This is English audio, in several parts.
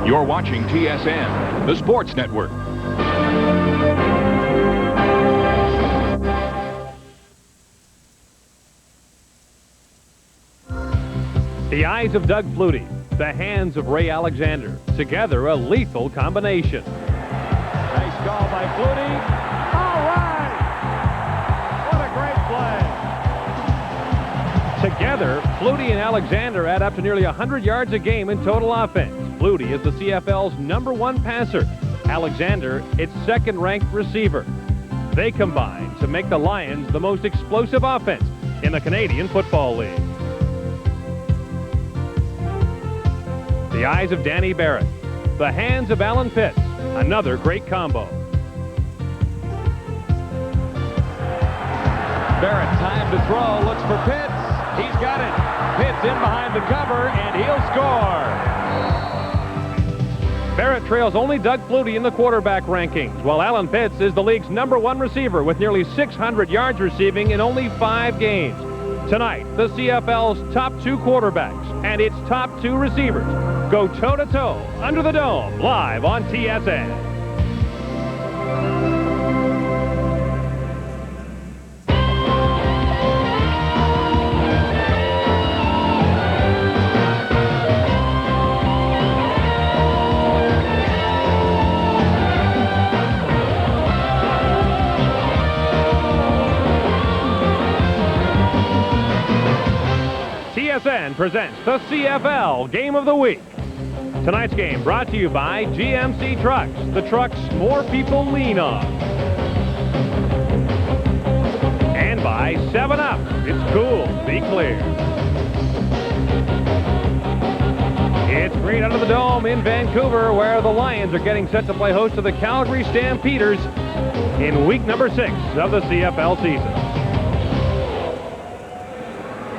You're watching TSN, the Sports Network. The eyes of Doug Flutie, the hands of Ray Alexander, together a lethal combination. Nice call by Flutie. All right! What a great play. Together, Flutie and Alexander add up to nearly 100 yards a game in total offense. Flutie is the CFL's #1 passer. Alexander, its second-ranked receiver. They combine to make the Lions the most explosive offense in the Canadian Football League. The eyes of Danny Barrett, the hands of Alan Pitts, another great combo. Barrett, time to throw, looks for Pitts. He's got it. Pitts in behind the cover, and he'll score. Barrett trails only Doug Flutie in the quarterback rankings, while Alan Pitts is the league's #1 receiver with nearly 600 yards receiving in only 5 games. Tonight, the CFL's top 2 quarterbacks and its top 2 receivers go toe-to-toe under the dome, live on TSN. TSN presents the CFL Game of the Week. Tonight's game brought to you by GMC Trucks, the trucks more people lean on. And by 7-Up, it's cool, be clear. It's green under the dome in Vancouver, where the Lions are getting set to play host to the Calgary Stampeders in week number 6 of the CFL season.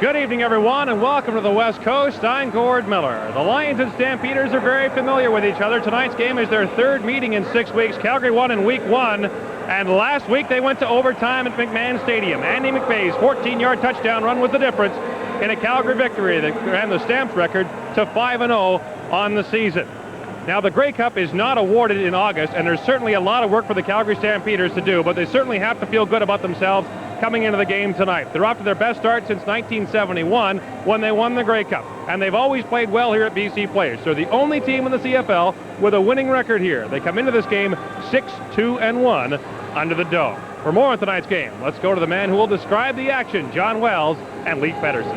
Good evening, everyone, and welcome to the West Coast. I'm Gord Miller. The Lions and Stampeders are very familiar with each other. Tonight's game is their 3rd meeting in 6 weeks. Calgary won in week 1, and last week they went to overtime at McMahon Stadium. Andy McVay's 14-yard touchdown run was the difference in a Calgary victory that ran the Stamps record to 5-0 on the season. Now, the Grey Cup is not awarded in August, and there's certainly a lot of work for the Calgary Stampeders to do, but they certainly have to feel good about themselves coming into the game tonight. They're off to their best start since 1971 when they won the Grey Cup, and they've always played well here at BC Place. They're the only team in the CFL with a winning record here. They come into this game 6-2-1 under the dome. For more on tonight's game, let's go to the man who will describe the action, John Wells and Leif Pedersen.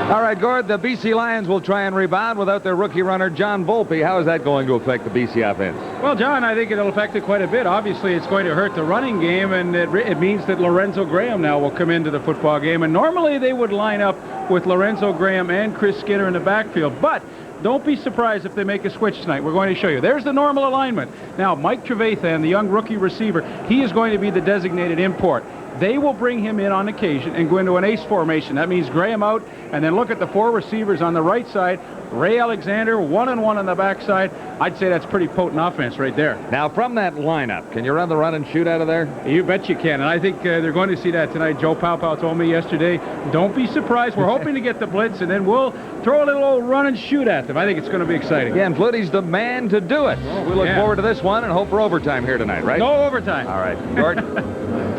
All right, Gord, the BC Lions will try and rebound without their rookie runner, John Volpe. How is that going to affect the BC offense? Well, John, I think it'll affect it quite a bit. Obviously, it's going to hurt the running game, and it means that Lorenzo Graham now will come into the football game. And normally they would line up with Lorenzo Graham and Chris Skinner in the backfield. But don't be surprised if they make a switch tonight. We're going to show you. There's the normal alignment. Now, Mike Trevathan, the young rookie receiver, he is going to be the designated import. They will bring him in on occasion and go into an ace formation. That means Graham out, and then look at the 4 receivers on the right side. Ray Alexander, 1-on-1 on the backside. I'd say that's pretty potent offense right there. Now, from that lineup, can you run the run and shoot out of there? You bet you can, and I think they're going to see that tonight. Joe Paopao told me yesterday, don't be surprised. We're hoping to get the blitz, and then we'll throw a little old run and shoot at them. I think it's going to be exciting. Yeah, and Flutie's the man to do it. We look forward to this one and hope for overtime here tonight, right? No overtime. All right, Gord.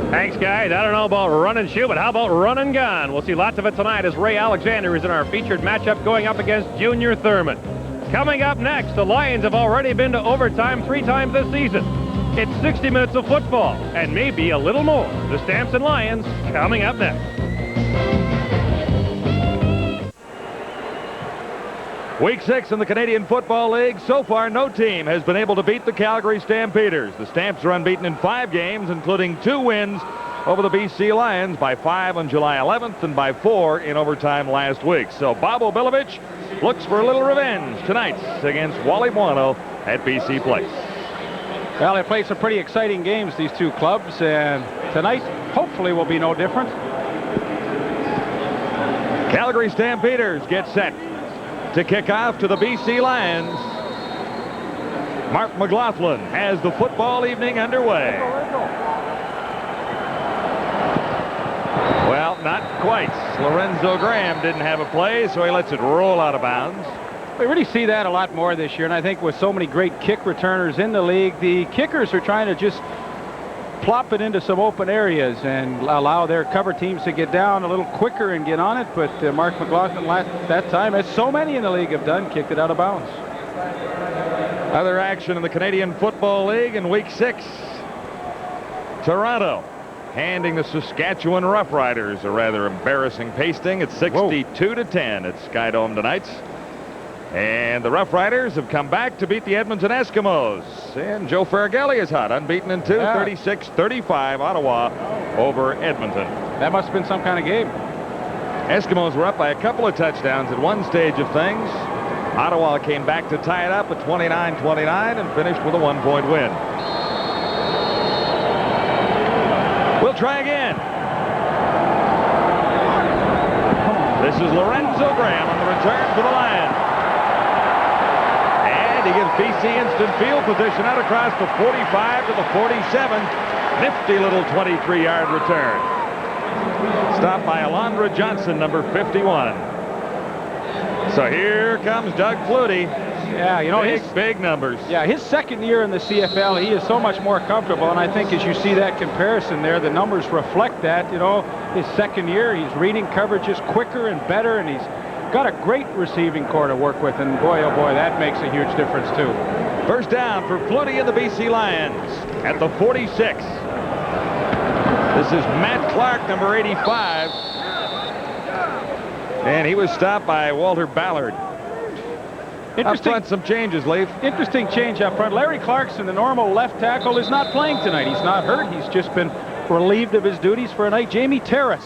Thanks, guys. I don't know about run and shoot, but how about run and gun? We'll see lots of it tonight as Ray Alexander is in our featured matchup going up against Junior Thurman. Coming up next, the Lions have already been to overtime 3 times this season. It's 60 minutes of football, and maybe a little more. The Stamps and Lions coming up next. Week 6 in the Canadian Football League. So far, no team has been able to beat the Calgary Stampeders. The Stamps are unbeaten in 5 games, including 2 wins over the BC Lions, by 5 on July 11th and by 4 in overtime last week. So Bob Obilovich looks for a little revenge tonight against Wally Buono at BC Place. Well, they played some pretty exciting games, these 2 clubs, and tonight hopefully will be no different. Calgary Stampeders get set to kick off to the BC Lions. Mark McLaughlin has the football evening underway. Well, not quite. Lorenzo Graham didn't have a play, so he lets it roll out of bounds. We really see that a lot more this year, and I think with so many great kick returners in the league, the kickers are trying to just plop it into some open areas and allow their cover teams to get down a little quicker and get on it. But Mark McLaughlin that time, as so many in the league have done, kicked it out of bounds. Other action in the Canadian Football League in Week 6. Toronto handing the Saskatchewan Roughriders a rather embarrassing pasting at 62-10 at Skydome tonight. And the Roughriders have come back to beat the Edmonton Eskimos. And Joe Farragelli is hot, unbeaten in 2, 36-35 Ottawa over Edmonton. That must have been some kind of game. Eskimos were up by a couple of touchdowns at one stage of things. Ottawa came back to tie it up at 29-29 and finished with a 1-point win. We'll try again. This is Lorenzo Graham on the return for the Lions. And he gives BC instant field position out across the 45 to the 47. Nifty little 23-yard return. Stopped by Alondra Johnson, number 51. So here comes Doug Flutie. Yeah, you know, big numbers. Yeah, his second year in the CFL, he is so much more comfortable, and I think as you see that comparison there, the numbers reflect that. You know, his second year, he's reading coverages quicker and better, and he's got a great receiving core to work with, and boy, oh boy, that makes a huge difference too. First down for Flutie and the BC Lions at the 46. This is Matt Clark, number 85. And he was stopped by Walter Ballard. Up front, some changes, Leif. Interesting change up front. Larry Clarkson, the normal left tackle, is not playing tonight. He's not hurt. He's just been relieved of his duties for a night. Jamie Terrace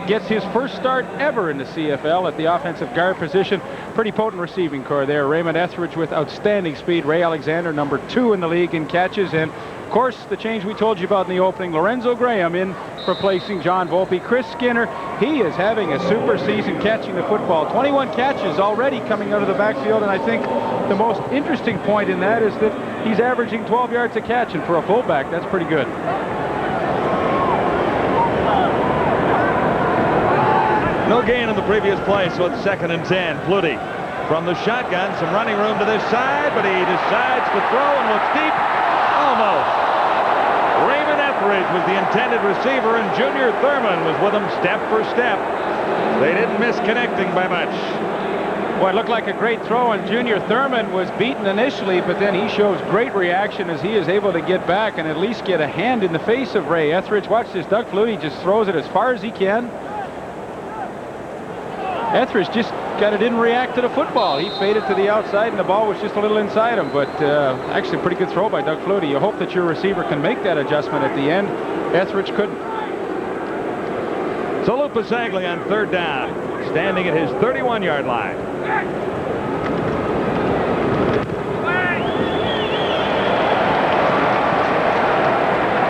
gets his first start ever in the CFL at the offensive guard position. Pretty potent receiving core there. Raymond Etheridge with outstanding speed. Ray Alexander, number 2 in the league in catches. And, of course, the change we told you about in the opening, Lorenzo Graham in replacing John Volpe. Chris Skinner, he is having a super season catching the football. 21 catches already coming out of the backfield, and I think the most interesting point in that is that he's averaging 12 yards a catch, and for a fullback, that's pretty good. No gain on the previous play, so it's 2nd and 10. Flutie from the shotgun, some running room to this side, but he decides to throw and looks deep. Almost. Raymond Etheridge was the intended receiver, and Junior Thurman was with him step for step. They didn't miss connecting by much. Well, it looked like a great throw, and Junior Thurman was beaten initially, but then he shows great reaction as he is able to get back and at least get a hand in the face of Ray Etheridge. Watch this. Doug Flutie just throws it as far as he can. Etheridge just didn't react to the football. He faded to the outside, and the ball was just a little inside him. But actually, a pretty good throw by Doug Flutie. You hope that your receiver can make that adjustment at the end. Etheridge couldn't. So Lou Pasaglia on 3rd down, standing at his 31-yard line.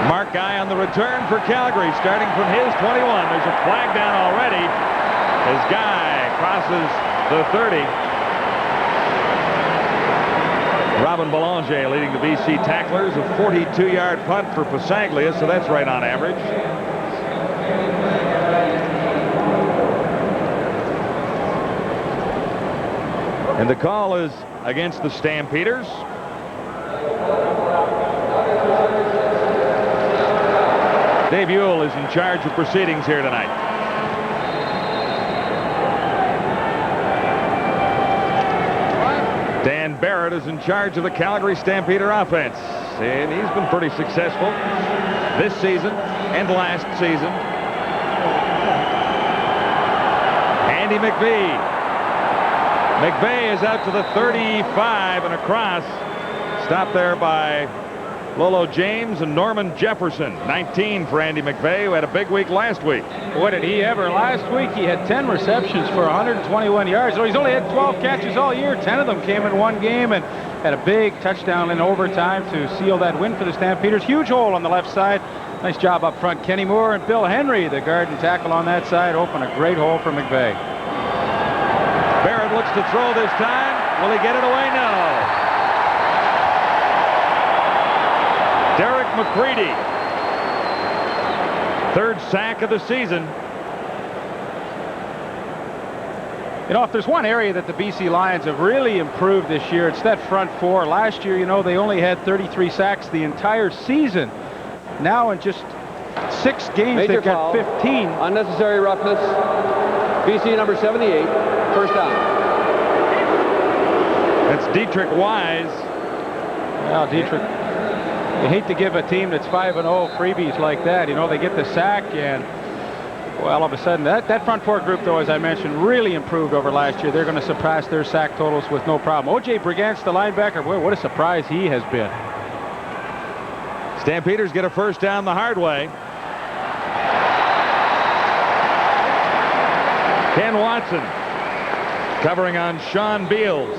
Mark Guy on the return for Calgary, starting from his 21. There's a flag down already as Guy crosses the 30. Robin Belanger leading the BC tacklers. A 42-yard punt for Pasaglia, so that's right on average. And the call is against the Stampeders. Dave Ewell is in charge of proceedings here tonight. Dan Barrett is in charge of the Calgary Stampeder offense, and he's been pretty successful this season and last season. Andy McVeigh. McVeigh is out to the 35 and across. Stopped there by Lolo James and Norman Jefferson. 19 for Andy McVeigh, who had a big week last week. What did he ever? Last week he had 10 receptions for 121 yards. So he's only had 12 catches all year. 10 of them came in one game and had a big touchdown in overtime to seal that win for the Stampeders. Huge hole on the left side. Nice job up front. Kenny Moore and Bill Henry, the guard and tackle on that side, open a great hole for McVeigh. Barrett looks to throw this time. Will he get it away? No. Derek McCready, 3rd sack of the season. You know, if there's one area that the BC Lions have really improved this year, it's that front four. Last year, you know, they only had 33 sacks the entire season. Now in just 6 games, Major they've got foul. 15. Unnecessary roughness. BC number 78. First down. That's Dietrich Wise. Well, Dietrich, you hate to give a team that's 5-0 freebies like that. You know, they get the sack, and well, all of a sudden, that front four group, though, as I mentioned, really improved over last year. They're going to surpass their sack totals with no problem. O.J. Brigance, the linebacker, boy, what a surprise he has been. Stampeders get a first down the hard way. Ken Watson covering on Sean Beals.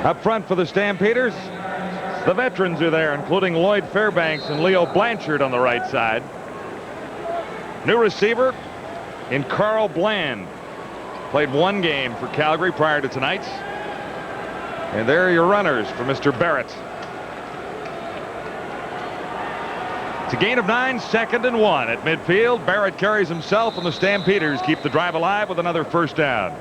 Up front for the Stampeders, the veterans are there, including Lloyd Fairbanks and Leo Blanchard on the right side. New receiver in Carl Bland. Played 1 game for Calgary prior to tonight's. And there are your runners for Mr. Barrett. It's a gain of 9, 2nd and 1 at midfield. Barrett carries himself, and the Stampeders keep the drive alive with another first down.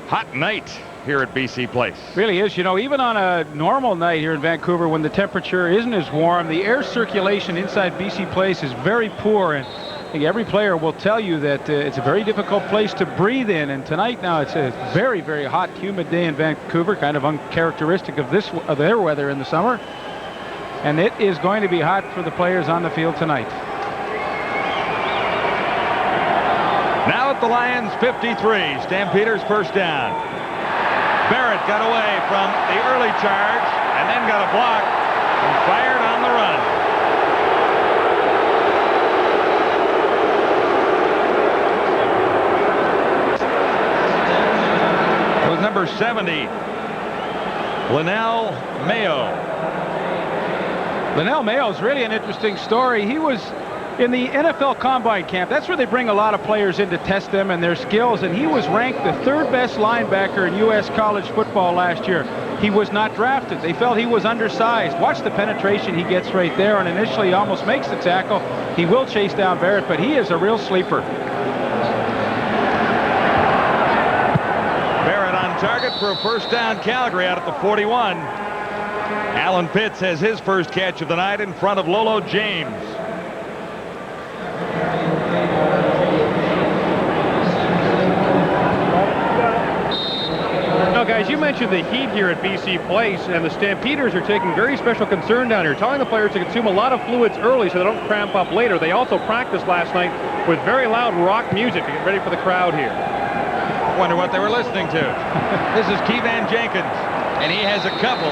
Hot night here at BC Place. Really is. You know, even on a normal night here in Vancouver, when the temperature isn't as warm, the air circulation inside BC Place is very poor, and I think every player will tell you that it's a very difficult place to breathe in. And tonight, now, it's a very, very hot, humid day in Vancouver, kind of uncharacteristic of their weather in the summer. And it is going to be hot for the players on the field tonight. Now at the Lions 53, Stampeders first down. Barrett got away from the early charge and then got a block and fired on the run. It was number 70, Linnell Mayo. Linnell Mayo is really an interesting story. He was in the NFL Combine Camp. That's where they bring a lot of players in to test them and their skills, and he was ranked the 3rd best linebacker in U.S. college football last year. He was not drafted. They felt he was undersized. Watch the penetration he gets right there, and initially he almost makes the tackle. He will chase down Barrett, but he is a real sleeper. Barrett on target for a first down. Calgary out at the 41. Alan Pitts has his first catch of the night in front of Lolo James. Now, guys, you mentioned the heat here at BC Place, and the Stampeders are taking very special concern down here, telling the players to consume a lot of fluids early so they don't cramp up later. They also practiced last night with very loud rock music to get ready for the crowd here. Wonder what they were listening to. This is Keevan Jenkins, and he has a couple.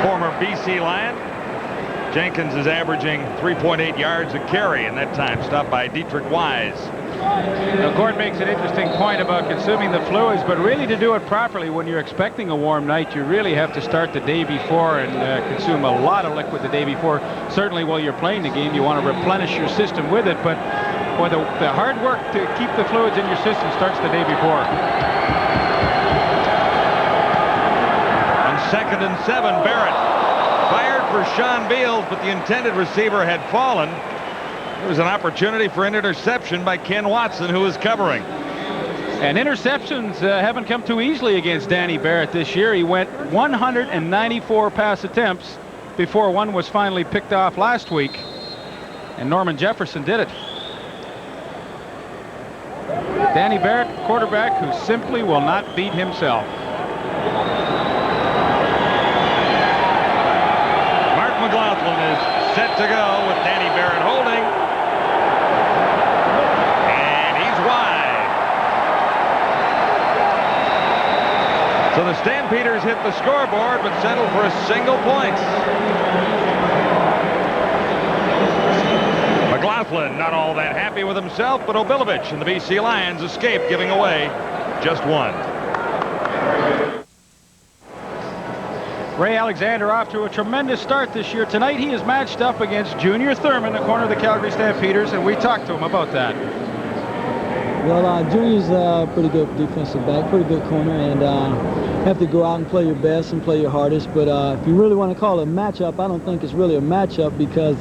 Former BC Lion. Jenkins is averaging 3.8 yards a carry in that time, stopped by Dietrich Wise. Now, Gord makes an interesting point about consuming the fluids, but really to do it properly when you're expecting a warm night, you really have to start the day before and consume a lot of liquid the day before. Certainly while you're playing the game, you want to replenish your system with it, but boy, the hard work to keep the fluids in your system starts the day before. On 2nd and 7, Barrett fired for Sean Beals, but the intended receiver had fallen. It was an opportunity for an interception by Ken Watson, who was covering. And interceptions haven't come too easily against Danny Barrett this year. He went 194 pass attempts before one was finally picked off last week. And Norman Jefferson did it. Danny Barrett, quarterback who simply will not beat himself. Mark McLaughlin is set to go with Danny Barrett holding. And he's wide. So the Stampeders hit the scoreboard but settle for a single point. McLaughlin not all that happy with himself, but Obilovich and the BC Lions escape giving away just one. Ray Alexander off to a tremendous start this year. Tonight he is matched up against Junior Thurman, the corner of the Calgary Stampeders, and we talked to him about that. Well, Junior's a pretty good defensive back, pretty good corner, and have to go out and play your best and play your hardest. But if you really want to call it a matchup, I don't think it's really a matchup because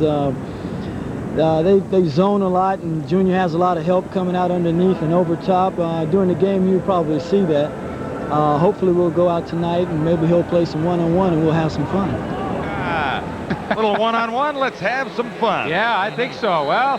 they zone a lot, and Junior has a lot of help coming out underneath and over top. During the game, you probably see that. Hopefully, we'll go out tonight, and maybe he'll play some one-on-one, and we'll have some fun. Little one-on-one. Let's have some fun. Yeah, I think so. Well,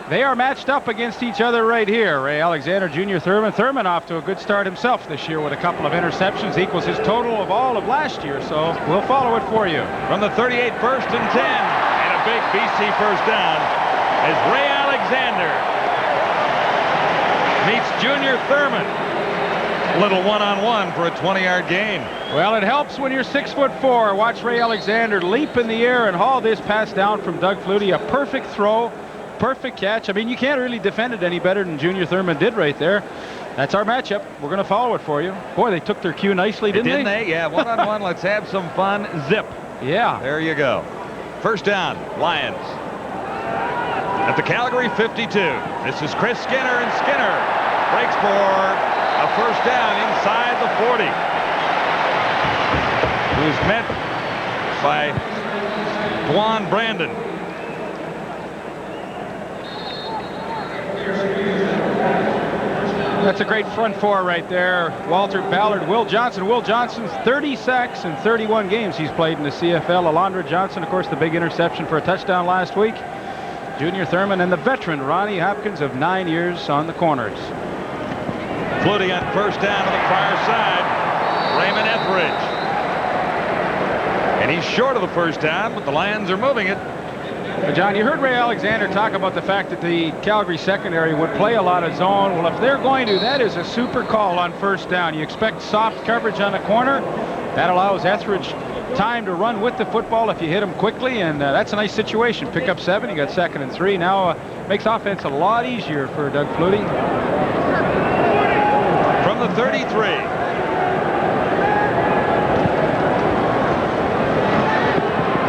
they are matched up against each other right here. Ray Alexander, Junior Thurman. Thurman off to a good start himself this year with a couple of interceptions. Equals his total of all of last year, so we'll follow it for you. From the 38, 1st and 10. And a big BC first down as Ray Alexander meets Junior Thurman. Little one-on-one for a 20-yard gain. Well, it helps when you're 6'4". Watch Ray Alexander leap in the air and haul this pass down from Doug Flutie. A perfect throw, perfect catch. I mean, you can't really defend it any better than Junior Thurman did right there. That's our matchup. We're going to follow it for you. Boy, they took their cue nicely, didn't they? Yeah, one-on-one. Let's have some fun. Zip. Yeah. There you go. First down, Lions. At the Calgary 52. This is Chris Skinner, and Skinner breaks for a first down inside the 40. Who's met by Dwan Brandon. That's a great front four right there. Walter Ballard, Will Johnson. Will Johnson's 30 sacks in 31 games he's played in the CFL. Alondra Johnson, of course, the big interception for a touchdown last week. Junior Thurman and the veteran Ronnie Hopkins of 9 years on the corners. Flutie on first down to the far side. Raymond Etheridge. And he's short of the first down, but the Lions are moving it. John, you heard Ray Alexander talk about the fact that the Calgary secondary would play a lot of zone. Well, if they're going to, that is a super call on first down. You expect soft coverage on the corner. That allows Etheridge time to run with the football if you hit him quickly, and that's a nice situation. Pick up 7, you got 2nd and 3. Now makes offense a lot easier for Doug Flutie. From the 33.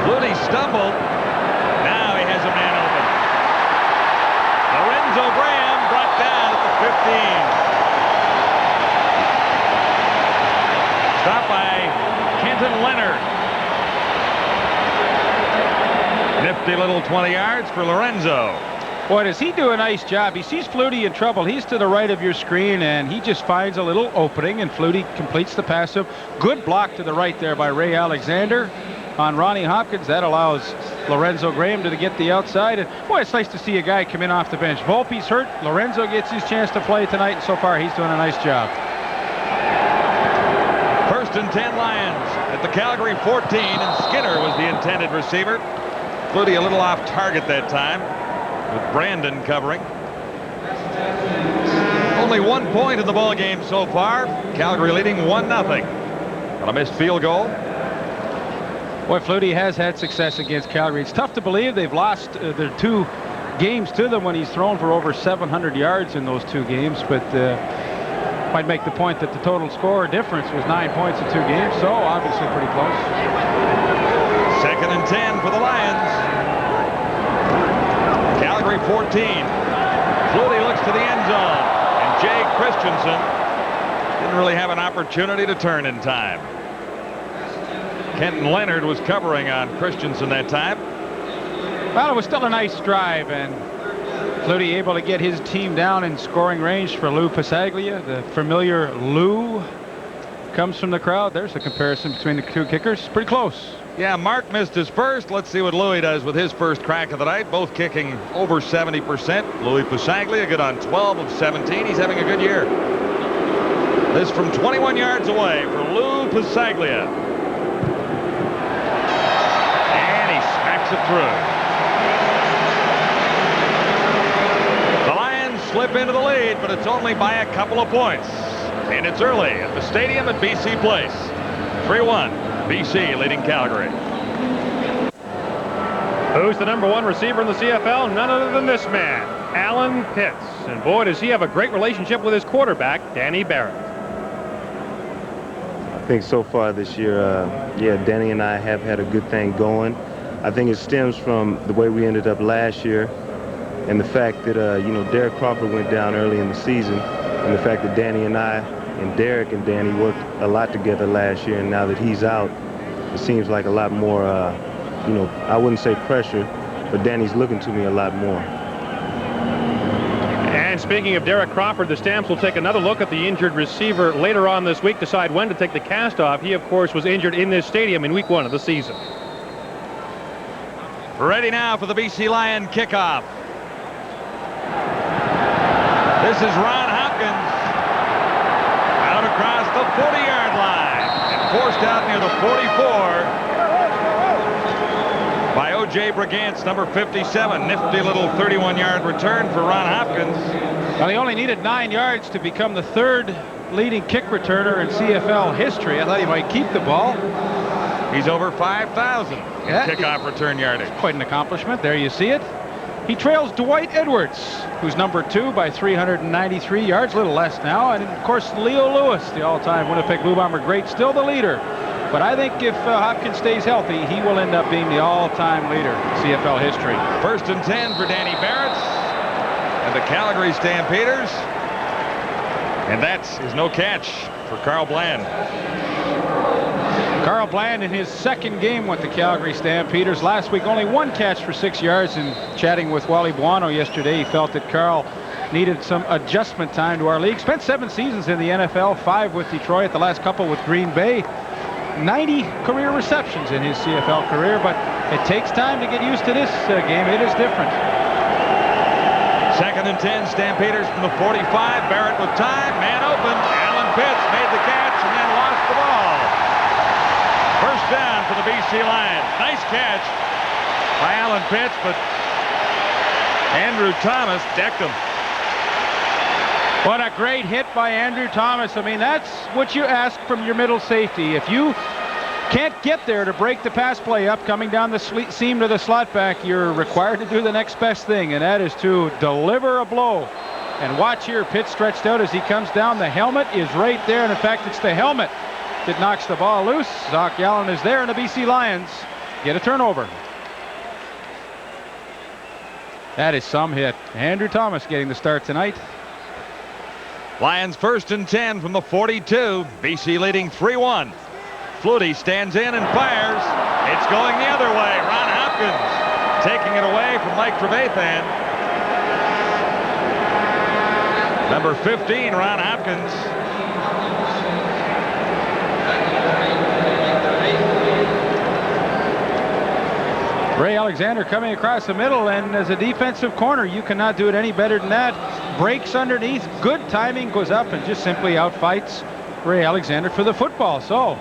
Flutie stumbled. Now he has a man open. Lorenzo Graham brought down at the 15. Stopped by Kenton Leonard. Nifty little 20 yards for Lorenzo. Boy, does he do a nice job. He sees Flutie in trouble. He's to the right of your screen, and he just finds a little opening, and Flutie completes the pass to him. Good block to the right there by Ray Alexander on Ronnie Hopkins. That allows Lorenzo Graham to get the outside. And boy, it's nice to see a guy come in off the bench. Volpe's hurt. Lorenzo gets his chance to play tonight, and so far he's doing a nice job. 1st and 10 Lions at the Calgary 14, and Skinner was the intended receiver. Flutie a little off target that time, with Brandon covering. Only 1 point in the ball game so far. Calgary leading 1-0 on a missed field goal. Boy, Flutie has had success against Calgary. It's tough to believe they've lost their 2 games to them when he's thrown for over 700 yards in those 2 games, but might make the point that the total score difference was 9 points in 2 games, so obviously pretty close. 2nd and 10 for the Lions. Calgary 14. Flutie looks to the end zone, and Jay Christensen didn't really have an opportunity to turn in time. Kenton Leonard was covering on Christensen that time. Well, it was still a nice drive, and Flutie able to get his team down in scoring range for Lou Pasaglia. The familiar Lou comes from the crowd. There's a comparison between the 2 kickers. Pretty close. Yeah, Mark missed his first. Let's see what Louis does with his first crack of the night. Both kicking over 70%. Louis Pasaglia good on 12 of 17. He's having a good year. This from 21 yards away for Lou Pasaglia. And he smacks it through. The Lions slip into the lead, but it's only by a couple of points. And it's early at the stadium at BC Place. 3-1. BC leading Calgary. Who's the #1 receiver in the CFL? None other than this man, Alan Pitts. And boy, does he have a great relationship with his quarterback, Danny Barrett. I think so far this year, yeah, Danny and I have had a good thing going. I think it stems from the way we ended up last year. And the fact that, Derek Crawford went down early in the season, and the fact that Danny and I and Derek and Danny worked a lot together last year, and now that he's out, it seems like a lot more, I wouldn't say pressure, but Danny's looking to me a lot more. And speaking of Derek Crawford, the Stamps will take another look at the injured receiver later on this week, decide when to take the cast off. He, of course, was injured in this stadium in week 1 of the season. Ready now for the BC Lion kickoff. This is Ron Hopkins out across the 40-yard line and forced out near the 44 by O.J. Brigance, number 57. Nifty little 31-yard return for Ron Hopkins. Well, he only needed 9 yards to become the 3rd leading kick returner in CFL history. I thought he might keep the ball. He's over 5,000 in kickoff return yardage. Quite an accomplishment. There you see it. He trails Dwight Edwards, who's number 2 by 393 yards, a little less now. And, of course, Leo Lewis, the all-time Winnipeg Blue Bomber great, still the leader. But I think if Hopkins stays healthy, he will end up being the all-time leader in CFL history. 1st and 10 for Danny Barrett and the Calgary Stampeders. And that is no catch for Carl Bland. Carl Bland in his 2nd game with the Calgary Stampeders. Last week, only 1 catch for 6 yards. And chatting with Wally Buono yesterday, he felt that Carl needed some adjustment time to our league. Spent 7 seasons in the NFL, 5 with Detroit, the last couple with Green Bay. 90 career receptions in his CFL career, but it takes time to get used to this game. It is different. 2nd and 10, Stampeders from the 45. Barrett with time, man open. Alan Pitts made the catch and then lost the ball. 1st down for the BC Lions. Nice catch by Alan Pitts, but Andrew Thomas decked him. What a great hit by Andrew Thomas. I mean, that's what you ask from your middle safety. If you can't get there to break the pass play up coming down the seam to the slot back, you're required to do the next best thing, and that is to deliver a blow. And watch here, Pitt stretched out as he comes down. The helmet is right there, and in fact, it's the helmet that knocks the ball loose. Zach Allen is there, and the BC Lions get a turnover. That is some hit. Andrew Thomas getting the start tonight. Lions 1st and 10 from the 42. BC leading 3-1. Flutie stands in and fires. It's going the other way. Ron Hopkins taking it away from Mike Trevathan. Number 15, Ron Hopkins. Ray Alexander coming across the middle, and as a defensive corner, you cannot do it any better than that. Breaks underneath, good timing, goes up and just simply outfights Ray Alexander for the football. So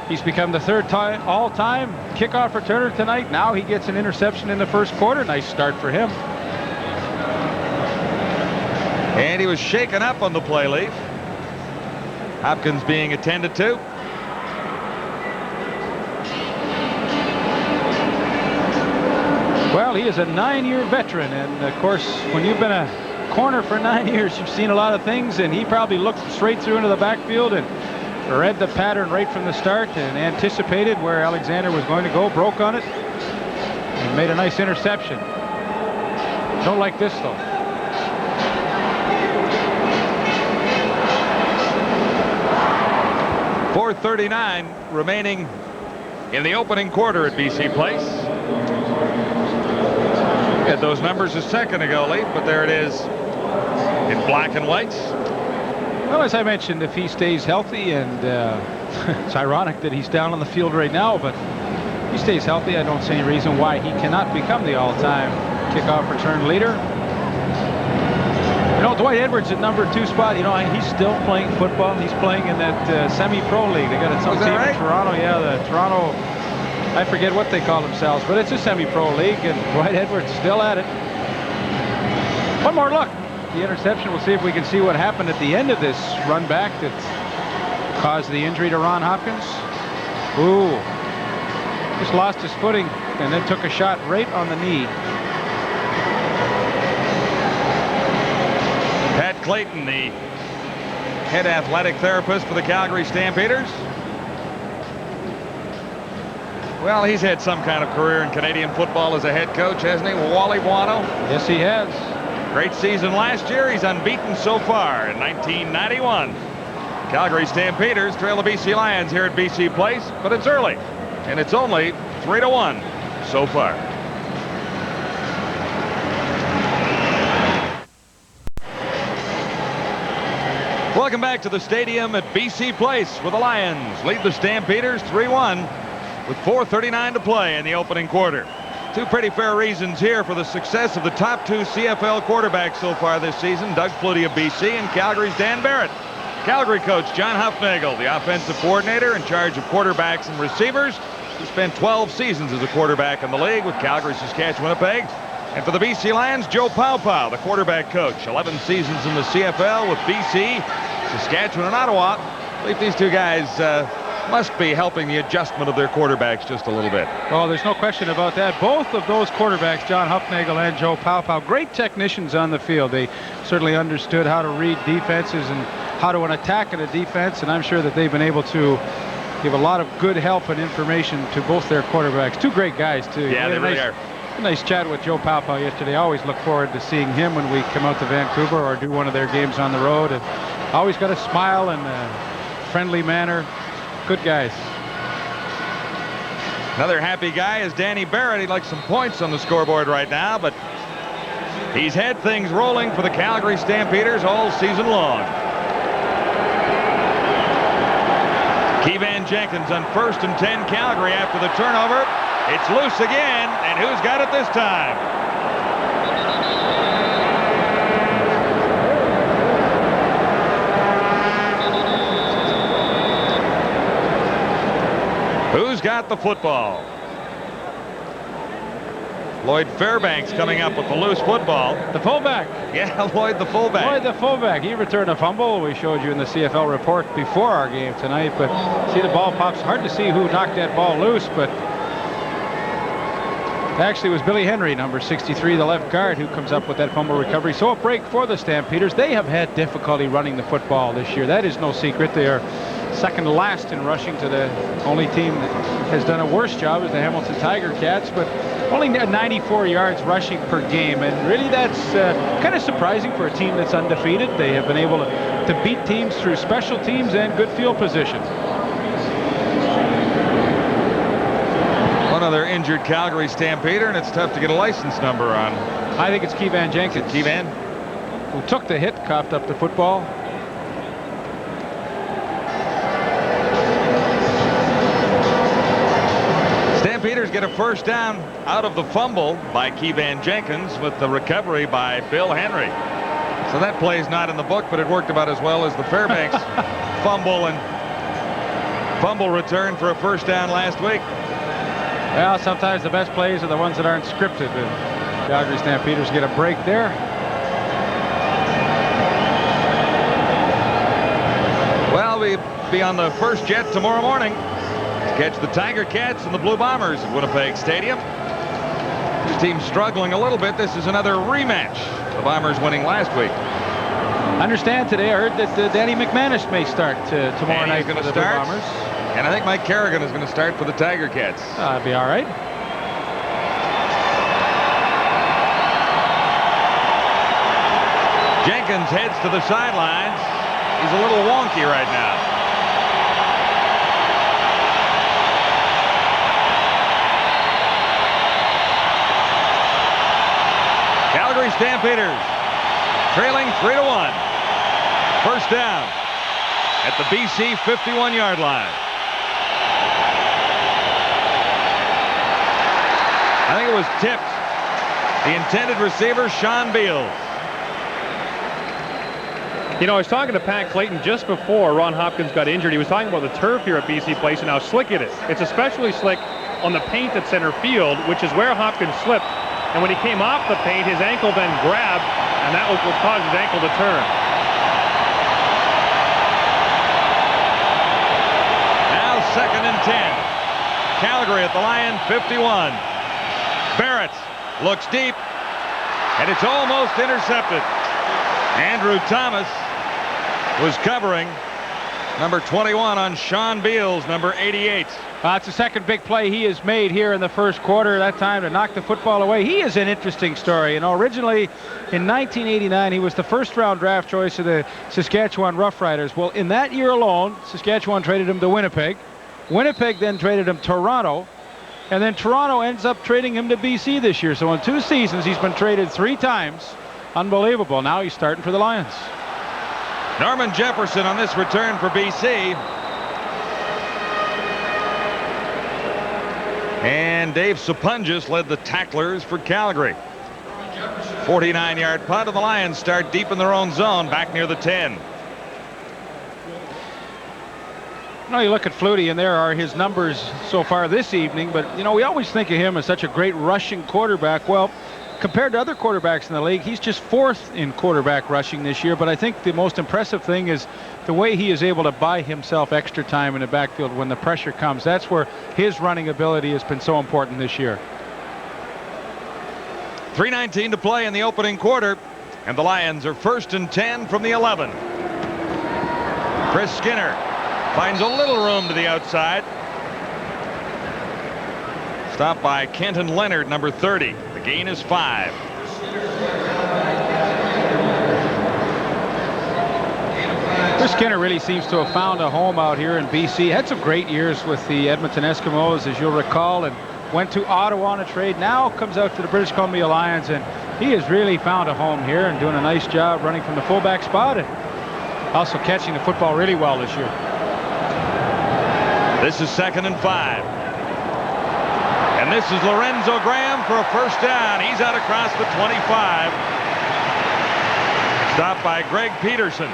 he's become the 3rd all-time kickoff returner tonight. Now he gets an interception in the 1st quarter. Nice start for him. And he was shaken up on the play, Leaf. Hopkins being attended to. Well, he is a 9-year veteran, and of course, when you've been a corner for 9 years, you've seen a lot of things, and he probably looked straight through into the backfield and read the pattern right from the start and anticipated where Alexander was going to go, broke on it, and made a nice interception. Don't like this, though. .439 remaining in the opening quarter at BC Place. Had those numbers a second ago, Leaf, but there it is in black and whites. Well, as I mentioned, if he stays healthy, and it's ironic that he's down on the field right now, but if he stays healthy, I don't see any reason why he cannot become the all-time kickoff return leader. You know, Dwight Edwards at number 2 spot, you know, he's still playing football. He's playing in that semi-pro league. They got it some team in Toronto. Yeah, the Toronto, I forget what they call themselves, but it's a semi-pro league, and Dwight Edwards still at it. One more look. The interception. We'll see if we can see what happened at the end of this run back that caused the injury to Ron Hopkins. Ooh. Just lost his footing and then took a shot right on the knee. Pat Clayton, the head athletic therapist for the Calgary Stampeders. Well, he's had some kind of career in Canadian football as a head coach, hasn't he? Wally Buono. Yes, he has. Great season last year. He's unbeaten so far in 1991. Calgary Stampeders trail the BC Lions here at BC Place, but it's early, and it's only 3-1 so far. Welcome back to the stadium at BC Place, where the Lions lead the Stampeders 3-1 with 4:39 to play in the opening quarter. Two pretty fair reasons here for the success of the top two CFL quarterbacks so far this season, Doug Flutie of BC and Calgary's Dan Barrett. Calgary coach John Hufnagel, the offensive coordinator in charge of quarterbacks and receivers. He spent 12 seasons as a quarterback in the league with Calgary, Saskatchewan, Winnipeg. And for the BC Lions, Joe Paupow, the quarterback coach. 11 seasons in the CFL with BC, Saskatchewan, and Ottawa. I believe these two guys must be helping the adjustment of their quarterbacks just a little bit. Oh, there's no question about that. Both of those quarterbacks, John Hufnagel and Joe Paupow, great technicians on the field. They certainly understood how to read defenses and how to attack in a defense, and I'm sure that they've been able to give a lot of good help and information to both their quarterbacks. Two great guys, too. Yeah, they really are. A nice chat with Joe Paupow yesterday. I always look forward to seeing him when we come out to Vancouver or do one of their games on the road. And always got a smile and a friendly manner. Good guys. Another happy guy is Danny Barrett. He'd like some points on the scoreboard right now, but he's had things rolling for the Calgary Stampeders all season long. Keevan Jenkins on 1st and 10 Calgary after the turnover. It's loose again, and who's got it this time? Who's got the football? Lloyd Fairbanks coming up with the loose football. The fullback. Yeah, Lloyd the fullback. Lloyd the fullback. He returned a fumble. We showed you in the CFL report before our game tonight, but see the ball pops. Hard to see who knocked that ball loose, but actually it was Billy Henry, number 63, the left guard, who comes up with that fumble recovery. So a break for the Stampeders. They have had difficulty running the football this year. That is no secret. They are second to last in rushing. To the only team that has done a worse job is the Hamilton Tiger Cats, but only 94 yards rushing per game, and really that's kind of surprising for a team that's undefeated. They have been able to beat teams through special teams and good field position. One other injured Calgary Stampeder, and it's tough to get a license number on. I think it's Keevan Jenkins. Keevan? Who took the hit, coughed up the football. Stampeders get a first down out of the fumble by Keevan Jenkins with the recovery by Bill Henry. So that play's not in the book, but it worked about as well as the Fairbanks fumble return for a first down last week. Well, sometimes the best plays are the ones that aren't scripted, and Calgary Stampeders get a break there. Well, we'll be on the first jet tomorrow morning to catch the Tiger Cats and the Blue Bombers at Winnipeg Stadium. This team's struggling a little bit. This is another rematch. The Bombers winning last week. I understand today, I heard that Danny McManus may start tomorrow night for the Blue Bombers. And I think Mike Kerrigan is going to start for the Tiger Cats. That'd be all right. Jenkins heads to the sidelines. He's a little wonky right now. Calgary Stampeders trailing 3-1. First down at the BC 51-yard line. I think it was tipped. The intended receiver, Sean Beals. You know, I was talking to Pat Clayton just before Ron Hopkins got injured. He was talking about the turf here at BC Place and how slick it is. It's especially slick on the paint at center field, which is where Hopkins slipped. And when he came off the paint, his ankle then grabbed, and that was what caused his ankle to turn. Now 2nd and 10. Calgary at the Lion 51. Barrett looks deep, and it's almost intercepted. Andrew Thomas was covering Number 21 on Sean Beals, number 88. It's the second big play he has made here in the first quarter. That time to knock the football away. He is an interesting story. Originally in 1989, he was the first-round draft choice of the Saskatchewan Roughriders. Well, in that year alone, Saskatchewan traded him to Winnipeg. Winnipeg then traded him to Toronto. And then Toronto ends up trading him to BC this year. So in 2 seasons, he's been traded 3 times. Unbelievable. Now he's starting for the Lions. Norman Jefferson on this return for BC. And Dave Sapunjas led the tacklers for Calgary. 49-yard punt, and the Lions start deep in their own zone, back near the 10. You look at Flutie, and there are his numbers so far this evening. But, we always think of him as such a great rushing quarterback. Well, compared to other quarterbacks in the league, he's just 4th in quarterback rushing this year. But I think the most impressive thing is the way he is able to buy himself extra time in the backfield when the pressure comes. That's where his running ability has been so important this year. 3:19 to play in the opening quarter, and the Lions are 1st and 10 from the 11. Chris Skinner finds a little room to the outside. Stopped by Kenton Leonard, number 30. The gain is 5. Chris Skinner really seems to have found a home out here in BC. Had some great years with the Edmonton Eskimos, as you'll recall, and went to Ottawa on a trade. Now comes out to the British Columbia Lions, and he has really found a home here and doing a nice job running from the fullback spot and also catching the football really well this year. This is 2nd and 5. And this is Lorenzo Graham for a first down. He's out across the 25. Stopped by Greg Peterson.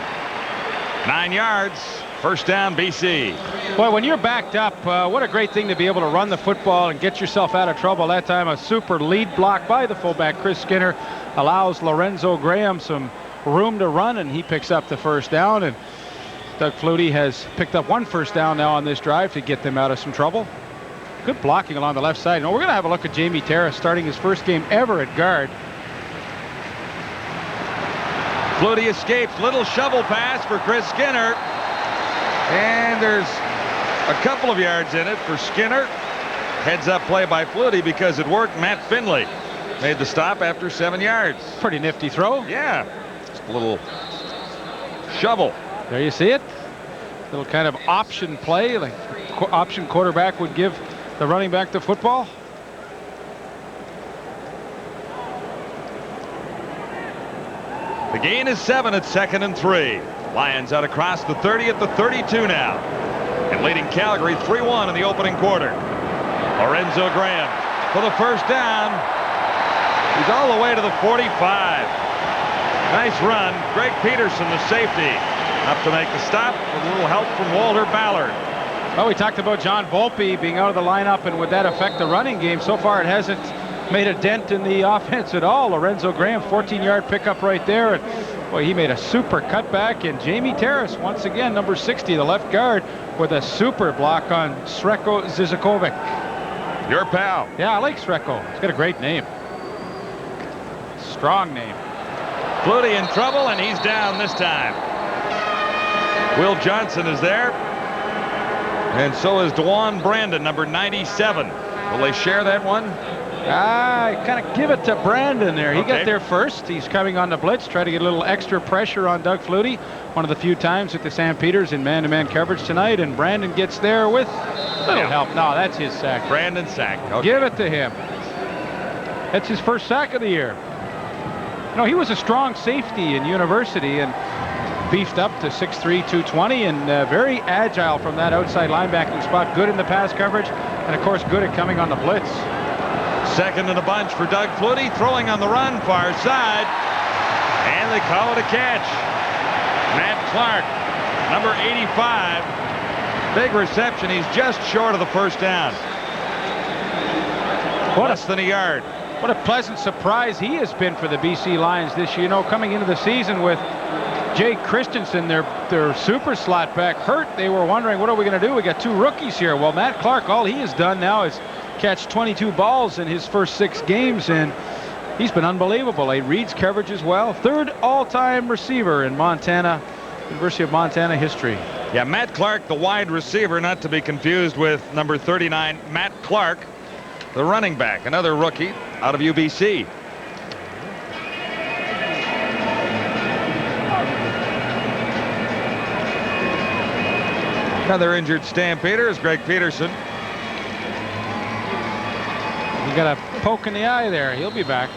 9 yards. First down, BC. Boy, when you're backed up, what a great thing to be able to run the football and get yourself out of trouble. That time a super lead block by the fullback, Chris Skinner, allows Lorenzo Graham some room to run, and he picks up the first down. And Doug Flutie has picked up 1 first down now on this drive to get them out of some trouble. Good blocking along the left side. Now we're going to have a look at Jamie Terrace starting his first game ever at guard. Flutie escapes. Little shovel pass for Chris Skinner. And there's a couple of yards in it for Skinner. Heads up play by Flutie because it worked. Matt Finley made the stop after 7 yards. Pretty nifty throw. Yeah. Just a little shovel. There you see it. Little kind of option play, like option quarterback would give the running back the football. The gain is 7 at 2nd and 3. Lions out across the 30 at the 32 now. And leading Calgary 3-1 in the opening quarter. Lorenzo Graham for the first down. He's all the way to the 45. Nice run. Greg Peterson, the safety, up to make the stop with a little help from Walter Ballard. Well, we talked about John Volpe being out of the lineup, and would that affect the running game? So far, it hasn't made a dent in the offense at all. Lorenzo Graham, 14-yard pickup right there. And boy, he made a super cutback. And Jamie Terrace, once again, number 60, the left guard, with a super block on Sreko Zizakovic. Your pal. Yeah, I like Sreko. He's got a great name. Strong name. Flutie in trouble, and he's down this time. Will Johnson is there. And so is Dwan Brandon, number 97. Will they share that one? I kind of give it to Brandon there. He Okay. got there first. He's coming on the blitz, try to get a little extra pressure on Doug Flutie. One of the few times with the Stampeders in man-to-man coverage tonight, and Brandon gets there with a little help. No, that's his sack. Brandon sacked. Okay. Give it to him. That's his first sack of the year. No, he was a strong safety in university and beefed up to 6'3", 220, and very agile from that outside linebacking spot. Good in the pass coverage, and of course good at coming on the blitz. 2nd in a bunch for Doug Flutie, throwing on the run, far side, and they call it a catch. Matt Clark, number 85, big reception. He's just short of the first down. Less than a yard. What a pleasant surprise he has been for the BC Lions this year. You know, coming into the season with Jake Christensen, their super slot back, hurt, they were wondering, what are we going to do? We got 2 rookies here. Well, Matt Clark, all he has done now is catch 22 balls in his first 6 games, and he's been unbelievable. He reads coverage as well. 3rd all-time receiver in Montana, University of Montana history. Yeah, Matt Clark, the wide receiver, not to be confused with number 39, Matt Clark, the running back, another rookie out of UBC. Another injured Stampeder is Greg Peterson. He got a poke in the eye there. He'll be back.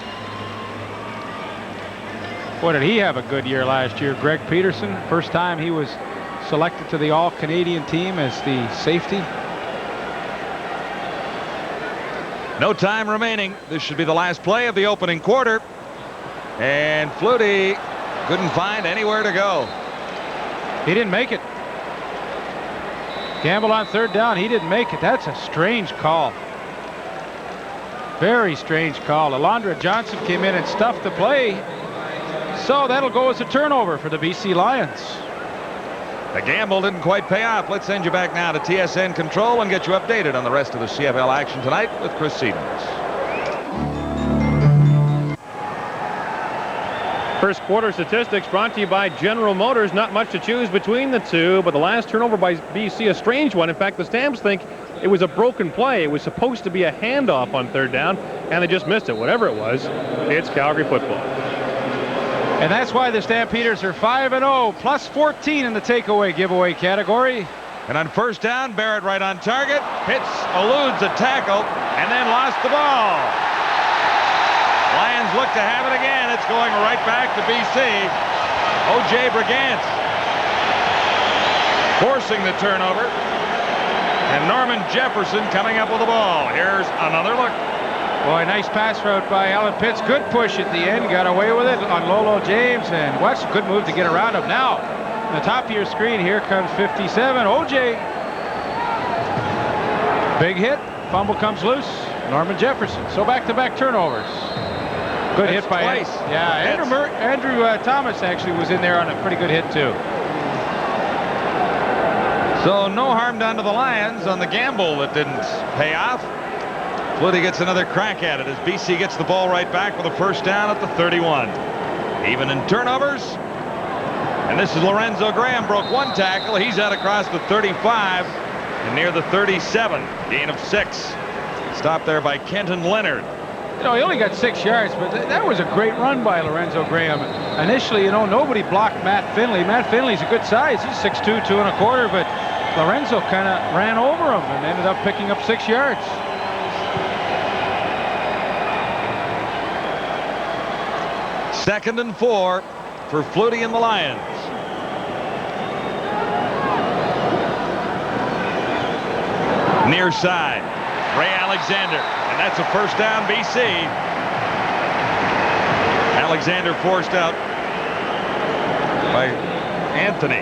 Boy, did he have a good year last year. Greg Peterson, first time he was selected to the All-Canadian team as the safety. No time remaining. This should be the last play of the opening quarter. And Flutie couldn't find anywhere to go. He didn't make it. Gamble on third down. He didn't make it. That's a strange call. Very strange call. Alondra Johnson came in and stuffed the play. So that'll go as a turnover for the BC Lions. The gamble didn't quite pay off. Let's send you back now to TSN Control and get you updated on the rest of the CFL action tonight with Chris Siedens. First quarter statistics brought to you by General Motors. Not much to choose between the two, but the last turnover by BC, a strange one. In fact, the Stamps think it was a broken play. It was supposed to be a handoff on third down, and they just missed it. Whatever it was, it's Calgary football. And that's why the Stampeders are 5-0, plus 14 in the takeaway giveaway category. And on first down, Barrett right on target. Pitts eludes a tackle and then lost the ball. Lions look to have it again. It's going right back to BC. O.J. Brigance forcing the turnover. And Norman Jefferson coming up with the ball. Here's another look. Boy, nice pass route by Alan Pitts. Good push at the end. Got away with it on Lolo James. And what's a good move to get around him. Now, on the top of your screen, here comes 57. O.J. Big hit. Fumble comes loose. Norman Jefferson. So back-to-back turnovers. Good hit by twice. Yeah, Andrew Thomas actually was in there on a pretty good hit too. So no harm done to the Lions on the gamble that didn't pay off. Flutie gets another crack at it as BC gets the ball right back with a first down at the 31. Even in turnovers. And this is Lorenzo Graham, broke one tackle. He's out across the 35 and near the 37. Gain of 6. Stopped there by Kenton Leonard. You know, he only got 6 yards, but that was a great run by Lorenzo Graham. Initially, you know, nobody blocked Matt Finley. Matt Finley's a good size. He's 6'2", 2 1/4, but Lorenzo kind of ran over him and ended up picking up 6 yards. Second and 4 for Flutie and the Lions. Near side, Ray Alexander, and that's a first down BC. Alexander forced out by Anthony.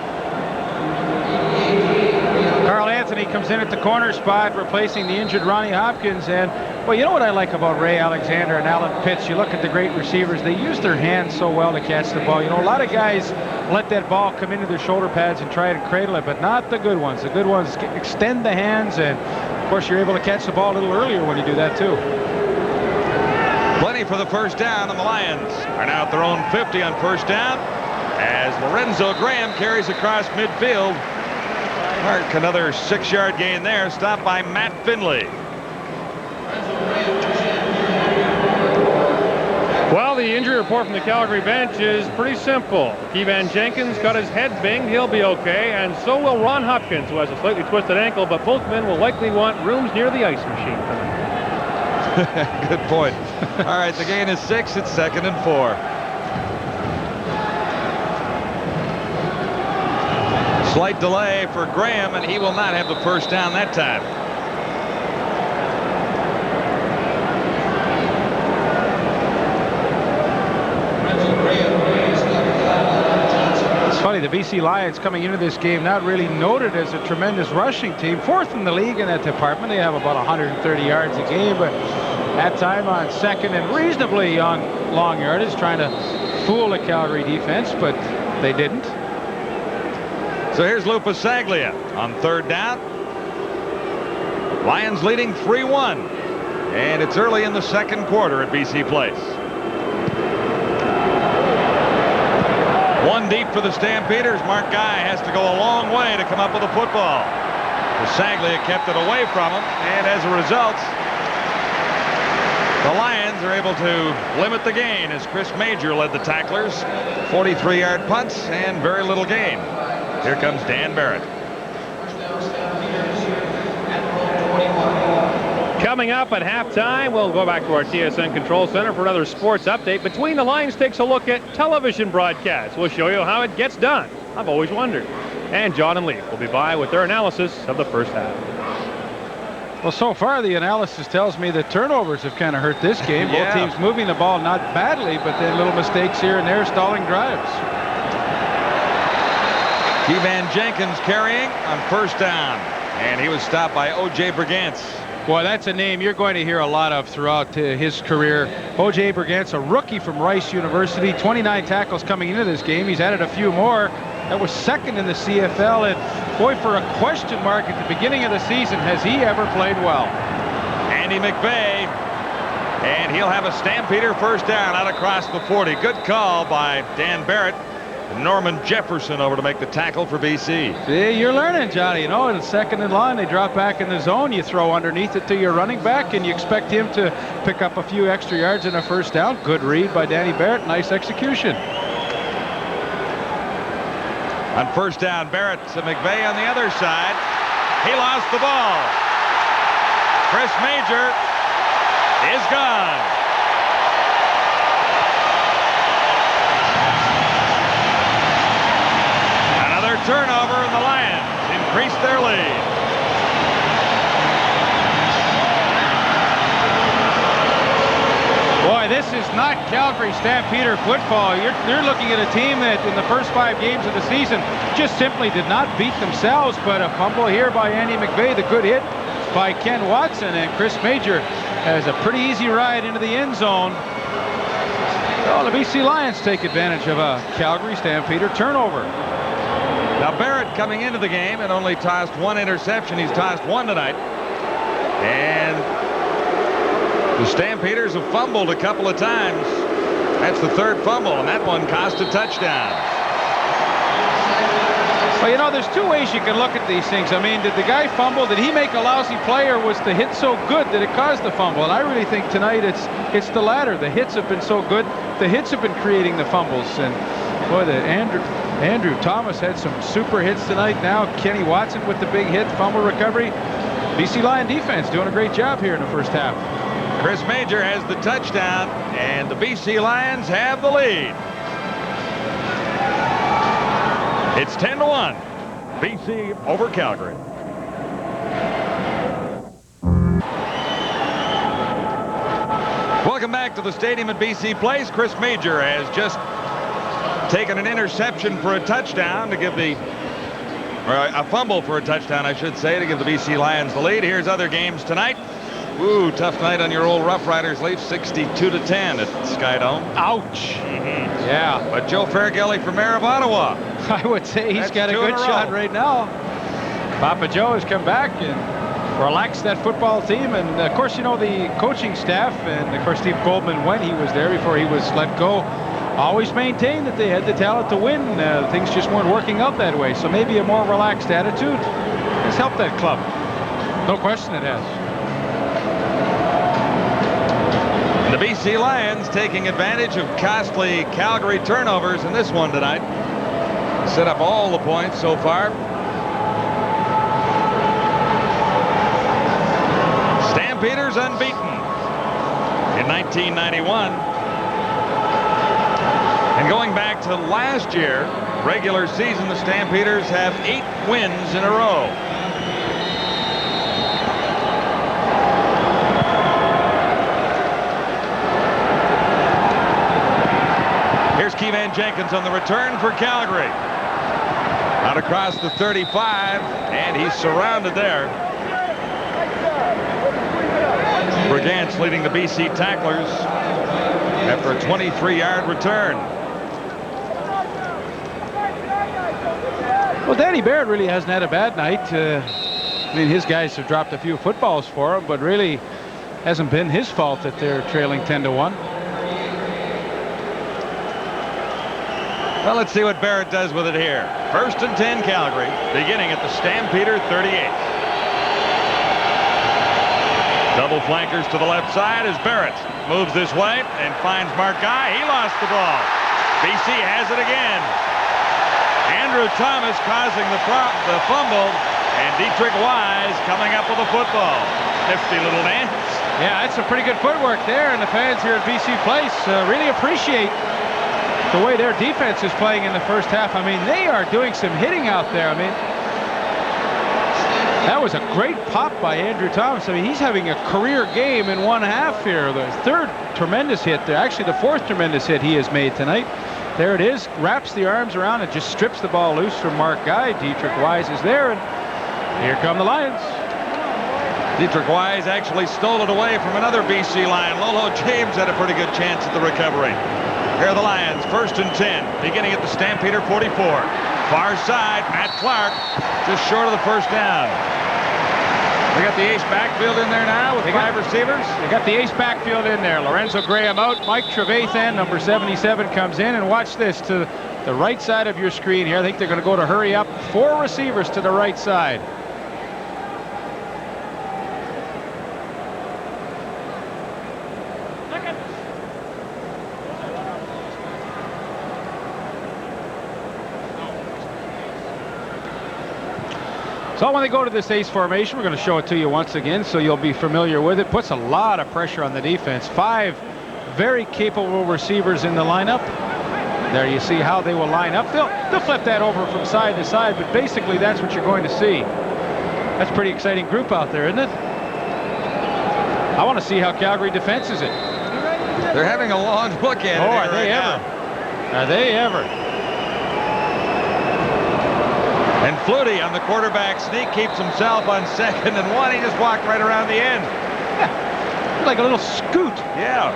Carl Anthony comes in at the corner spot, replacing the injured Ronnie Hopkins. And, well, you know what I like about Ray Alexander and Alan Pitts? You look at the great receivers. They use their hands so well to catch the ball. You know, a lot of guys let that ball come into their shoulder pads and try to cradle it, but not the good ones. The good ones extend the hands, and, of course, you're able to catch the ball a little earlier when you do that, too. Plenty for the first down, and the Lions are now at their own 50 on first down as Lorenzo Graham carries across midfield. Mark, another 6-yard gain there, stopped by Matt Finley. Well, the injury report from the Calgary bench is pretty simple. Keevan Jenkins got his head binged. He'll be okay, and so will Ron Hopkins, who has a slightly twisted ankle, but both men will likely want rooms near the ice machine tonight. Good point. All right, the gain is 6. It's second and 4. Slight delay for Graham, and he will not have the first down that time. It's funny, the BC Lions coming into this game not really noted as a tremendous rushing team. 4th in the league in that department. They have about 130 yards a game, but that time on second and reasonably on long yardage, trying to fool the Calgary defense, but they didn't. So here's Lupa Saglia on third down. Lions leading 3-1. And it's early in the second quarter at BC Place. 1 deep for the Stampeders. Mark Guy has to go a long way to come up with a football. Saglia kept it away from him, and as a result, the Lions are able to limit the gain as Chris Major led the tacklers. 43-yard punts and very little gain. Here comes Dan Barrett. Coming up at halftime, we'll go back to our TSN Control Center for another sports update. Between the Lines takes a look at television broadcasts. We'll show you how it gets done. I've always wondered. And John and Leaf will be by with their analysis of the first half. Well, so far the analysis tells me that turnovers have kind of hurt this game. Yeah. Both teams moving the ball not badly, but then little mistakes here and there, stalling drives. Keevan Jenkins carrying on first down, and he was stopped by O.J. Brigance. Boy, that's a name you're going to hear a lot of throughout his career. O.J. Brigance, a rookie from Rice University, 29 tackles coming into this game. He's added a few more. That was second in the CFL, and boy, for a question mark at the beginning of the season, has he ever played well? Andy McVeigh, and he'll have a Stampeder first down out across the 40. Good call by Dan Barrett. Norman Jefferson over to make the tackle for BC. See, you're learning, Johnny. You know, in the second in line, they drop back in the zone. You throw underneath it to your running back, and you expect him to pick up a few extra yards in a first down. Good read by Danny Barrett. Nice execution. On first down, Barrett to McVeigh on the other side. He lost the ball. Chris Major is gone. Another turnover, and the Lions increase their lead. Boy, this is not Calgary Stampeder football. You're looking at a team that in the first 5 games of the season just simply did not beat themselves, but a fumble here by Andy McVeigh, the good hit by Ken Watson, and Chris Major has a pretty easy ride into the end zone. Well, the BC Lions take advantage of a Calgary Stampeder turnover. Now Barrett coming into the game and only tossed 1 interception. He's tossed 1 tonight. And the Stampeders have fumbled a couple of times. That's the 3rd fumble, and that one cost a touchdown. Well, you know, there's 2 ways you can look at these things. I mean, did the guy fumble? Did he make a lousy play, or was the hit so good that it caused the fumble? And I really think tonight it's the latter. The hits have been so good. The hits have been creating the fumbles. And boy, the Andrew Thomas had some super hits tonight. Now Kenny Watson with the big hit, fumble recovery. BC Lion defense doing a great job here in the first half. Chris Major has the touchdown, and the BC Lions have the lead. It's 10-1. BC over Calgary. Welcome back to the stadium at BC Place. Chris Major has just taken an interception for a touchdown to give the, or a fumble for a touchdown, I should say, to give the BC Lions the lead. Here's other games tonight. Ooh, tough night on your old Rough Riders. Leaf 62-10 at Skydome. Ouch. Yeah. But Joe Farraghelli from Mayor of Ottawa. I would say he's got a good shot right now. Papa Joe has come back and relaxed that football team. And, of course, you know, the coaching staff, and, of course, Steve Goldman, when he was there before he was let go, always maintained that they had the talent to win. Things just weren't working out that way. So maybe a more relaxed attitude has helped that club. No question it has. The BC Lions taking advantage of costly Calgary turnovers in this one tonight. Set up all the points so far. Stampeders unbeaten in 1991. And going back to last year, regular season, the Stampeders have 8 wins in a row. Here's Keevan Jenkins on the return for Calgary. Out across the 35, and he's surrounded there. Brigance leading the BC tacklers after a 23-yard return. Well, Danny Barrett really hasn't had a bad night. I mean, his guys have dropped a few footballs for him, but really hasn't been his fault that they're trailing 10-1. Well, let's see what Barrett does with it here. 1st and 10 Calgary, beginning at the Stampeder 38. Double flankers to the left side as Barrett moves this way and finds Mark Guy. He lost the ball. BC has it again. Andrew Thomas causing the fumble, and Dietrich Wise coming up with the football. Nifty little dance. Yeah, that's some pretty good footwork there, and the fans here at BC Place really appreciate the way their defense is playing in the first half. I mean, they are doing some hitting out there. I mean, that was a great pop by Andrew Thomas. I mean, he's having a career game in one half here. The third tremendous hit there. Actually, the fourth tremendous hit he has made tonight. There it is. Wraps the arms around and just strips the ball loose from Mark Guy. Dietrich Wise is there, and here come the Lions. Dietrich Wise actually stole it away from another BC Lion. Lolo James had a pretty good chance at the recovery. Here are the Lions, 1st and 10, beginning at the Stampeder 44. Far side, Matt Clark, just short of the first down. We got the ace backfield in there now with 5 receivers. They got the ace backfield in there. Lorenzo Graham out. Mike Trevathan, number 77, comes in. And watch this, to the right side of your screen here. I think they're going to go to hurry up. 4 receivers to the right side. So when they go to this ace formation, we're going to show it to you once again so you'll be familiar with it. Puts a lot of pressure on the defense. 5 very capable receivers in the lineup. There you see how they will line up. They'll flip that over from side to side, but basically that's what you're going to see. That's a pretty exciting group out there, isn't it? I want to see how Calgary defenses it. They're having a long look at it. Oh, are they ever? Are they ever? And Flutie on the quarterback sneak keeps himself on 2nd and 1. He just walked right around the end. Yeah. Like a little scoot. Yeah.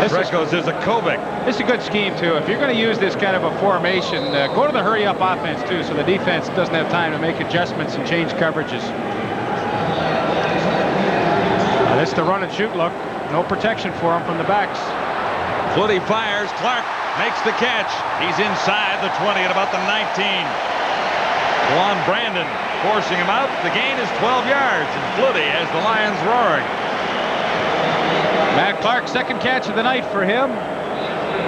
Fresco's is a Kovic. This is a good scheme, too. If you're going to use this kind of a formation, go to the hurry-up offense, too, so the defense doesn't have time to make adjustments and change coverages. That's the run-and-shoot look. No protection for him from the backs. Flutie fires. Clark makes the catch. He's inside the 20 at about the 19. Juan Brandon forcing him out. The gain is 12 yards, and Flutie has the Lions roaring. Matt Clark, 2nd catch of the night for him.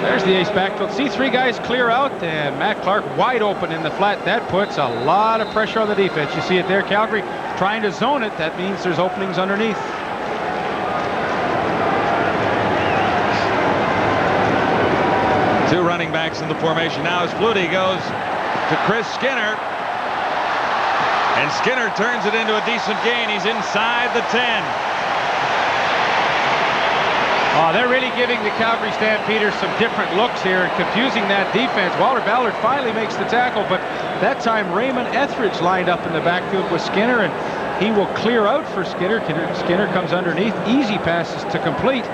There's the ace backfield. See 3 guys clear out, and Matt Clark wide open in the flat. That puts a lot of pressure on the defense. You see it there, Calgary trying to zone it. That means there's openings underneath. Two running backs in the formation now as Flutie goes to Chris Skinner. And Skinner turns it into a decent gain. He's inside the 10. Oh, they're really giving the Calgary Stampeders some different looks here and confusing that defense. Walter Ballard finally makes the tackle, but that time Raymond Etheridge lined up in the backfield with Skinner, and he will clear out for Skinner. Skinner comes underneath. Easy passes to complete.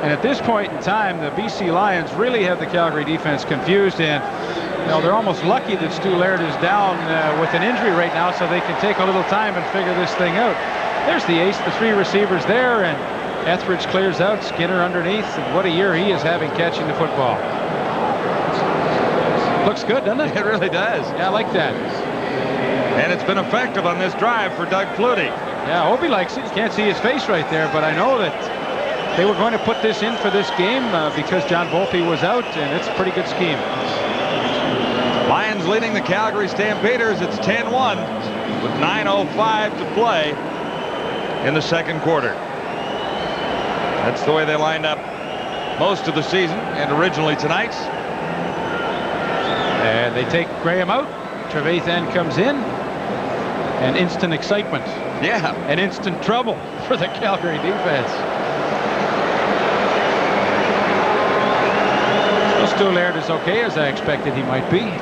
And at this point in time, the BC Lions really have the Calgary defense confused, and they're almost lucky that Stu Laird is down with an injury right now, so they can take a little time and figure this thing out. There's the ace, the 3 receivers there, and Etheridge clears out, Skinner underneath, and what a year he is having catching the football. Looks good, doesn't it? It really does. Yeah, I like that. And it's been effective on this drive for Doug Flutie. Yeah, I hope he likes it. You can't see his face right there, but I know that they were going to put this in for this game because John Volpe was out, and it's a pretty good scheme. Lions leading the Calgary Stampeders. It's 10-1 with 9:05 to play in the 2nd quarter. That's the way they lined up most of the season and originally tonight. And they take Graham out. Trevathan comes in. And instant excitement. Yeah. And instant trouble for the Calgary defense. Stu Laird is okay, as I expected he might be.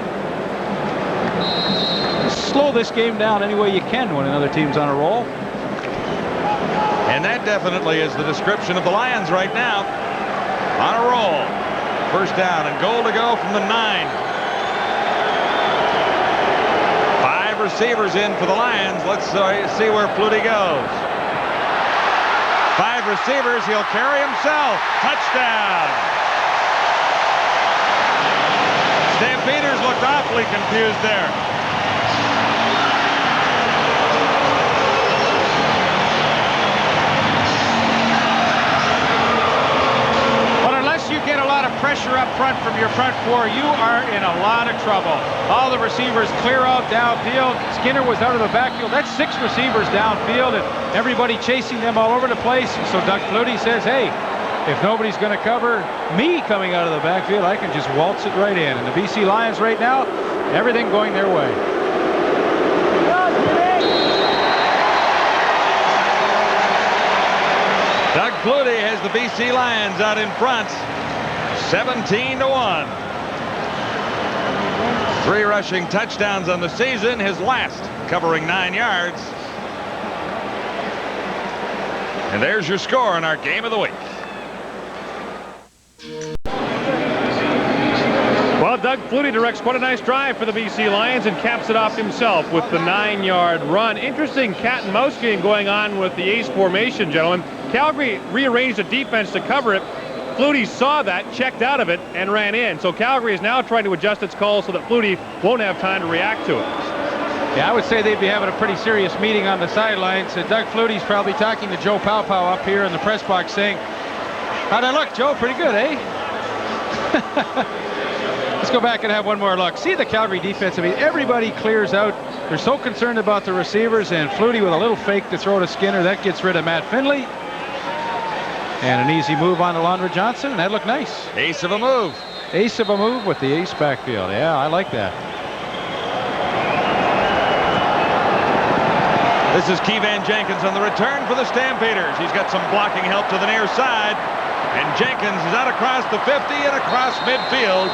Slow this game down any way you can when another team's on a roll. And that definitely is the description of the Lions right now. On a roll. First down and goal to go from the 9. 5 receivers in for the Lions. Let's see where Flutie goes. 5 wide receivers. He'll carry himself. Touchdown. Stampeders looked awfully confused there. You get a lot of pressure up front from your front four, you are in a lot of trouble. All the receivers clear out downfield. Skinner was out of the backfield. That's 6 receivers downfield and everybody chasing them all over the place. So Doug Flutie says, hey, if nobody's going to cover me coming out of the backfield, I can just waltz it right in. And the BC Lions right now, everything going their way. Doug Flutie has the BC Lions out in front, 17-1. 3 rushing touchdowns on the season, his last covering 9 yards. And there's your score in our game of the week. Well, Doug Flutie directs quite a nice drive for the BC Lions and caps it off himself with the 9-yard run. Interesting cat and mouse game going on with the ace formation, gentlemen. Calgary rearranged the defense to cover it. Flutie saw that, checked out of it, and ran in. So Calgary is now trying to adjust its call so that Flutie won't have time to react to it. Yeah, I would say they'd be having a pretty serious meeting on the sidelines. Doug Flutie's probably talking to Joe Paopao up here in the press box saying, how'd I look, Joe? Pretty good, eh? Let's go back and have one more look. See the Calgary defense. I mean, everybody clears out. They're so concerned about the receivers, and Flutie with a little fake to throw to Skinner. That gets rid of Matt Finley. And an easy move on to Londra Johnson. That looked nice. Ace of a move. Ace of a move with the ace backfield. Yeah, I like that. This is Keevan Jenkins on the return for the Stampeders. He's got some blocking help to the near side. And Jenkins is out across the 50 and across midfield.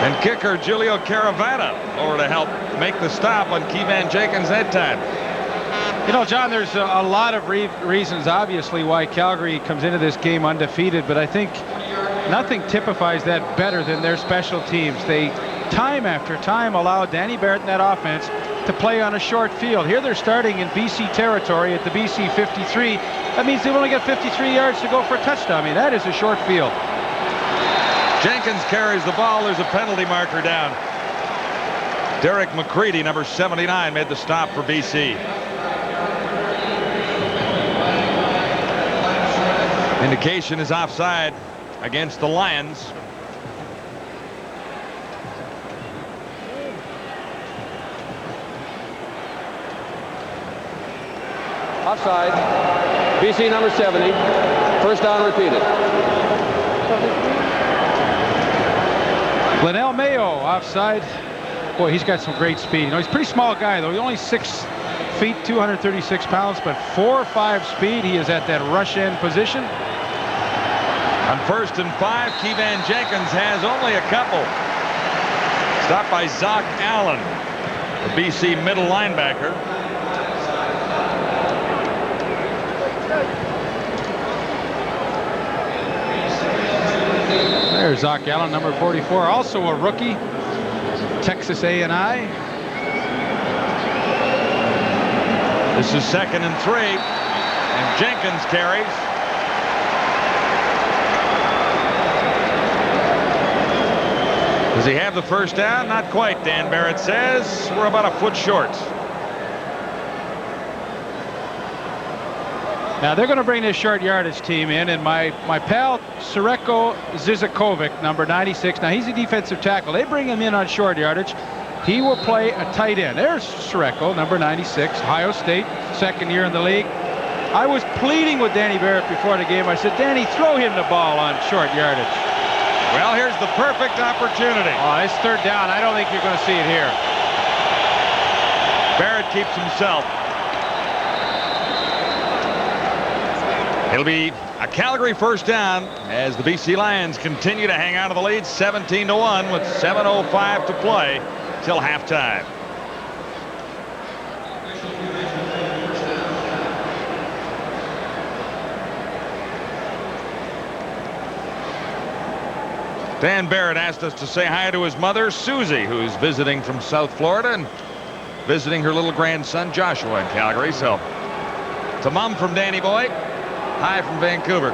And kicker Julio Caravana over to help make the stop on Keevan Jenkins that time. You know, John, there's a lot of reasons, obviously, why Calgary comes into this game undefeated, but I think nothing typifies that better than their special teams. They, time after time, allow Danny Barrett and that offense to play on a short field. Here they're starting in BC territory at the BC 53. That means they've only got 53 yards to go for a touchdown. I mean, that is a short field. Jenkins carries the ball. There's a penalty marker down. Derek McCready, number 79, made the stop for BC. Indication is offside against the Lions. Offside. BC number 70. First down repeated. Linnell Mayo offside. Boy, he's got some great speed. You know, he's a pretty small guy, though. He's only 6 feet, 236 pounds, but 4.5 speed. He is at that rush end position. On 1st and 5, Keevan Jenkins has only a couple. Stopped by Zach Allen, the BC middle linebacker. There's Zach Allen, number 44, also a rookie, Texas A&I. This is 2nd and 3, and Jenkins carries. Does he have the first down? Not quite, Dan Barrett says. We're about a foot short. Now they're going to bring this short yardage team in, and my pal Sreko Zizakovic, number 96. Now he's a defensive tackle. They bring him in on short yardage. He will play a tight end. There's Sreko, number 96, Ohio State, 2nd year in the league. I was pleading with Danny Barrett before the game. I said, Danny, throw him the ball on short yardage. Well, here's the perfect opportunity. Oh, it's 3rd down. I don't think you're going to see it here. Barrett keeps himself. It'll be a Calgary first down as the BC Lions continue to hang out of the lead 17-1 with 7:05 to play till halftime. Dan Barrett asked us to say hi to his mother, Susie, who's visiting from South Florida and visiting her little grandson Joshua in Calgary. So it's a mom from Danny Boy. Hi from Vancouver.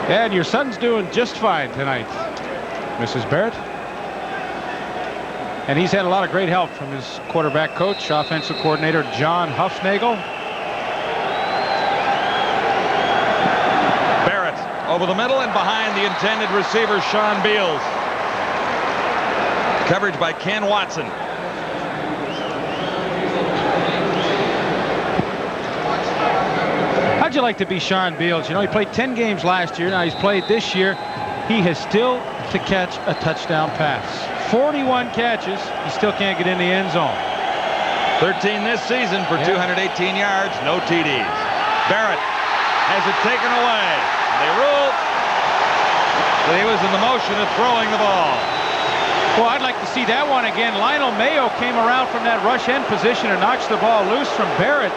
And your son's doing just fine tonight, Mrs. Barrett. And he's had a lot of great help from his quarterback coach, offensive coordinator John Huffnagel. Barrett over the middle and behind the intended receiver, Sean Beals. Coverage by Ken Watson. How'd you like to be Sean Beals? You know, he played 10 games last year. Now he's played this year. He has still to catch a touchdown pass. 41 catches. He still can't get in the end zone. 13 this season for 218 yards, no TDs. Barrett has it taken away. They rule that he was in the motion of throwing the ball. Well, I'd like to see that one again. Lionel Mayo came around from that rush end position and knocks the ball loose from Barrett.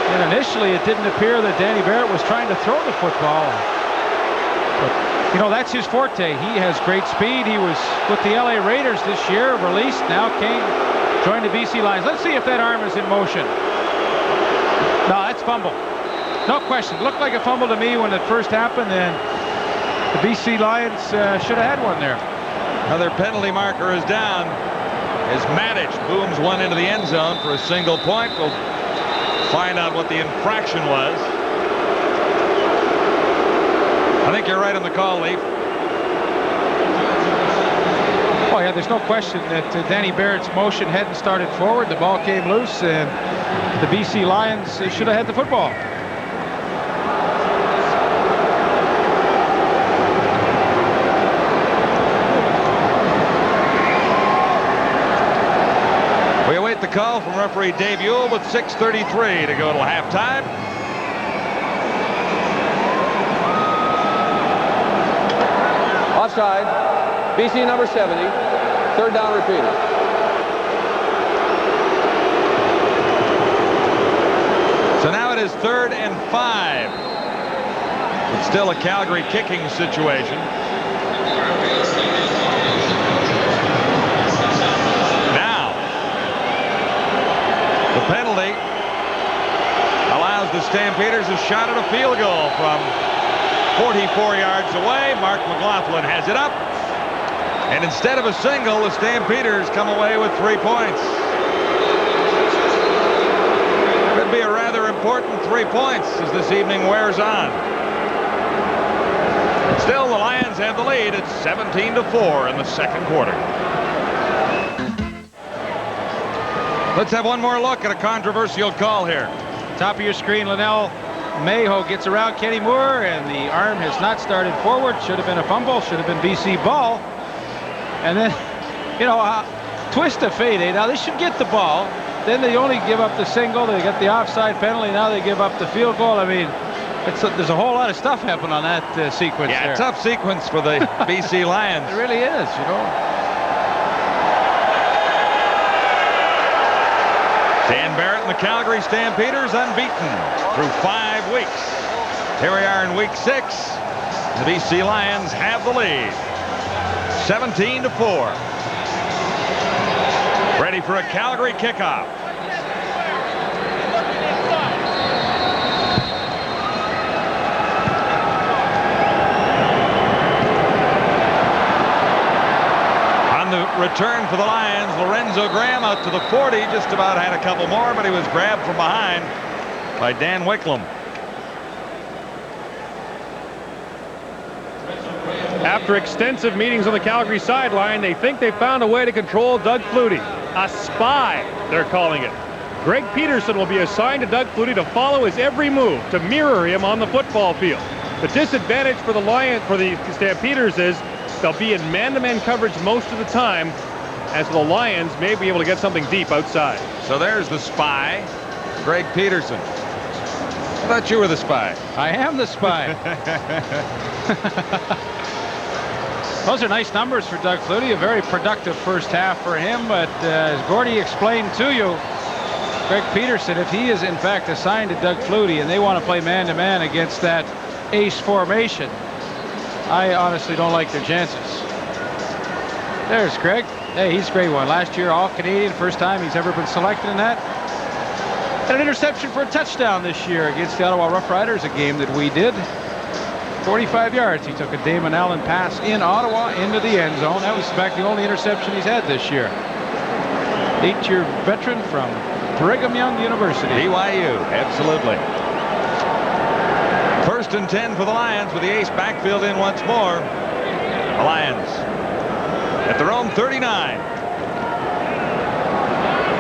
And initially, it didn't appear that Danny Barrett was trying to throw the football. But, you know, that's his forte. He has great speed. He was with the LA Raiders this year, released, now joined the BC Lions. Let's see if that arm is in motion. No, that's fumble. No question. Looked like a fumble to me when it first happened, and the BC Lions should have had one there. Another penalty marker is down as Matic booms one into the end zone for a single point. We'll find out what the infraction was. I think you're right on the call, Leaf. Oh, yeah, there's no question that Danny Barrett's motion hadn't started forward. The ball came loose, and the BC Lions should have had the football. We await the call from referee Dave Ewell with 6:33 to go till halftime. Offside. BC number 70. Third down repeated. So now it is 3rd and 5. It's still a Calgary kicking situation. Now, the penalty allows the Stampeders a shot at a field goal from 44 yards away. Mark McLaughlin has it up. And instead of a single, the Stampeders come away with 3 points. Could be a rather important 3 points as this evening wears on. Still, the Lions have the lead. It's 17-4 in the second quarter. Let's have one more look at a controversial call here. Top of your screen, Linnell Mayo gets around Kenny Moore, and the arm has not started forward. Should have been a fumble. Should have been BC ball. And then, you know, twist of fate. Now they should get the ball. Then they only give up the single. They get the offside penalty. Now they give up the field goal. I mean, there's a whole lot of stuff happening on that sequence. Yeah, there. Tough sequence for the BC Lions. It really is, you know. Dan Barrett and the Calgary Stampeders unbeaten through 5 weeks. Here we are in week 6. The BC Lions have the lead. 17-4. Ready for a Calgary kickoff. On the return for the Lions, Lorenzo Graham out to the 40. Just about had a couple more, but he was grabbed from behind by Dan Wicklum. After extensive meetings on the Calgary sideline, they think they found a way to control Doug Flutie. A spy, they're calling it. Greg Peterson will be assigned to Doug Flutie to follow his every move, to mirror him on the football field. The disadvantage for the Stampeders is they'll be in man-to-man coverage most of the time, as the Lions may be able to get something deep outside. So there's the spy, Greg Peterson. I thought you were the spy. I am the spy. Those are nice numbers for Doug Flutie. A very productive first half for him. But as Gordy explained to you, Greg Peterson, if he is in fact assigned to Doug Flutie and they want to play man-to-man against that ace formation, I honestly don't like their chances. There's Greg. Hey, he's a great one. Last year, All-Canadian, first time he's ever been selected in that. And an interception for a touchdown this year against the Ottawa Rough Riders, a game that we did. 45 yards. He took a Damon Allen pass in Ottawa into the end zone. That was, in fact, the only interception he's had this year. 8-year veteran from Brigham Young University. BYU, absolutely. 1st and 10 for the Lions with the ace backfield in once more. The Lions at their own 39.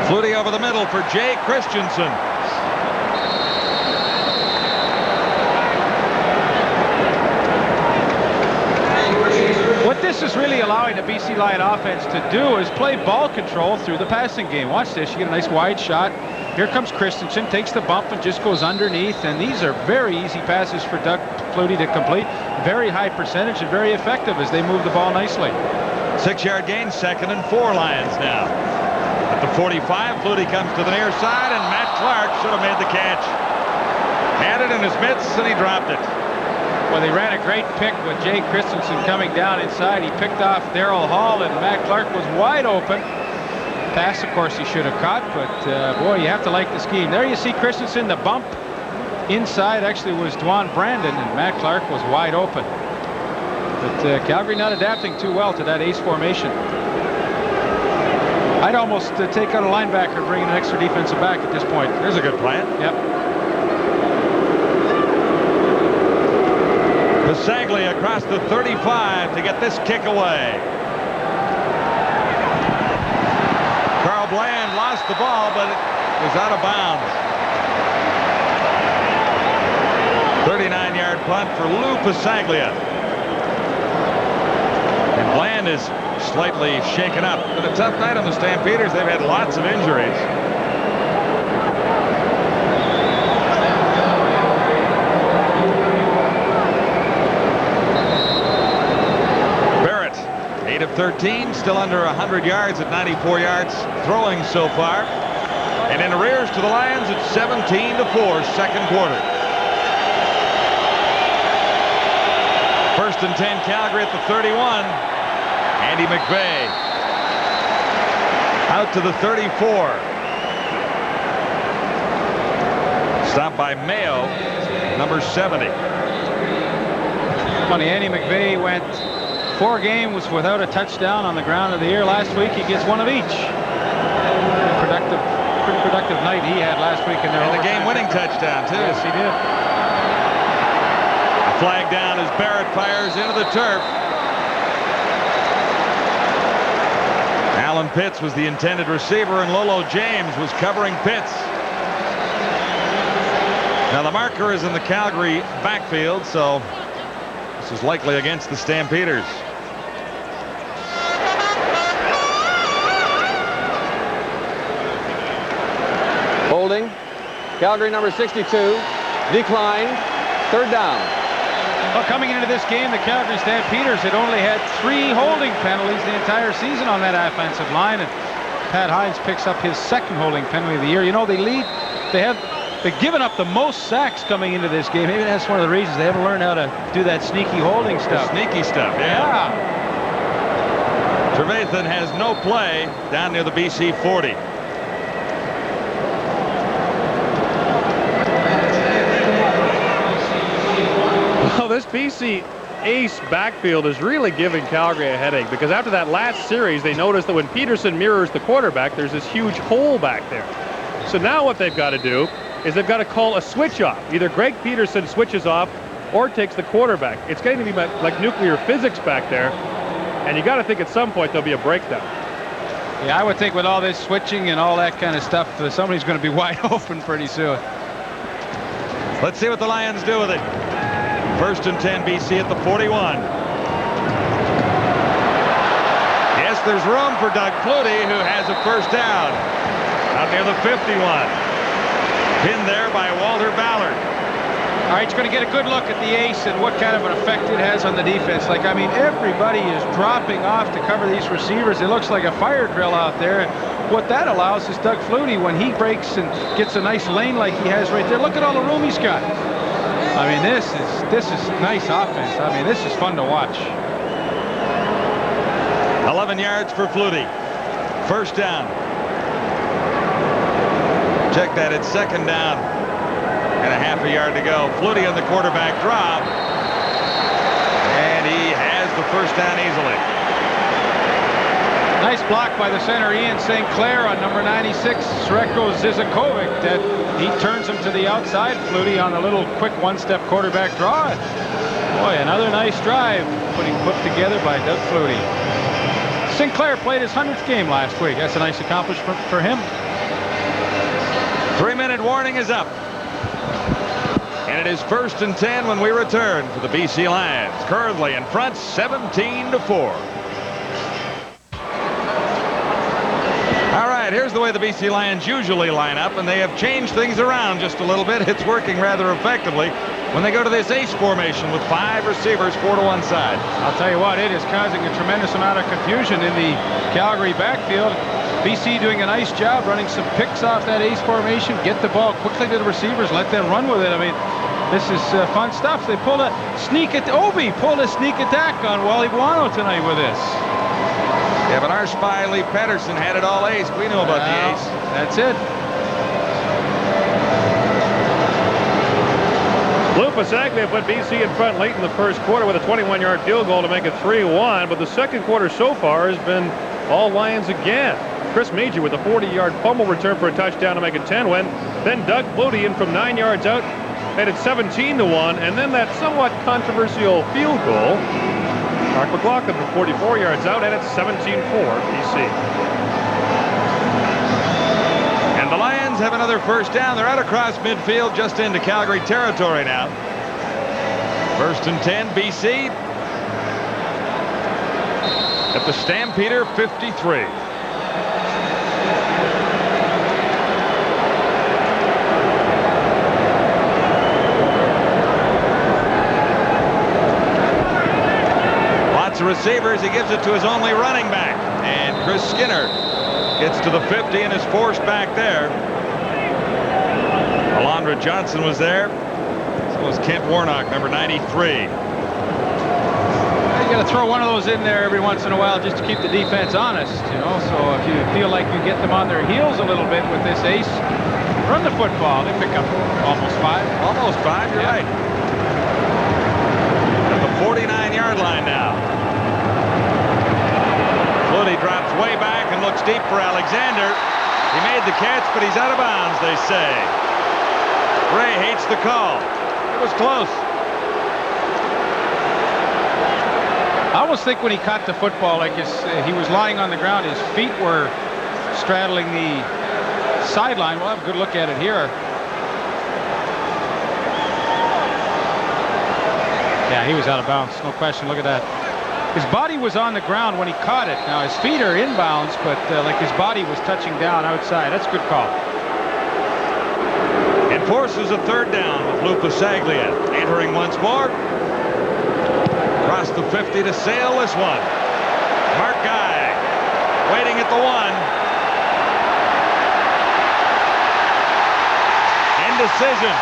Flutie over the middle for Jay Christensen. What this is really allowing the BC Lion offense to do is play ball control through the passing game. Watch this. You get a nice wide shot. Here comes Christensen, takes the bump and just goes underneath. And these are very easy passes for Doug Flutie to complete. Very high percentage and very effective as they move the ball nicely. 6-yard gain, 2nd and 4 Lions now. At the 45, Flutie comes to the near side, and Matt Clark should have made the catch. Had it in his mitts, and he dropped it. Well, they ran a great pick with Jay Christensen coming down inside. He picked off Darrell Hall, and Matt Clark was wide open. Pass, of course, he should have caught, but boy, you have to like the scheme. There you see Christensen, the bump inside actually was Dwan Brandon, and Matt Clark was wide open. But Calgary not adapting too well to that ace formation. I'd almost take out a linebacker and bring in an extra defensive back at this point. There's a good plan. Yep. Bisaglia across the 35 to get this kick away. Carl Bland lost the ball, but it was out of bounds. 39-yard punt for Lou Bisaglia. And Bland is slightly shaken up. But a tough night on the Stampeders. They've had lots of injuries. Barrett, 8 of 13, still under 100 yards at 94 yards throwing so far. And in arrears to the Lions at 17-4, second quarter. 1st and 10, Calgary at the 31. Andy McVeigh out to the 34. Stopped by Mayo, number 70. Funny, Andy McVeigh went 4 games without a touchdown on the ground of the year. Last week, he gets 1 of each. Pretty productive night he had last week in there. And the game-winning touchdown, too. Yes, he did. Flag down as Barrett fires into the turf. Alan Pitts was the intended receiver, and Lolo James was covering Pitts. Now the marker is in the Calgary backfield, so this is likely against the Stampeders. Holding. Calgary number 62. Declined. 3rd down. Well, coming into this game, the Calgary Stampeders had only had 3 holding penalties the entire season on that offensive line, and Pat Hines picks up his 2nd holding penalty of the year. You know, they've given up the most sacks coming into this game. Maybe that's one of the reasons they haven't learned how to do that sneaky holding stuff. Sneaky stuff, yeah. Trevathan has no play down near the BC 40. Well, this BC ace backfield is really giving Calgary a headache, because after that last series, they noticed that when Peterson mirrors the quarterback, there's this huge hole back there. So now what they've got to do is they've got to call a switch off. Either Greg Peterson switches off or takes the quarterback. It's going to be like nuclear physics back there, and you got to think at some point there'll be a breakdown. Yeah, I would think with all this switching and all that kind of stuff, somebody's going to be wide open pretty soon. Let's see what the Lions do with it. 1st and 10, BC at the 41. Yes, there's room for Doug Flutie, who has a 1st down out near the 51. Pinned there by Walter Ballard. All right, he's going to get a good look at the ace and what kind of an effect it has on the defense. Like, I mean, everybody is dropping off to cover these receivers. It looks like a fire drill out there. And what that allows is Doug Flutie, when he breaks and gets a nice lane like he has right there, look at all the room he's got. I mean, this is nice offense. I mean, this is fun to watch. 11 yards for Flutie. First down. Check that. It's second down and a half a yard to go. Flutie on the quarterback drop. And he has the first down easily. Nice block by the center, Ian St. Clair, on number 96, Sreko Zizakovic. That he turns him to the outside. Flutie on the little quick one-step quarterback draw. Boy, another nice drive put together by Doug Flutie. St. Clair played his 100th game last week. That's a nice accomplishment for him. 3-minute warning is up. And it is 1st and 10 when we return for the BC Lions. Currently in front, 17-4. All right, here's the way the BC Lions usually line up, and they have changed things around just a little bit. It's working rather effectively when they go to this ace formation with 5 receivers, 4 to one side. I'll tell you what, it is causing a tremendous amount of confusion in the Calgary backfield. BC doing a nice job running some picks off that ace formation, get the ball quickly to the receivers, let them run with it. I mean, this is fun stuff. They pulled a sneak at Obi pulled a sneak attack on Wally Buono tonight with this. Yeah, but our spy Lee Pedersen had it all ace. We knew about the ace. That's it. Lou Pasaglia put BC in front late in the first quarter with a 21-yard field goal to make it 3-1, but the second quarter so far has been all Lions again. Chris Meagher with a 40-yard fumble return for a touchdown to make it 10-1. Then Doug Flutie in from 9 yards out made it 17-1, and then that somewhat controversial field goal. Mark McLaughlin from 44 yards out, and it's 17-4 BC. And the Lions have another first down. They're out across midfield just into Calgary territory now. 1st and 10 BC at the Stampeder 53. Receivers, he gives it to his only running back, and Chris Skinner gets to the 50 and is forced back there. Alondra Johnson was there, so was Kent Warnock, number 93. You got to throw one of those in there every once in a while just to keep the defense honest, you know. So if you feel like you get them on their heels a little bit with this ace, run the football. They pick up almost 5. Almost 5, you're right. At the 49-yard line now. Flutie drops way back and looks deep for Alexander. He made the catch, but he's out of bounds, they say. Ray hates the call. It was close. I almost think when he caught the football, like he was lying on the ground, his feet were straddling the sideline. We'll have a good look at it here. Yeah, he was out of bounds, no question. Look at that. His body was on the ground when he caught it. Now his feet are inbounds, but like his body was touching down outside. That's a good call. It forces a third down with Lou Pasaglia entering once more. Across the 50 to sail this one. Mark Guy waiting at the 1. Indecision.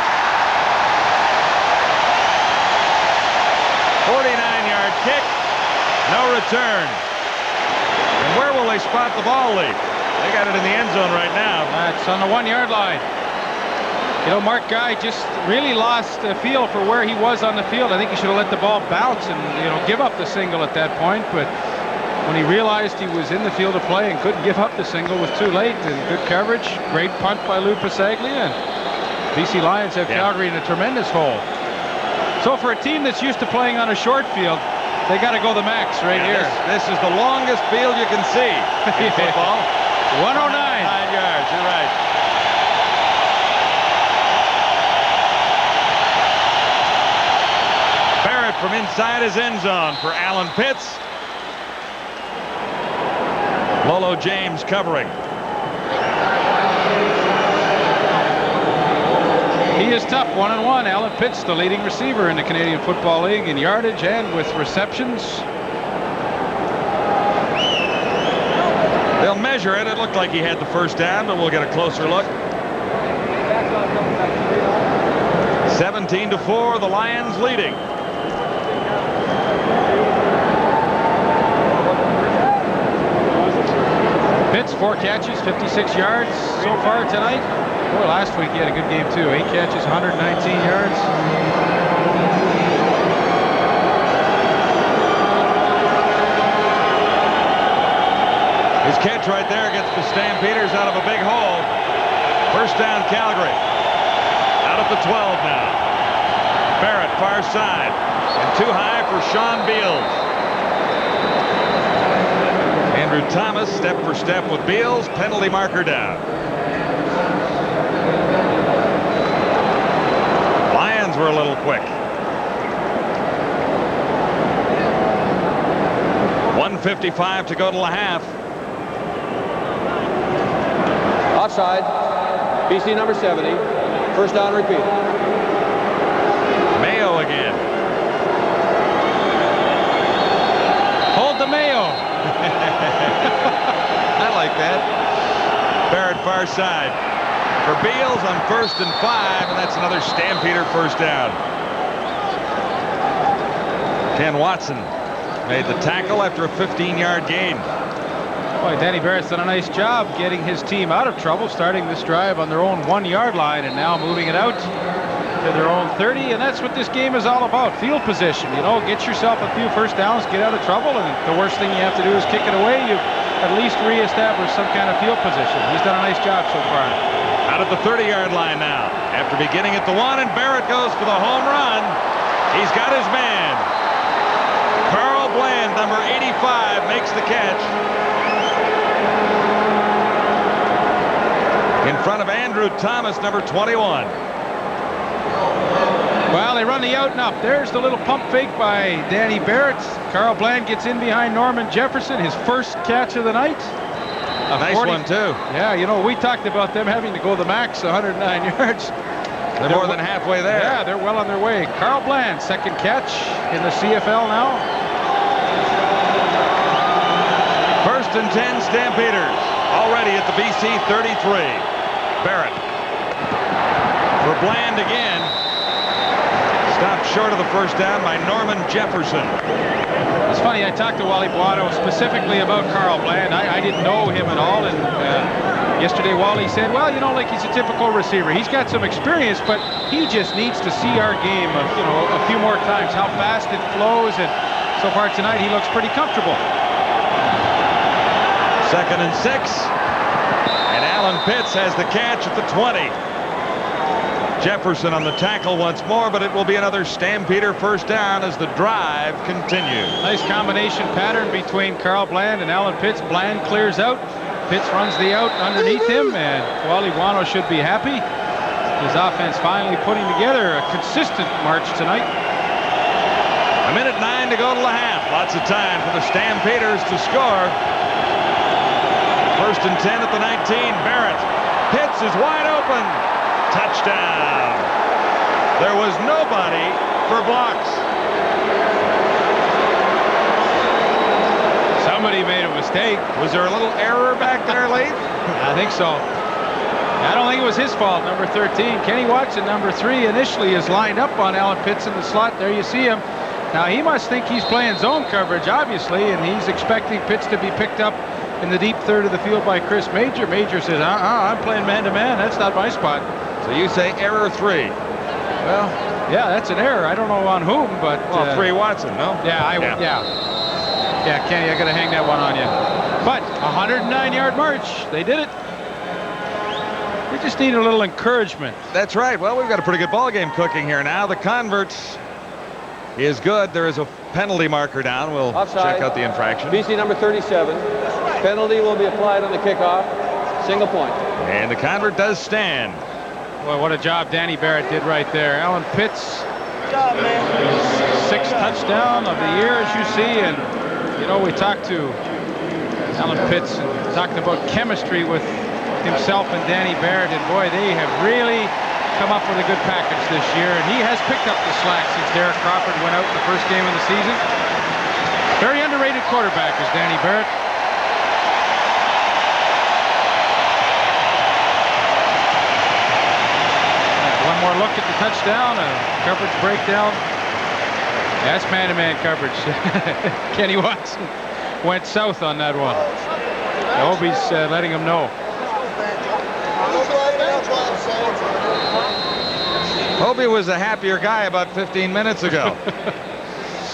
49-yard kick. No return. And where will they spot the ball leak? They got it in the end zone right now. That's on the 1-yard line. You know, Mark Guy just really lost a feel for where he was on the field. I think he should have let the ball bounce and, you know, give up the single at that point. But when he realized he was in the field of play and couldn't give up the single, it was too late. And good coverage. Great punt by Lou Pasaglia. And BC Lions have Calgary in a tremendous hole. So for a team that's used to playing on a short field, they got to go the max right here. This is the longest field you can see in football. 109. 9 yards, you're right. Barrett from inside his end zone for Alan Pitts. Lolo James covering. He is tough, 1-on-1. Alan Pitts, the leading receiver in the Canadian Football League in yardage and with receptions. They'll measure it. It looked like he had the first down, but we'll get a closer look. 17-4, the Lions leading. Pitts 4 catches, 56 yards so far tonight. Boy, last week he had a good game too. 8 catches, 119 yards. His catch right there gets the Stampeders out of a big hole. First down, Calgary. Out at the 12 now. Barrett, far side. And too high for Sean Beals. Andrew Thomas, step for step with Beals. Penalty marker down. Lions were a little quick. 1:55 to go to the half. Offside. BC number 70. First down repeat. Mayo again. Hold the Mayo. I like that. Barrett far side for Beals on 1st and 5, and that's another Stampeder first down. Ken Watson made the tackle after a 15-yard gain. Boy, Danny Barrett's done a nice job getting his team out of trouble, starting this drive on their own 1-yard line and now moving it out to their own 30, and that's what this game is all about. Field position, you know, get yourself a few first downs, get out of trouble, and the worst thing you have to do is kick it away. You at least reestablish some kind of field position. He's done a nice job so far. Out at the 30-yard line now. After beginning at the 1, and Barrett goes for the home run. He's got his man. Carl Bland, number 85, makes the catch. In front of Andrew Thomas, number 21. Well, they run the out and up. There's the little pump fake by Danny Barrett. Carl Bland gets in behind Norman Jefferson, his first catch of the night. A nice 40. One, too. Yeah, you know, we talked about them having to go the max, 109 yards. They're more than halfway there. Yeah, they're well on their way. Carl Bland, second catch in the CFL now. 1st and 10 Stampeders. Already at the BC 33. Barrett. For Bland again. Stopped short of the first down by Norman Jefferson. It's funny, I talked to Wally Buono specifically about Carl Bland. I didn't know him at all, and yesterday Wally said, well, you know, like he's a typical receiver. He's got some experience, but he just needs to see our game, you know, a few more times, how fast it flows, and so far tonight he looks pretty comfortable. 2nd and 6, and Alan Pitts has the catch at the 20. Jefferson on the tackle once more, but it will be another Stampeder first down as the drive continues. Nice combination pattern between Carl Bland and Alan Pitts. Bland clears out. Pitts runs the out underneath him, and Wally Buono should be happy. His offense finally putting together a consistent march tonight. 1:09 to go to the half. Lots of time for the Stampeders to score. 1st and 10 at the 19. Barrett. Pitts is wide open. Touchdown. There was nobody for blocks. Somebody made a mistake. Was there a little error back there late? I think so. I don't think it was his fault. Number 13, Kenny Watson, number 3, initially is lined up on Alan Pitts in the slot. There you see him. Now he must think he's playing zone coverage, obviously, and he's expecting Pitts to be picked up in the deep third of the field by Chris Major. Major says, I'm playing man-to-man. That's not my spot. So you say error 3. Well, yeah, that's an error. I don't know on whom, but... Well, 3 Watson, no? Yeah, Yeah, Kenny, I got to hang that one on you. But 109-yard march. They did it. They just need a little encouragement. That's right. Well, we've got a pretty good ball game cooking here now. The converts is good. There is a penalty marker down. We'll Offside. check out the infraction. BC number 37. Penalty will be applied on the kickoff. Single point. And the convert does stand. Boy, what a job Danny Barrett did right there. Alan Pitts, Good job, man. 6th touchdown of the year, as you see. And, you know, we talked to Alan Pitts and talked about chemistry with himself and Danny Barrett. And, boy, they have really come up with a good package this year. And he has picked up the slack since Derek Crawford went out in the first game of the season. Very underrated quarterback is Danny Barrett. One more look at the touchdown, a coverage breakdown. That's man-to-man coverage. Kenny Watson went south on that one. Obi's letting him know. Obi was a happier guy about 15 minutes ago.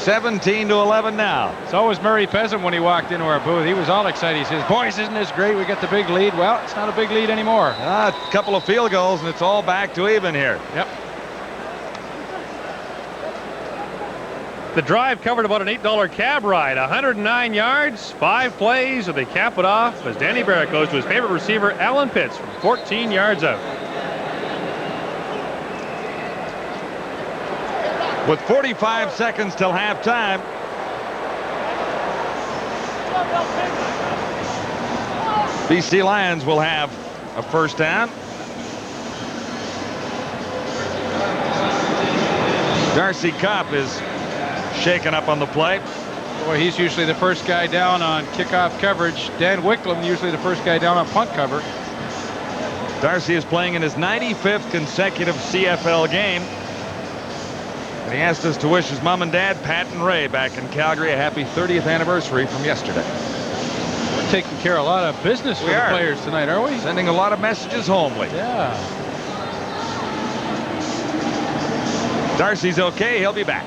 17-11 now. So was Murray Peasant when he walked into our booth. He was all excited. He says, boys, isn't this great? We get the big lead. Well, it's not a big lead anymore. A couple of field goals, and it's all back to even here. Yep. The drive covered about an $8 cab ride, 109 yards, 5 plays, and they cap it off as Danny Barrett goes to his favorite receiver, Alan Pitts, from 14 yards out. With 45 seconds till halftime, BC Lions will have a first down. Darcy Kopp is shaken up on the play. Boy, he's usually the first guy down on kickoff coverage. Dan Wicklum usually the first guy down on punt cover. Darcy is playing in his 95th consecutive CFL game. And he asked us to wish his mom and dad, Pat and Ray, back in Calgary, a happy 30th anniversary from yesterday. We're taking care of a lot of business for the players tonight, are we? Sending a lot of messages homely. Yeah. Darcy's okay. He'll be back.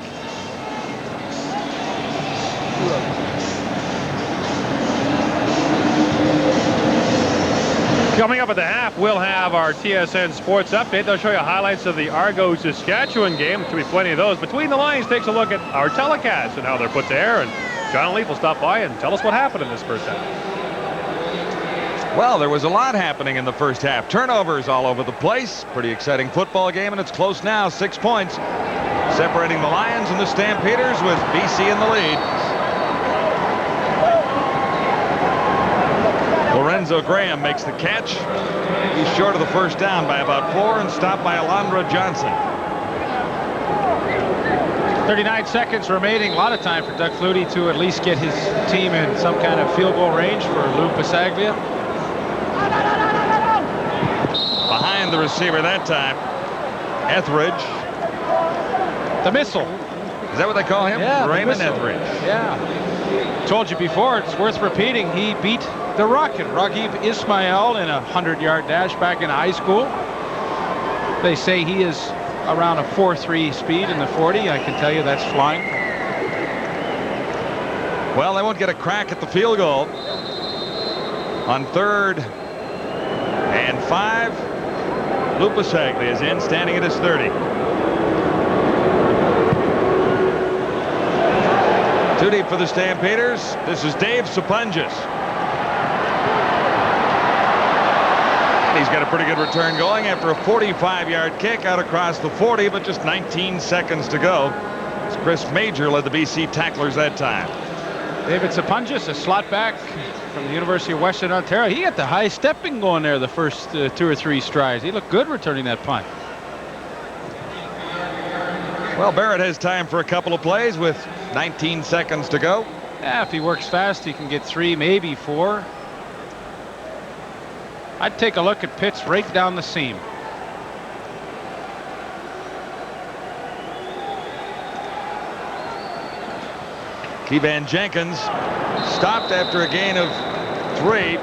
Coming up at the half, we'll have our TSN Sports Update. They'll show you highlights of the Argo-Saskatchewan game. There'll be plenty of those. Between the Lines takes a look at our telecast and how they're put to air. And John Leaf will stop by and tell us what happened in this first half. Well, there was a lot happening in the first half. Turnovers all over the place. Pretty exciting football game, and it's close now. 6 points separating the Lions and the Stampeders, with BC in the lead. Lorenzo Graham makes the catch. He's short of the first down by about 4 and stopped by Alondra Johnson. 39 seconds remaining. A lot of time for Doug Flutie to at least get his team in some kind of field goal range for Lou Pasaglia. Behind the receiver that time, Etheridge. The missile. Is that what they call him? Yeah, Raymond Etheridge. Yeah. Told you before, it's worth repeating. He beat the Rocket, Raghib Ismail, in a 100-yard dash back in high school. They say he is around a 4.3 speed in the 40. I can tell you that's flying. Well, they won't get a crack at the field goal. On 3rd and 5, Lou Pasaglia is in, standing at his 30. Too deep for the Stampeders. This is Dave Sapunjas. He's got a pretty good return going after a 45-yard kick out across the 40, but just 19 seconds to go. As Chris Major led the BC tacklers that time. David Sapunjas, a slot back from the University of Western Ontario. He had the high stepping going there the first 2 or 3 strides. He looked good returning that punt. Well, Barrett has time for a couple of plays with 19 seconds to go. Yeah, if he works fast, he can get 3, maybe 4. I'd take a look at Pitts right down the seam. Kevan Jenkins stopped after a gain of 3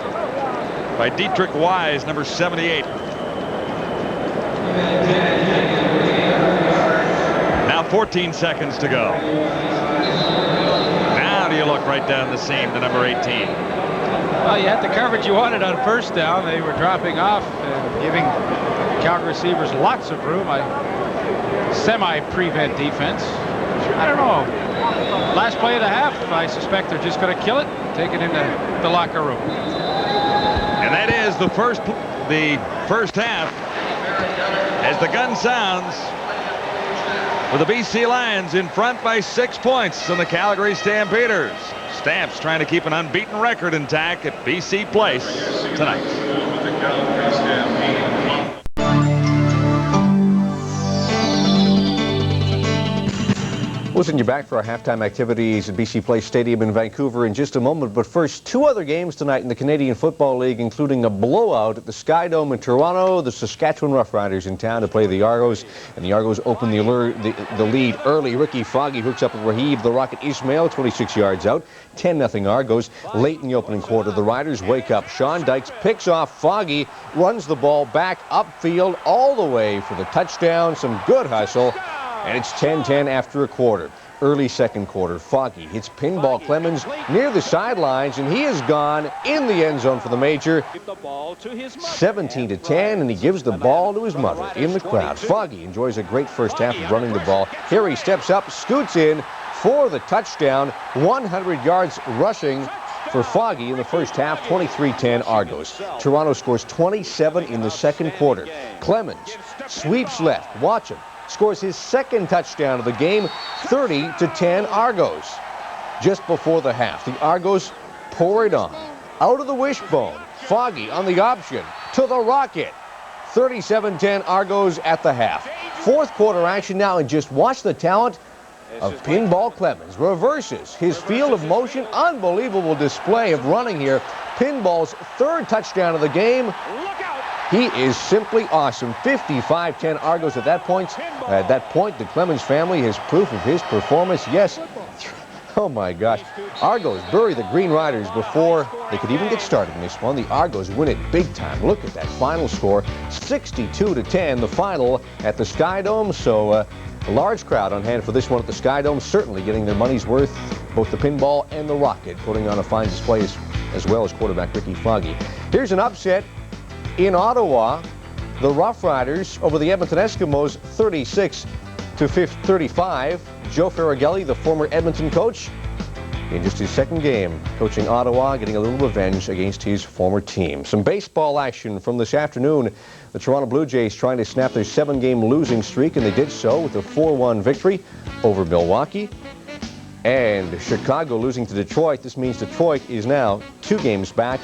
by Dietrich Wise, number 78. Now 14 seconds to go. Now do you look right down the seam to number 18. Well, you had the coverage you wanted on first down. They were dropping off and giving Calgary receivers lots of room. Semi-prevent defense. I don't know. Last play of the half, I suspect they're just going to kill it, take it into the locker room. And that is the first half as the gun sounds, with the BC Lions in front by 6 points on the Calgary Stampeders. Stamps trying to keep an unbeaten record intact at BC Place tonight. We'll send you back for our halftime activities at BC Place Stadium in Vancouver in just a moment. But first, 2 other games tonight in the Canadian Football League, including a blowout at the Sky Dome in Toronto. The Saskatchewan Roughriders in town to play the Argos, and the Argos open the lead early. Ricky Foggy hooks up with Rahib the Rocket Ismail, 26 yards out. 10-0 Argos. Late in the opening quarter, the Riders wake up. Sean Dykes picks off Foggy, runs the ball back upfield all the way for the touchdown. Some good hustle. And it's 10-10 after a quarter. Early second quarter, Foggy hits Pinball Clemens near the sidelines, and he is gone in the end zone for the major. 17-10, and he gives the ball to his mother in the crowd. Foggy enjoys a great first half of running the ball. Here he steps up, scoots in for the touchdown. 100 yards rushing for Foggy in the first half. 23-10 Argos. Toronto scores 27 in the second quarter. Clemens sweeps left. Watch him. Scores his second touchdown of the game, 30-10 Argos. Just before the half, the Argos pour it on. Out of the wishbone, Foggy on the option to the Rocket. 37-10 Argos at the half. Fourth quarter action now, and just watch the talent of Pinball Clemens. Reverses his field of motion. Unbelievable display of running here. Pinball's third touchdown of the game. He is simply awesome. 55-10 Argos at that point. At that point, the Clemens family has proof of his performance. Yes. Oh, my gosh. Argos bury the Green Riders before they could even get started in this one. The Argos win it big time. Look at that final score. 62-10, the final at the Sky Dome. So a large crowd on hand for this one at the Sky Dome. Certainly getting their money's worth. Both the Pinball and the Rocket putting on a fine display as well as quarterback Ricky Foggy. Here's an upset. In Ottawa, the Rough Riders over the Edmonton Eskimos, 36-35. Joe Ferragelli, the former Edmonton coach, in just his second game coaching Ottawa, getting a little revenge against his former team. Some baseball action from this afternoon. The Toronto Blue Jays trying to snap their 7-game losing streak, and they did so with a 4-1 victory over Milwaukee. And Chicago losing to Detroit. This means Detroit is now 2 games back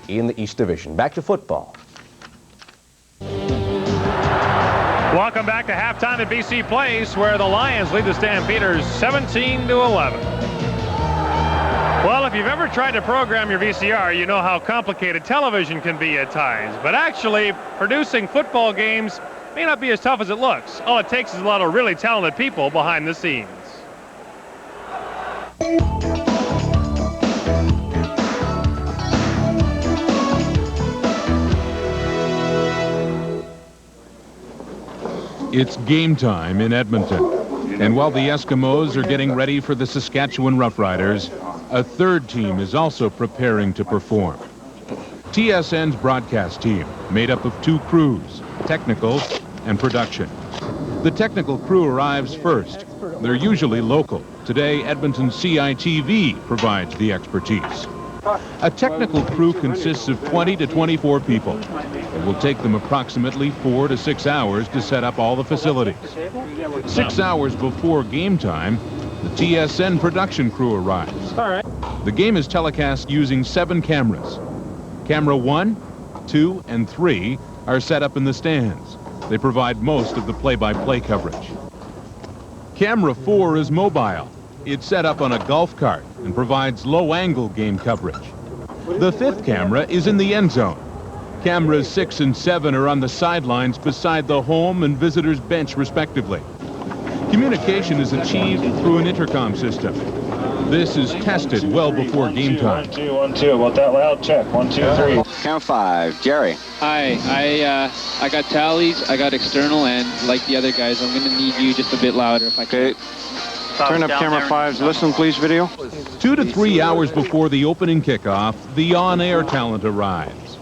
in the East Division. Back to football. Welcome back to halftime at BC Place, where the Lions lead the Stampeders 17-11. Well, if you've ever tried to program your VCR, you know how complicated television can be at times. But actually, producing football games may not be as tough as it looks. All it takes is a lot of really talented people behind the scenes. It's game time in Edmonton. And while the Eskimos are getting ready for the Saskatchewan Roughriders, a third team is also preparing to perform. TSN's broadcast team, made up of 2 crews, technical and production. The technical crew arrives first. They're usually local. Today, Edmonton CITV provides the expertise. A technical crew consists of 20 to 24 people. It will take them approximately 4 to 6 hours to set up all the facilities. 6 hours before game time, the TSN production crew arrives. The game is telecast using 7 cameras. Camera 1, 2, and 3 are set up in the stands. They provide most of the play-by-play coverage. Camera 4 is mobile. It's set up on a golf cart and provides low-angle game coverage. The 5th camera is in the end zone. Cameras 6 and 7 are on the sidelines beside the home and visitors' bench, respectively. Communication is achieved through an intercom system. This is tested well before game time. 1, 2, 1, 2. About that loud check. 1, 2, 3. Camera 5, Jerry. Hi, I got tallies, I got external, and like the other guys, I'm going to need you just a bit louder if I can. Okay. Turn up camera 5's listen please video. 2 to 3 hours before the opening kickoff, the on-air talent arrives.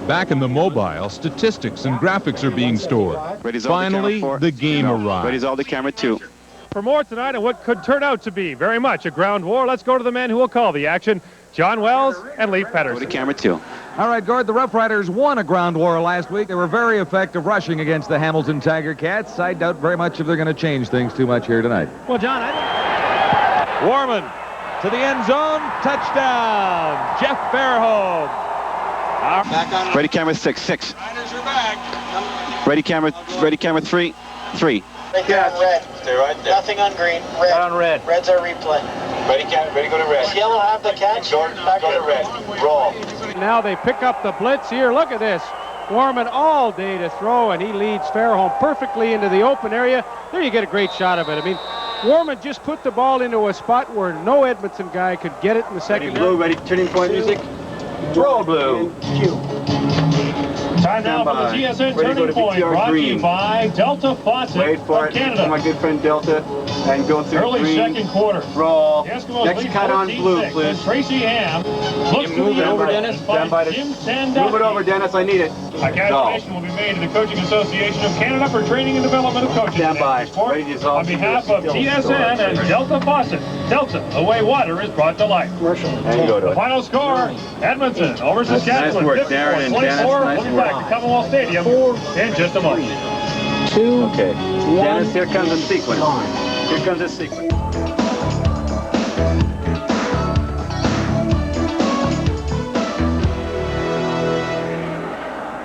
Back in the mobile, statistics and graphics are being stored. Finally, the game arrives. Ready's all the camera 2. For more tonight and what could turn out to be very much a ground war, let's go to the men who will call the action. John Wells and Leif Pedersen. Go to camera 2. All right, Gord, the Rough Riders won a ground war last week. They were very effective rushing against the Hamilton Tiger Cats. I doubt very much if they're going to change things too much here tonight. Well, John, Warman to the end zone. Touchdown. Jeff Fairholm. Ready camera 6. Ready camera 3. Right there on red. Stay right there. Nothing on green. Red. Got on red. Red's our replay. Ready, go to red. Does yellow have the catch? Go to red. Roll. Now they pick up the blitz here. Look at this. Warman all day to throw, and he leads Fairholm perfectly into the open area. There you get a great shot of it. I mean, Warman just put the ball into a spot where no Edmonton guy could get it in the second. Ready, blue, ready, turning point music. Roll, blue. Time now for the TSN turning point, brought to you by Delta Faucet Wait for of it. Canada. My good friend Delta, and go through Early green. second quarter. Roll. The Eskimos Next lead cut on 14-6, blue, and please. Tracy Ham looks to Move the it over, end Dennis. and Stand by finds the. Jim Sandusky. Move it over, Dennis. I need it. A calculation will be made to the Coaching Association of Canada for training and development of coaches. Stand by. Sport. Ready to dissolve. On behalf of TSN and Delta Faucet, Delta, the way water is brought to life. And go to The it. final score, Edmonton over Saskatchewan. Nice work, Darren and Dennis. 54-24. Nice We'll be work. back to Commonwealth Stadium in just a moment. 2, Okay. 1. Dennis, here comes the sequence. Here comes the sequence.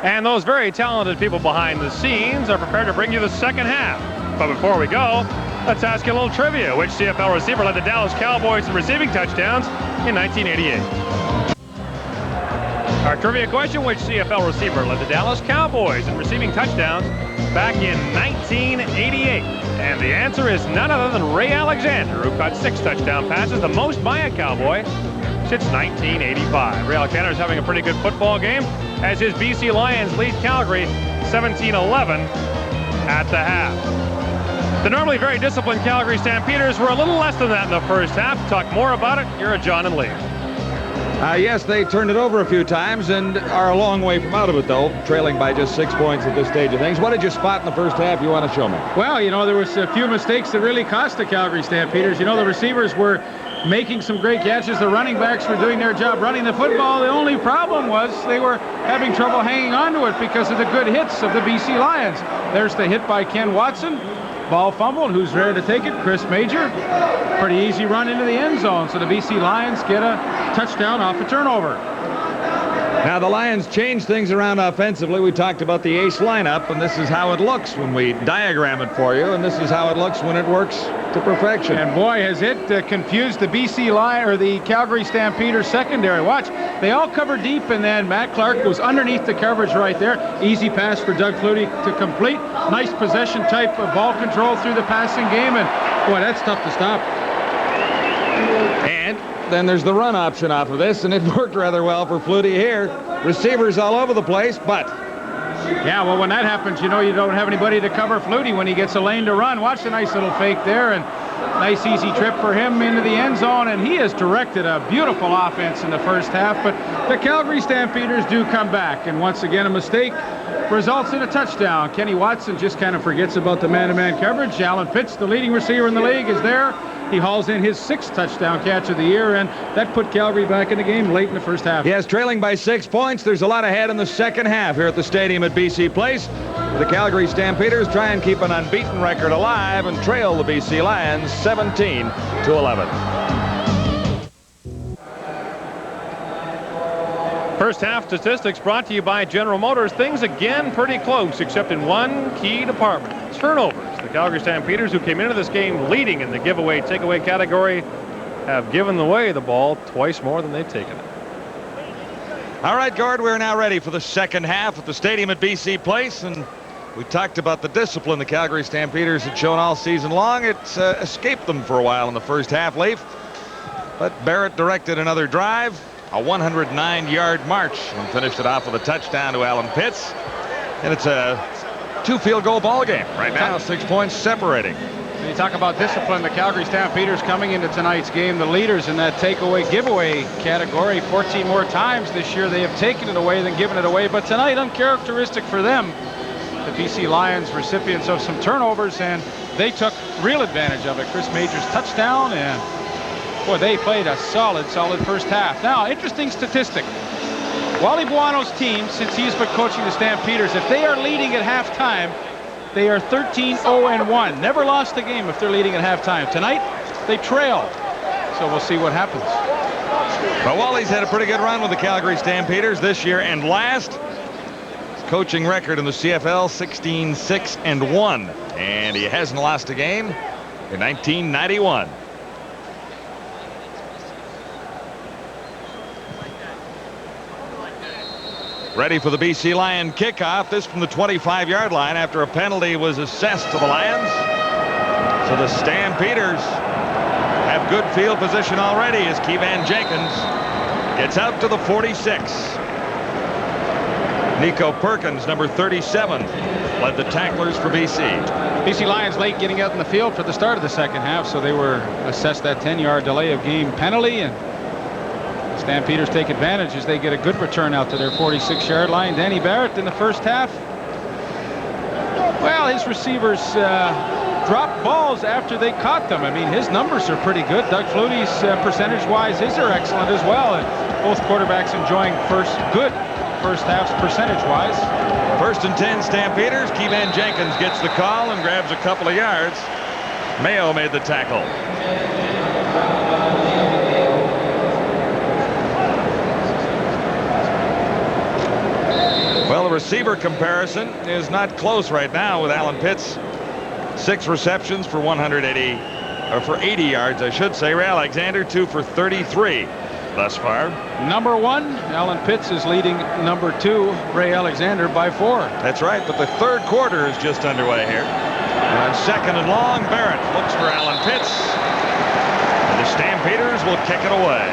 And those very talented people behind the scenes are prepared to bring you the second half. But before we go, let's ask you a little trivia. Which CFL receiver led the Dallas Cowboys in receiving touchdowns in 1988? Our trivia question, which CFL receiver led the Dallas Cowboys in receiving touchdowns back in 1988? And the answer is none other than Ray Alexander, who caught 6 touchdown passes, the most by a Cowboy since 1985. Ray Alexander is having a pretty good football game as his BC Lions lead Calgary 17-11 at the half. The normally very disciplined Calgary Stampeders were a little less than that in the first half. Talk more about it. Here are John and Lee. Yes, they turned it over a few times and are a long way from out of it, though, trailing by just 6 points at this stage of things. What did you spot in the first half you want to show me? Well, you know, there was a few mistakes that really cost the Calgary Stampeders. You know, the receivers were making some great catches. The running backs were doing their job running the football. The only problem was they were having trouble hanging on to it because of the good hits of the BC Lions. There's the hit by Ken Watson. Ball fumbled. Who's ready to take it? Chris Major. Pretty easy run into the end zone. So the BC Lions get a touchdown off a turnover. Now, the Lions changed things around offensively. We talked about the ace lineup, and this is how it looks when we diagram it for you, and this is how it looks when it works to perfection. And boy, has it confused the BC Lion or the Calgary Stampeders secondary. Watch, they all cover deep, and then Matt Clark goes underneath the coverage right there. Easy pass for Doug Flutie to complete. Nice possession type of ball control through the passing game, and boy, that's tough to stop. And then there's the run option off of this, and it worked rather well for Flutie here. Receivers all over the place, but yeah, well, when that happens, you know you don't have anybody to cover Flutie when he gets a lane to run. Watch the nice little fake there, and nice easy trip for him into the end zone, and he has directed a beautiful offense in the first half. But the Calgary Stampeders do come back, and once again a mistake results in a touchdown. Kenny Watson just kind of forgets about the man-to-man coverage. Alan Pitts, the leading receiver in the league, is there. He hauls in his 6th touchdown catch of the year, and that put Calgary back in the game late in the first half. Yes, trailing by 6 points. There's a lot ahead in the second half here at the stadium at BC Place. The Calgary Stampeders try and keep an unbeaten record alive and trail the BC Lions 17-11. First half statistics brought to you by General Motors. Things again pretty close, except in one key department: turnovers. The Calgary Stampeders, who came into this game leading in the giveaway takeaway category, have given away the ball twice more than they've taken it. All right, Gord, we're now ready for the second half at the stadium at BC Place, and we talked about the discipline the Calgary Stampeders had shown all season long. It's escaped them for a while in the first half, Leaf. But Barrett directed another drive, a 109-yard march, and finished it off with a touchdown to Alan Pitts. And it's a 2 field goal ball game right now, 6 points separating. When you talk about discipline, the Calgary Stampeders coming into tonight's game, the leaders in that takeaway giveaway category. 14 more times this year they have taken it away than given it away, but tonight uncharacteristic for them. The BC Lions recipients of some turnovers, and they took real advantage of it. Chris Major's touchdown, and boy, they played a solid first half. Now, interesting statistic. Wally Buono's team, since he's been coaching the Stampeders, if they are leading at halftime, they are 13-0-1. Never lost a game if they're leading at halftime. Tonight, they trail. So we'll see what happens. But Wally's had a pretty good run with the Calgary Stampeders this year, and last, his coaching record in the CFL, 16-6-1. and he hasn't lost a game in 1991. Ready for the BC Lion kickoff. This from the 25-yard line after a penalty was assessed to the Lions. So the Stampeders have good field position already as Keevan Jenkins gets out to the 46. Nico Perkins, number 37, led the tacklers for BC. BC Lions late getting out in the field for the start of the second half, so they were assessed that 10-yard delay of game penalty, and Stampeders take advantage as they get a good return out to their 46-yard line. Danny Barrett in the first half. Well, his receivers dropped balls after they caught them. I mean, his numbers are pretty good. Doug Flutie's percentage-wise, his are excellent as well. And both quarterbacks enjoying good first halves percentage-wise. 1st and 10 Stampeders. Keevan Jenkins gets the call and grabs a couple of yards. Mayo made the tackle. Well, the receiver comparison is not close right now with Alan Pitts. 6 receptions for 80 yards, I should say. Ray Alexander 2 for 33 thus far. Number 1, Alan Pitts is leading number 2, Ray Alexander, by 4. That's right, but the third quarter is just underway here. On 2nd and long, Barrett looks for Alan Pitts. And the Stampeders will kick it away.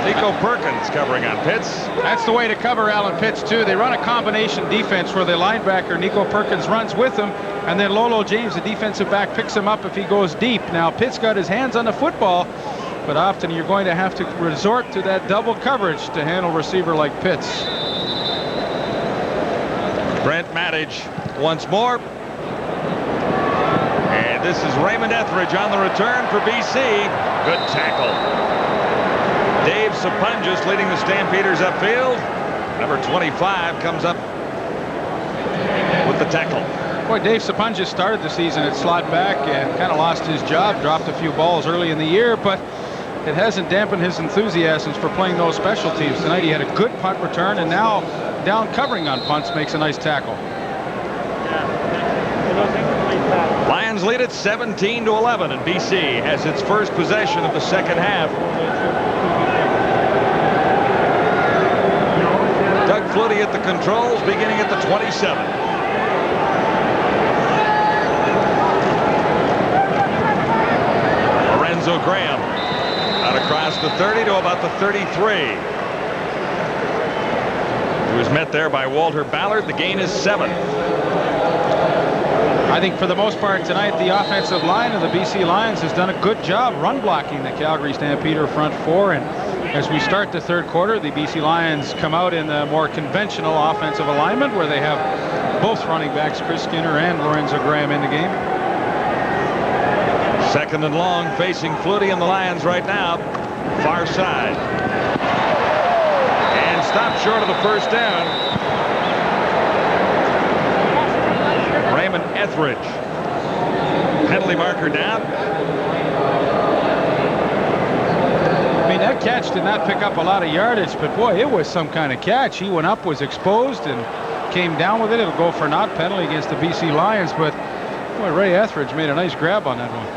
Nico Perkins covering on Pitts. That's the way to cover Alan Pitts, too. They run a combination defense where the linebacker, Nico Perkins, runs with him, and then Lolo James, the defensive back, picks him up if he goes deep. Now, Pitts got his hands on the football, but often you're going to have to resort to that double coverage to handle a receiver like Pitts. Brent Maddage once more. And this is Raymond Etheridge on the return for BC. Good tackle. Dave Sapunjas leading the Stampeders upfield. Number 25 comes up with the tackle. Boy, Dave Sapunjas started the season at slot back and kind of lost his job, dropped a few balls early in the year, but it hasn't dampened his enthusiasms for playing those special teams. Tonight he had a good punt return, and now down covering on punts makes a nice tackle. Lions lead it 17-11, and BC has its first possession of the second half. Doug Flutie at the controls, beginning at the 27. Lorenzo Graham out across the 30 to about the 33. He was met there by Walter Ballard. The gain is 7. I think for the most part tonight, the offensive line of the BC Lions has done a good job run blocking the Calgary Stampeder front four. And as we start the third quarter, the BC Lions come out in the more conventional offensive alignment where they have both running backs, Chris Skinner and Lorenzo Graham, in the game. 2nd and long, facing Flutie and the Lions right now. Far side. And stopped short of the first down. Raymond Etheridge. Penalty marker down. I mean, that catch did not pick up a lot of yardage, but boy, it was some kind of catch. He went up, was exposed, and came down with it. It'll go for not penalty against the BC Lions, but boy, Ray Etheridge made a nice grab on that one.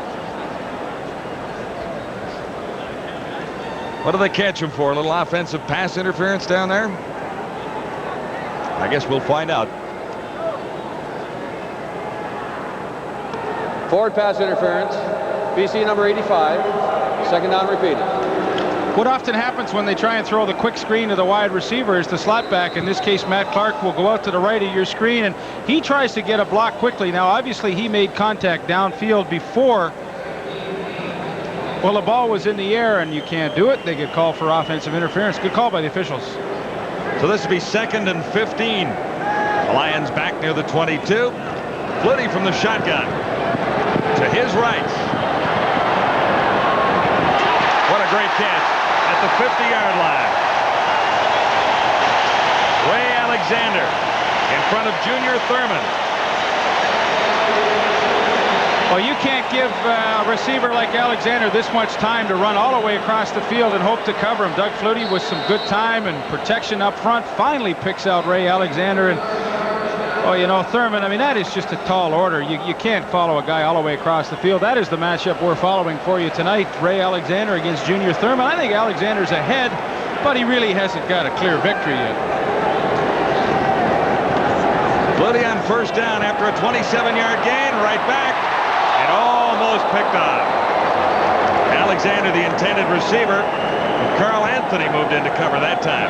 What do they catch him for? A little offensive pass interference down there? I guess we'll find out. Forward pass interference. BC number 85. 2nd down repeated. What often happens when they try and throw the quick screen to the wide receiver is the slot back. In this case, Matt Clark will go out to the right of your screen, and he tries to get a block quickly. Now, obviously, he made contact downfield before. Well, the ball was in the air, and you can't do it. They get called for offensive interference. Good call by the officials. So this will be 2nd and 15. The Lions back near the 22. Flutie from the shotgun. To his right. What a great catch at the 50-yard line. Ray Alexander in front of Junior Thurman. Well, you can't give a receiver like Alexander this much time to run all the way across the field and hope to cover him. Doug Flutie, with some good time and protection up front, finally picks out Ray Alexander. And Oh, you know, Thurman, I mean, that is just a tall order. You can't follow a guy all the way across the field. That is the matchup we're following for you tonight. Ray Alexander against Junior Thurman. I think Alexander's ahead, but he really hasn't got a clear victory yet. Flutie on first down after a 27-yard gain. Right back. And almost picked off. Alexander, the intended receiver. Carl Anthony moved in to cover that time.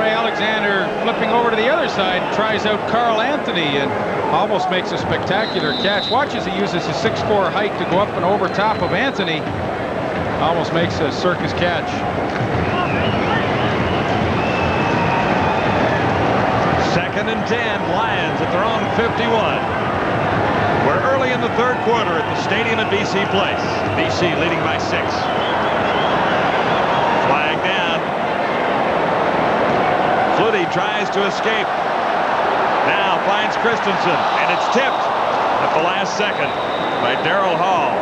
Alexander flipping over to the other side, tries out Carl Anthony and almost makes a spectacular catch. Watch as he uses his 6'4" height to go up and over top of Anthony. Almost makes a circus catch. Second and 10, Lions at their own 51. We're early in the third quarter at the stadium at BC Place. BC leading by 6. Flag down. Flutie tries to escape. Now finds Christensen, and it's tipped at the last second by Darrell Hall.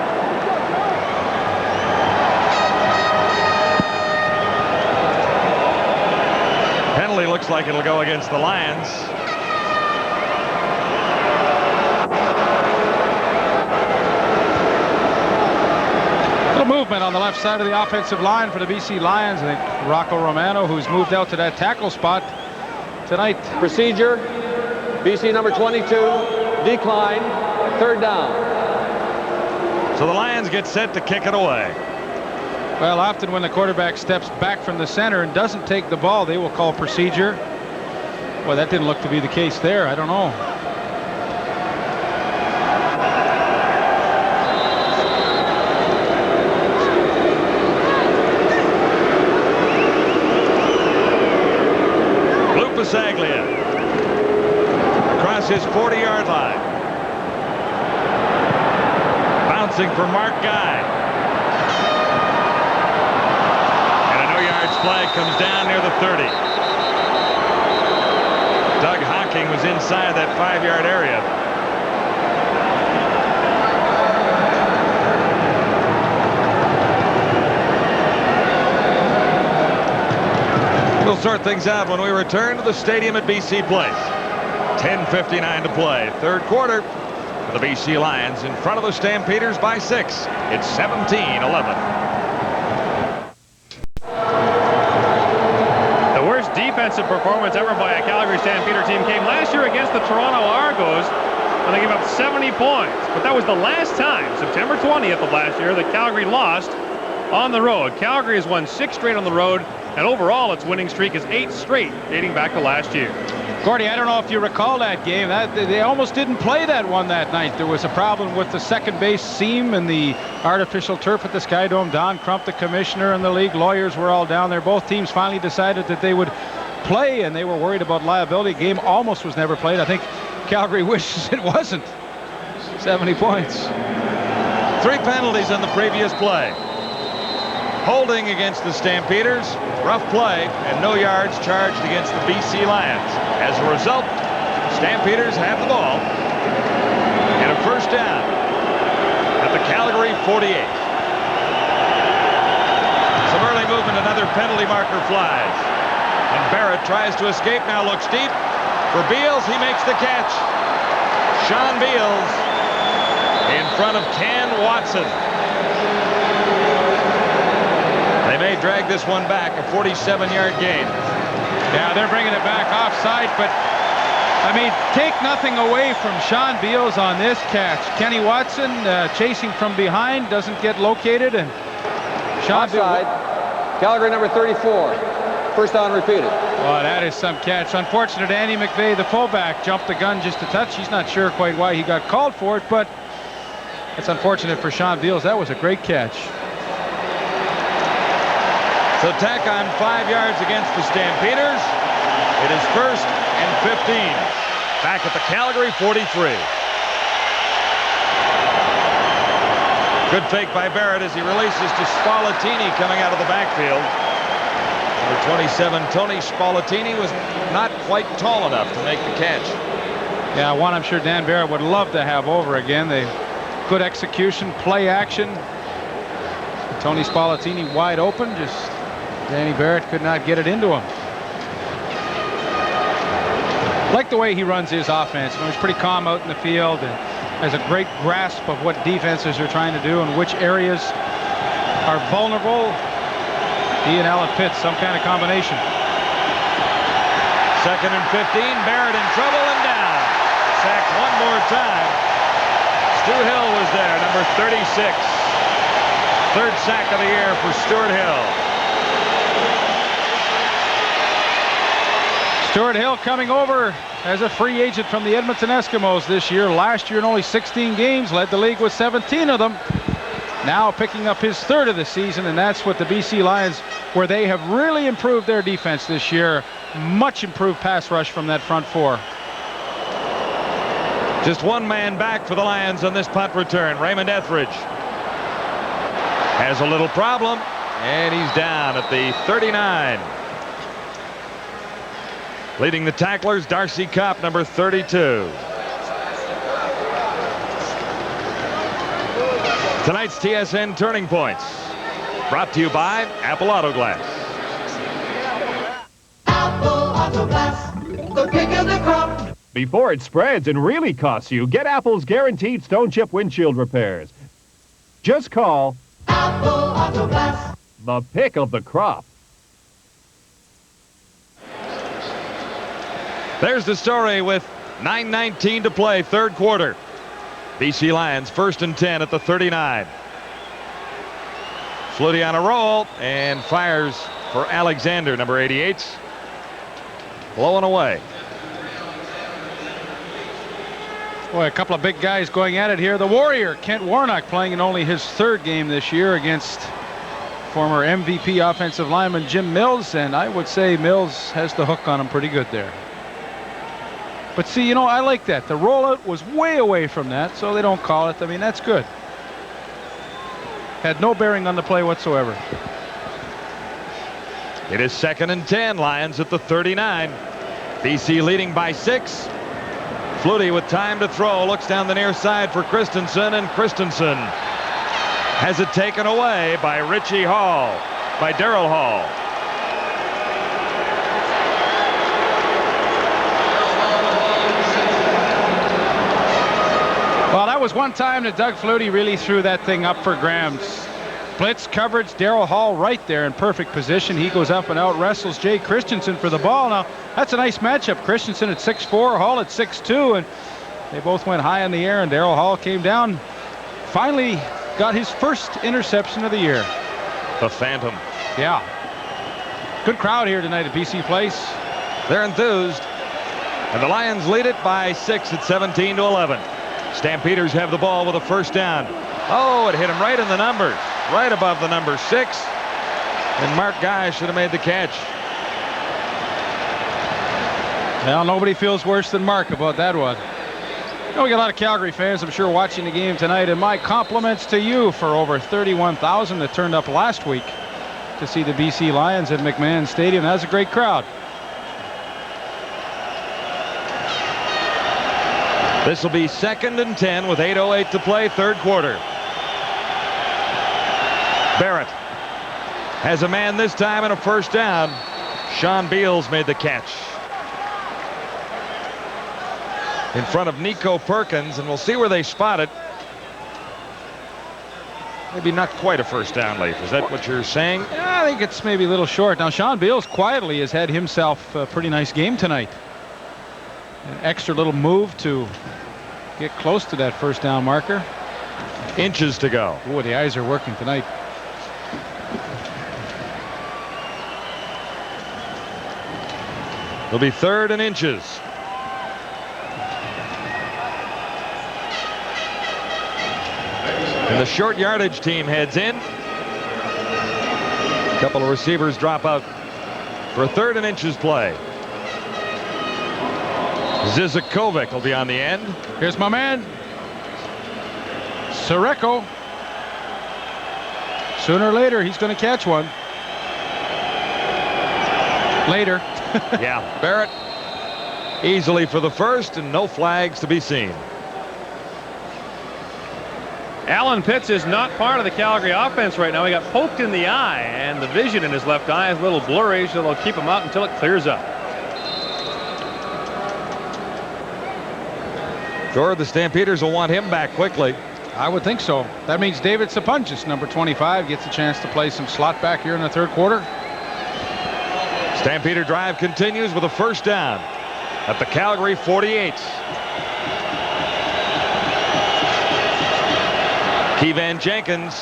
Penalty looks like it'll go against the Lions. Movement on the left side of the offensive line for the BC Lions. I think Rocco Romano, who's moved out to that tackle spot tonight. Procedure, BC number 22, decline, third down. So the Lions get set to kick it away. Well, often when the quarterback steps back from the center and doesn't take the ball, they will call procedure. Well, that didn't look to be the case there. I don't know. Saglia across his 40-yard line. Bouncing for Mark Guy. And a no-yards flag comes down near the 30. Doug Hocking was inside that 5-yard area. We'll sort things out when we return to the stadium at BC Place. 10:59 to play. Third quarter for the BC Lions in front of the Stampeders by 6. It's 17-11. The worst defensive performance ever by a Calgary Stampeder team came last year against the Toronto Argos when they gave up 70 points. But that was the last time, September 20th of last year, that Calgary lost on the road. Calgary has won 6 straight on the road. And overall, its winning streak is 8 straight, dating back to last year. Gordy, I don't know if you recall that game. They almost didn't play that one that night. There was a problem with the second base seam and the artificial turf at the Sky Dome. Don Crump, the commissioner, and the league lawyers were all down there. Both teams finally decided that they would play, and they were worried about liability. Game almost was never played. I think Calgary wishes it wasn't. 70 points. 3 penalties on the previous play. Holding against the Stampeders, rough play, and no yards charged against the BC Lions. As a result, Stampeders have the ball and a first down at the Calgary 48. Some early movement, another penalty marker flies. And Barrett tries to escape, now looks deep. For Beals, he makes the catch. Sean Beals in front of Ken Watson. They may drag this one back, a 47-yard gain. Yeah, they're bringing it back offside, but I mean, take nothing away from Sean Beals on this catch. Kenny Watson chasing from behind, doesn't get located, and Sean offside. Calgary number 34. First down repeated. Oh, that is some catch. Unfortunate, Andy McVeigh, the fullback, jumped the gun just a touch. He's not sure quite why he got called for it, but it's unfortunate for Sean Beals. That was a great catch. So tack on 5 yards against the Stampeders. It is first and 15. Back at the Calgary 43. Good fake by Barrett as he releases to Spallettini coming out of the backfield. Number 27, Tony Spallettini, was not quite tall enough to make the catch. Yeah, one I'm sure Dan Barrett would love to have over again. They good execution, play action. Tony Spallettini wide open, just Danny Barrett could not get it into him. Like the way he runs his offense. He's pretty calm out in the field and has a great grasp of what defenses are trying to do and which areas are vulnerable. He and Alan Pitts, some kind of combination. 2nd and 15. Barrett in trouble and down. Sacked one more time. Stu Hill was there, number 36. 3rd sack of the year for Stuart Hill. Stuart Hill coming over as a free agent from the Edmonton Eskimos this year. Last year in only 16 games, led the league with 17 of them. Now picking up his 3rd of the season, and that's what the BC Lions, where they have really improved their defense this year. Much improved pass rush from that front 4. Just one man back for the Lions on this punt return. Raymond Etheridge has a little problem, and he's down at the 39. Leading the tacklers, Darcy Kopp, number 32. Tonight's TSN Turning Points, brought to you by Apple Auto Glass. Apple Auto Glass, the pick of the crop. Before it spreads and really costs you, get Apple's guaranteed stone chip windshield repairs. Just call Apple Auto Glass, the pick of the crop. There's the story with 9:19 to play, 3rd quarter. BC Lions 1st and 10 at the 39. Flutie on a roll and fires for Alexander, number 88. Blowing away. Boy, a couple of big guys going at it here. The Warrior, Kent Warnock, playing in only his 3rd game this year against former MVP offensive lineman Jim Mills, and I would say Mills has the hook on him pretty good there. But see, you know, I like that. The rollout was way away from that, so they don't call it. I mean, that's good. Had no bearing on the play whatsoever. It is 2nd and 10. Lions at the 39. BC leading by 6. Flutie with time to throw. Looks down the near side for Christensen, and Christensen has it taken away by Richie Hall, by Darryl Hall. Well, that was one time that Doug Flutie really threw that thing up for grabs. Blitz coverage, Darryl Hall right there in perfect position. He goes up and out wrestles Jay Christensen for the ball. Now, that's a nice matchup. Christensen at 6'4", Hall at 6'2", and they both went high in the air, and Darryl Hall came down. Finally got his 1st interception of the year. The Phantom. Yeah. Good crowd here tonight at BC Place. They're enthused. And the Lions lead it by 6 at 17-11. Stampeders have the ball with a 1st down. Oh, it hit him right in the numbers, right above the number 6. And Mark Guy should have made the catch. Well, nobody feels worse than Mark about that one. You know, we got a lot of Calgary fans, I'm sure, watching the game tonight, and my compliments to you for over 31,000 that turned up last week to see the BC Lions at McMahon Stadium. That was a great crowd. This will be 2nd and 10 with 8:08 to play, 3rd quarter. Barrett has a man this time and a 1st down. Sean Beals made the catch in front of Nico Perkins, and we'll see where they spot it. Maybe not quite a 1st down, Leif. Is that what you're saying? Yeah, I think it's maybe a little short. Now, Sean Beals quietly has had himself a pretty nice game tonight. An extra little move to get close to that 1st down marker. Inches to go. Boy, the eyes are working tonight. It'll be 3rd and inches. And the short yardage team heads in. A couple of receivers drop out for a 3rd and inches play. Zizakovic will be on the end. Here's my man, Sireko. Sooner or later, he's going to catch one. Later. Yeah, Barrett easily for the 1st, and no flags to be seen. Alan Pitts is not part of the Calgary offense right now. He got poked in the eye, and the vision in his left eye is a little blurry, so they'll keep him out until it clears up. Sure, the Stampeders will want him back quickly. I would think so. That means David Sapunjis, number 25, gets a chance to play some slot back here in the third quarter. Stampeder drive continues with a first down at the Calgary 48. Keevan Jenkins,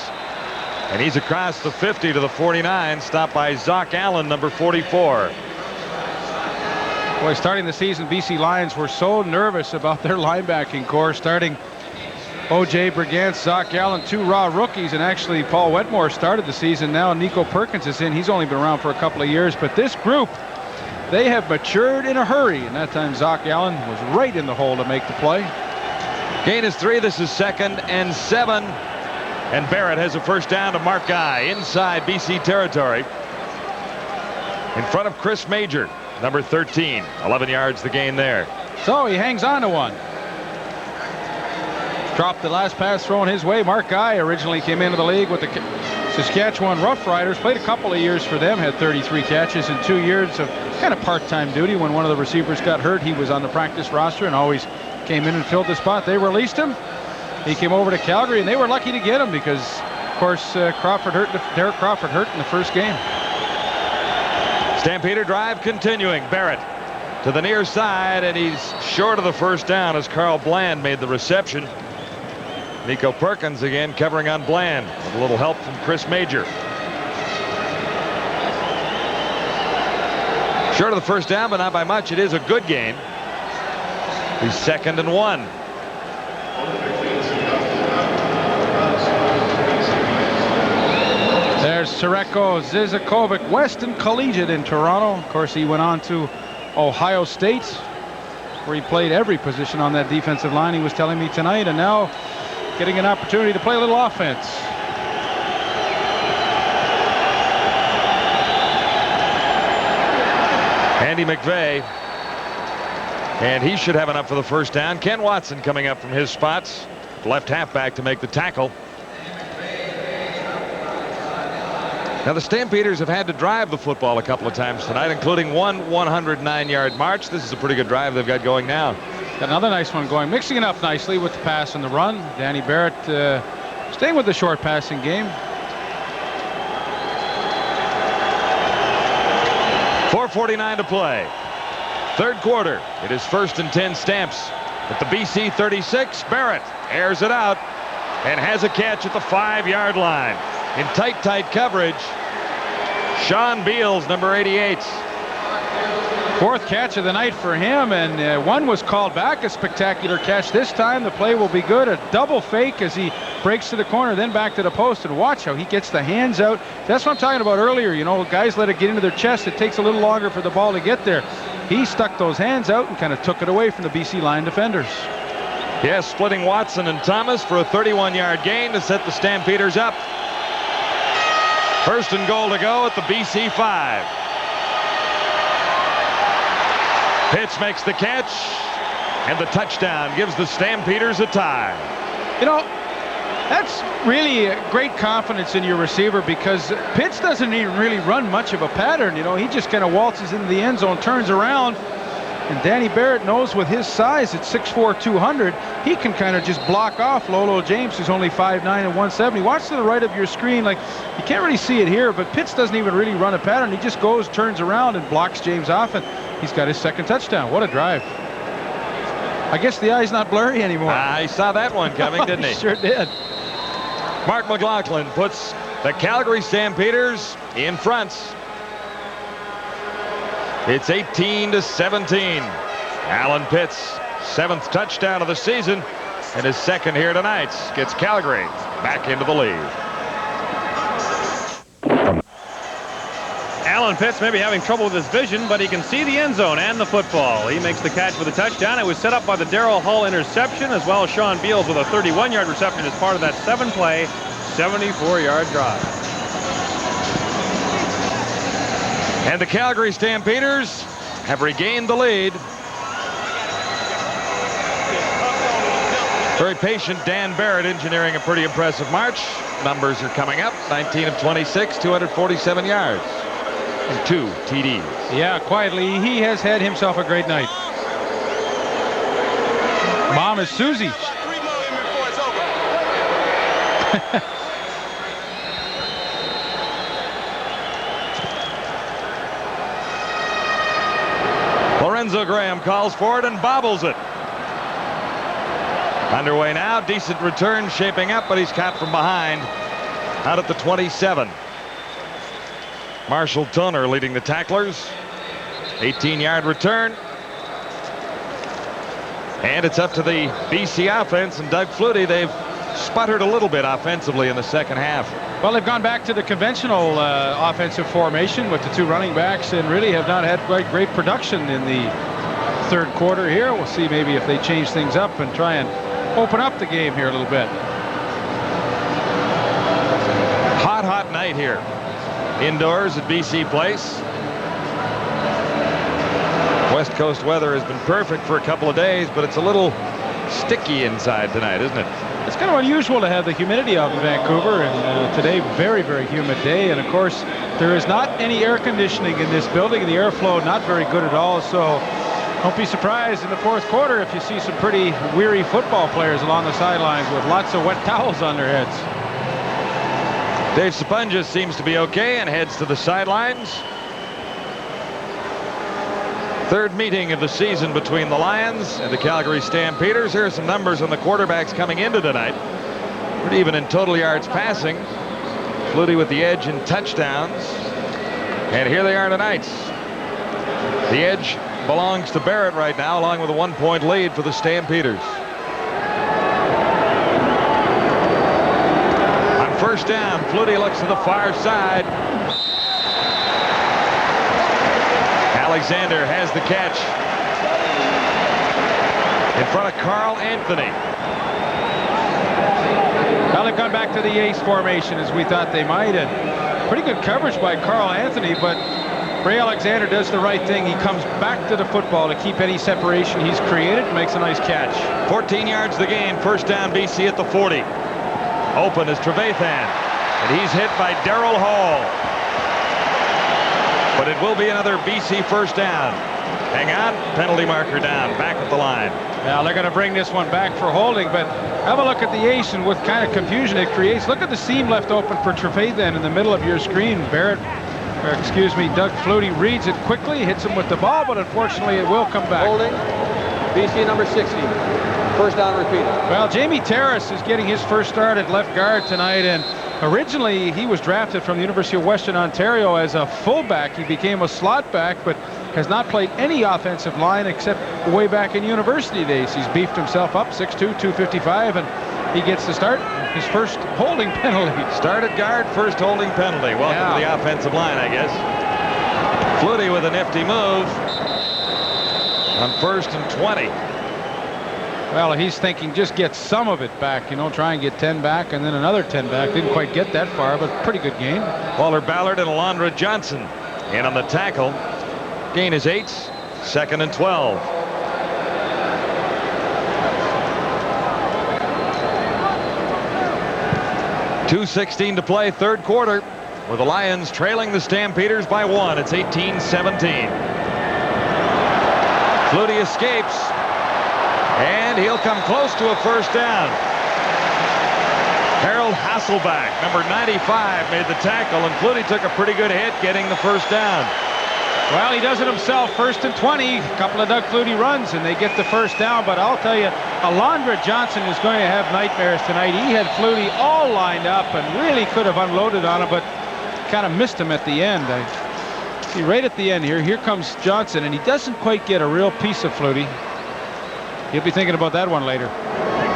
and he's across the 50 to the 49, stopped by Zoc Allen, number 44. Boy, starting the season, BC Lions were so nervous about their linebacking core, starting O.J. Brigance, Zoc Allen, 2 raw rookies, and actually Paul Wetmore started the season. Now Nico Perkins is in. He's only been around for a couple of years, but this group, they have matured in a hurry, and that time Zoc Allen was right in the hole to make the play. Gain is 3. This is 2nd and 7. And Barrett has a first down to Mark Guy inside BC territory. In front of Chris Major, number 13. 11 yards the gain there. So he hangs on to one. Dropped the last pass thrown his way. Mark Guy originally came into the league with the Saskatchewan Roughriders. Played a couple of years for them. Had 33 catches in 2 years of kind of part-time duty. When one of the receivers got hurt, he was on the practice roster and always came in and filled the spot. They released him. He came over to Calgary, and they were lucky to get him because, of course, Derek Crawford hurt in the first game. Stampeder drive continuing. Barrett to the near side, and he's short of the first down as Carl Bland made the reception. Nico Perkins again covering on Bland with a little help from Chris Major. Short of the first down, but not by much. It is a good gain. He's 2nd and 1. There's Sireko Zizakovic, Weston Collegiate in Toronto. Of course, he went on to Ohio State, where he played every position on that defensive line, he was telling me tonight, and now getting an opportunity to play a little offense. Andy McVeigh, and he should have enough for the first down. Ken Watson coming up from his spots, left halfback to make the tackle. Now the Stampeders have had to drive the football a couple of times tonight, including one 109-yard march. This is a pretty good drive they've got going now. Got another nice one going, mixing it up nicely with the pass and the run. Danny Barrett staying with the short passing game. 4:49 to play. Third quarter. It is 1st and 10 Stamps. At the BC 36, Barrett airs it out and has a catch at the 5-yard line. In tight coverage, Sean Beals, number 88. 4th catch of the night for him, and one was called back. A spectacular catch this time. The play will be good. A double fake as he breaks to the corner, then back to the post, and watch how he gets the hands out. That's what I'm talking about earlier. You know, guys let it get into their chest. It takes a little longer for the ball to get there. He stuck those hands out and kind of took it away from the BC line defenders. Yes, splitting Watson and Thomas for a 31-yard gain to set the Stampeders up. 1st and goal to go at the BC 5. Pitts makes the catch, and the touchdown gives the Stampeders a tie. You know, that's really great confidence in your receiver, because Pitts doesn't even really run much of a pattern. You know, he just kind of waltzes into the end zone, turns around, and Danny Barrett knows with his size at 6'4", 200, he can kind of just block off Lolo James, who's only 5'9" and 170. Watch to the right of your screen. Like, you can't really see it here, but Pitts doesn't even really run a pattern. He just goes, turns around, and blocks James off, and he's got his 2nd touchdown. What a drive. I guess the eye's not blurry anymore. I saw that one coming, didn't he? Sure did. Mark McLaughlin puts the Calgary Stampeders in front. It's 18-17. Alan Pitts, 7th touchdown of the season, and his 2nd here tonight, gets Calgary back into the lead. Alan Pitts may be having trouble with his vision, but he can see the end zone and the football. He makes the catch with a touchdown. It was set up by the Darrell Hull interception, as well as Sean Beals with a 31-yard reception as part of that 7-play, 74-yard drive. And the Calgary Stampeders have regained the lead. Very patient Dan Barrett engineering a pretty impressive march. Numbers are coming up. 19 of 26, 247 yards. And 2 TDs. Yeah, quietly, he has had himself a great night. Mom is Susie. Lorenzo Graham calls for it and bobbles it. Underway now. Decent return shaping up, but he's caught from behind. Out at the 27. Marshall Toner leading the tacklers. 18-yard return. And it's up to the BC offense and Doug Flutie. They've sputtered a little bit offensively in the second half. Well, they've gone back to the conventional offensive formation with the 2 running backs and really have not had great production in the third quarter here. We'll see maybe if they change things up and try and open up the game here a little bit. Hot night here. Indoors at BC Place. West Coast weather has been perfect for a couple of days, but it's a little sticky inside tonight, isn't it? It's kind of unusual to have the humidity out in Vancouver, and today very humid day, and of course there is not any air conditioning in this building. The airflow not very good at all, so don't be surprised in the fourth quarter if you see some pretty weary football players along the sidelines with lots of wet towels on their heads. Dave Sapunja seems to be okay and heads to the sidelines. Third meeting of the season between the Lions and the Calgary Stampeders. Here are some numbers on the quarterbacks coming into tonight. Pretty even in total yards passing. Flutie with the edge in touchdowns. And here they are tonight. The edge belongs to Barrett right now, along with a 1-point lead for the Stampeders. On first down, Flutie looks to the far side. Alexander has the catch in front of Carl Anthony. Well, they've gone back to the ace formation as we thought they might, and pretty good coverage by Carl Anthony, but Ray Alexander does the right thing. He comes back to the football to keep any separation he's created and makes a nice catch. 14 yards the gain. First down, BC at the 40. Open is Trevathan, and he's hit by Darrell Hall. But it will be another BC first down. Hang on, penalty marker down, back at the line. Now they're going to bring this one back for holding, but have a look at the ace and what kind of confusion it creates. Look at the seam left open for Trevathan in the middle of your screen. Doug Flutie reads it quickly, hits him with the ball, but unfortunately it will come back. Holding, BC number 60. First down repeated. Well, Jamie Terrace is getting his first start at left guard tonight, and originally he was drafted from the University of Western Ontario as a fullback. He became a slot back, but has not played any offensive line except way back in university days. He's beefed himself up, 6'2", 255, and he gets to start his first holding penalty. Start at guard, first holding penalty. Welcome to the offensive line, I guess. Flutie with a nifty move on first and 20. Well, he's thinking just get some of it back, try and get 10 back and then another 10 back. Didn't quite get that far, but pretty good gain. Waller Ballard and Alondra Johnson in on the tackle. Gain is 8, second and 12. .2:16 to play, third quarter, with the Lions trailing the Stampeders by 1. It's 18-17. Flutie escapes, and he'll come close to a first down. Harold Hasselback, number 95, made the tackle, and Flutie took a pretty good hit getting the first down. Well, he does it himself, first and 20. A couple of Doug Flutie runs, and they get the first down. But I'll tell you, Alondra Johnson is going to have nightmares tonight. He had Flutie all lined up and really could have unloaded on him, but kind of missed him at the end. See, right at the end here comes Johnson, and he doesn't quite get a real piece of Flutie. He'll be thinking about that one later.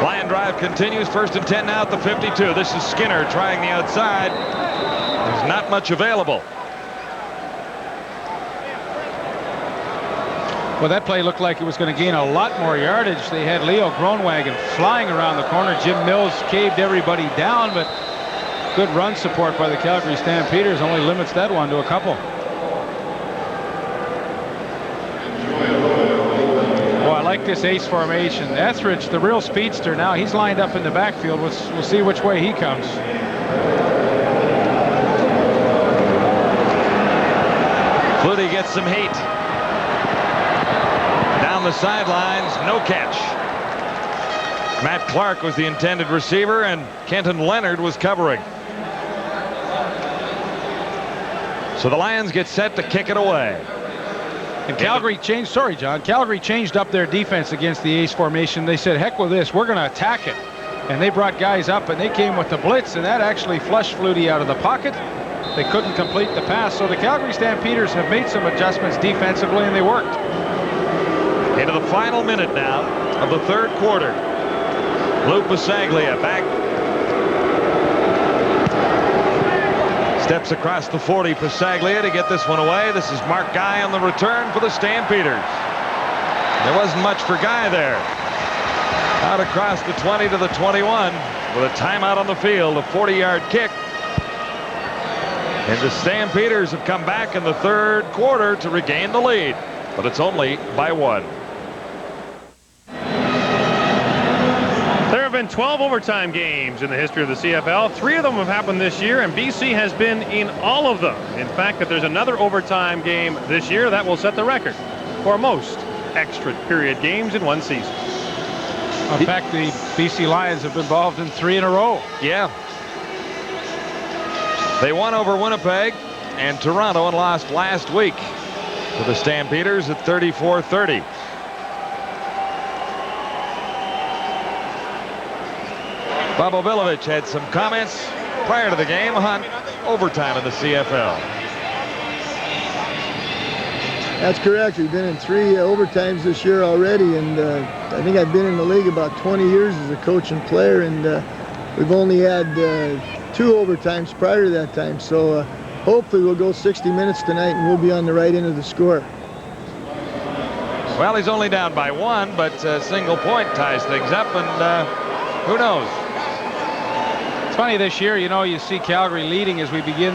Lion drive continues, first and 10 now at the 52. This is Skinner trying the outside. There's not much available. Well, that play looked like it was going to gain a lot more yardage. They had Leo Groenwagen flying around the corner. Jim Mills caved everybody down, but good run support by the Calgary Stampeders only limits that one to a couple. Oh, I like this ace formation. Etheridge, the real speedster, now he's lined up in the backfield. We'll see which way he comes. Flutie gets some heat. Down the sidelines, no catch. Matt Clark was the intended receiver, and Kenton Leonard was covering. So the Lions get set to kick it away. And Calgary changed, sorry, John, Calgary changed up their defense against the ace formation. They said, heck with this, we're going to attack it. And they brought guys up, and they came with the blitz, and that actually flushed Flutie out of the pocket. They couldn't complete the pass. So the Calgary Stampeders have made some adjustments defensively, and they worked. Into the final minute now of the third quarter. Lou Pasaglia back. Steps across the 40, Pasaglia, to get this one away. This is Mark Guy on the return for the Stampeders. There wasn't much for Guy there. Out across the 20 to the 21 with a timeout on the field, a 40-yard kick. And the Stampeders have come back in the third quarter to regain the lead, but it's only by 1. There have been 12 overtime games in the history of the CFL. 3 of them have happened this year, and BC has been in all of them. In fact, if there's another overtime game this year, that will set the record for most extra period games in one season. In fact, the BC Lions have been involved in 3 in a row. Yeah. They won over Winnipeg and Toronto and lost last week to the Stampeders at 34-30. Bob Obilovich had some comments prior to the game on overtime in the CFL. That's correct. We've been in 3 overtimes this year already, and I think I've been in the league about 20 years as a coach and player, and we've only had 2 overtimes prior to that time. So hopefully we'll go 60 minutes tonight, and we'll be on the right end of the score. Well, he's only down by 1, but a single point ties things up, and who knows? It's funny this year, you know, you see Calgary leading as we begin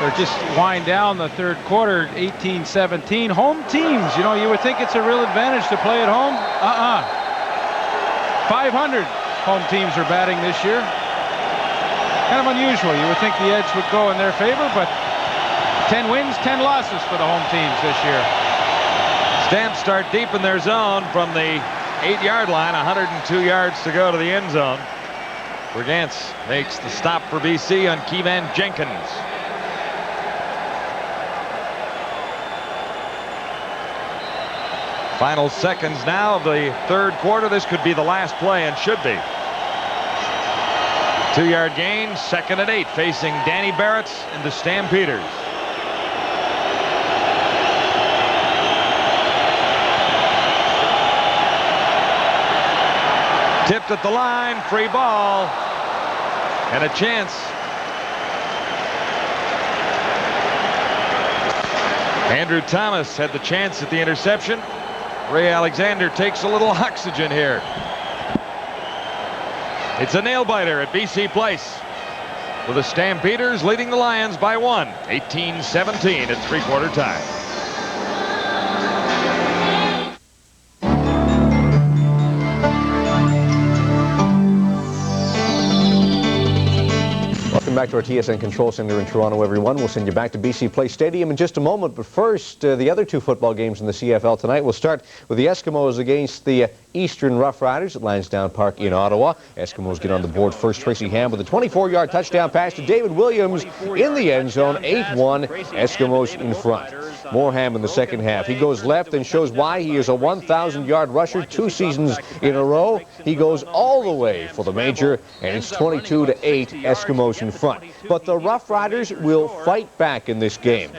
or just wind down the third quarter, 18-17. Home teams, you know, you would think it's a real advantage to play at home. 500 home teams are batting this year. Kind of unusual. You would think the edge would go in their favor, but 10 wins, 10 losses for the home teams this year. Stamps start deep in their zone from the 8-yard line, 102 yards to go to the end zone. Brigance makes the stop for BC on Keevan Jenkins. Final seconds now of the third quarter. This could be the last play, and should be. 2-yard gain, 2nd and 8, facing Danny Barrett and the Stampeders. Tipped at the line, free ball, and a chance. Andrew Thomas had the chance at the interception. Ray Alexander takes a little oxygen here. It's a nail-biter at BC Place, with the Stampeders leading the Lions by 1, 18-17 at three-quarter time. Welcome back to our TSN Control Center in Toronto, everyone. We'll send you back to BC Place Stadium in just a moment. But first, the other 2 football games in the CFL tonight. We'll start with the Eskimos against the Eastern Rough Riders at Lansdowne Park in Ottawa. Eskimos get on the board first. Tracy Ham with a 24-yard touchdown pass to David Williams in the end zone. 8-1, Eskimos in front. More Ham in the second half. He goes left and shows why he is a 1,000-yard rusher 2 seasons in a row. He goes all the way for the major, and it's 22-8, Eskimos in front. But the Rough Riders will fight back in this game.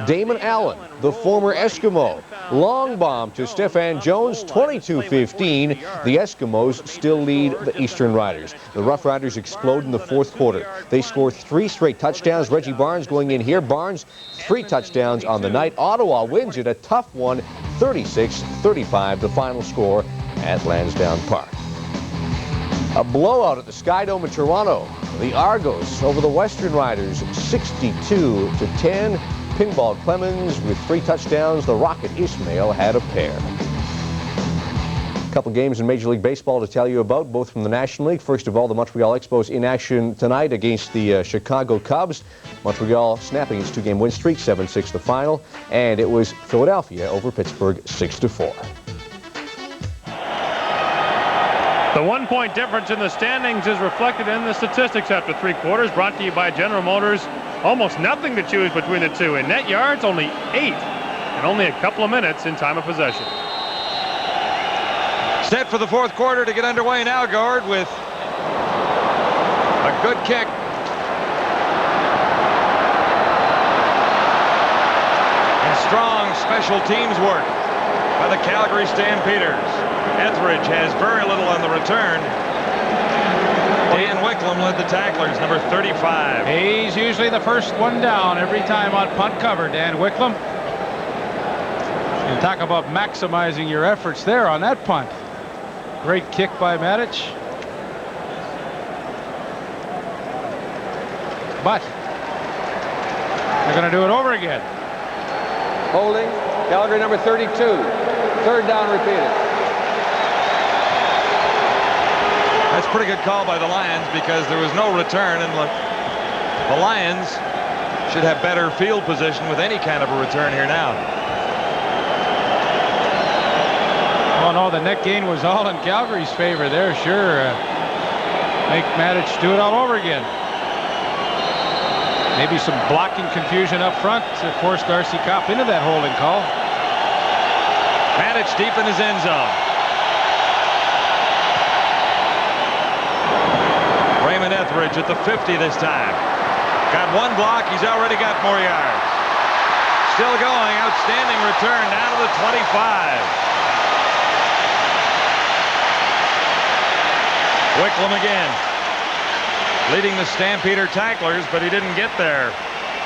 Damon Allen, the former Eskimo, long bomb to Stefan Jones, 22-15. The Eskimos still lead the Eastern Riders. The Rough Riders explode in the fourth quarter. They score 3 straight touchdowns. Reggie Barnes going in here. Barnes, 3 touchdowns on the night. Ottawa wins it, a tough one, 36-35, the final score at Lansdowne Park. A blowout at the Skydome in Toronto. The Argos over the Western Riders, 62-10. Pinball Clemens with 3 touchdowns. The Rocket Ismail had a pair. A couple games in Major League Baseball to tell you about, both from the National League. First of all, the Montreal Expos in action tonight against the Chicago Cubs. Montreal snapping its 2-game win streak, 7-6 the final. And it was Philadelphia over Pittsburgh, 6-4. The 1-point difference in the standings is reflected in the statistics after 3 quarters, brought to you by General Motors. Almost nothing to choose between the two. In net yards, only 8, and only a couple of minutes in time of possession. Set for the 4th quarter to get underway now, Gord, with a good kick. And strong special teams work by the Calgary Stampeders. Etheridge has very little on the return. Dan Wicklum led the tacklers, number 35. He's usually the first one down every time on punt cover, Dan Wicklum. And talk about maximizing your efforts there on that punt. Great kick by Matic. But they're going to do it over again. Holding. Calgary number 32. 3rd down repeated. That's a pretty good call by the Lions because there was no return, and look, the Lions should have better field position with any kind of a return here now. Oh no, the net gain was all in Calgary's favor there, sure. Make Matic do it all over again. Maybe some blocking confusion up front to force Darcy Kopp into that holding call. Matic deep in his end zone. Raymond Etheridge at the 50 this time. Got 1 block. He's already got more yards. Still going. Outstanding return down to the 25. Wicklum again. Leading the Stampeder tacklers, but he didn't get there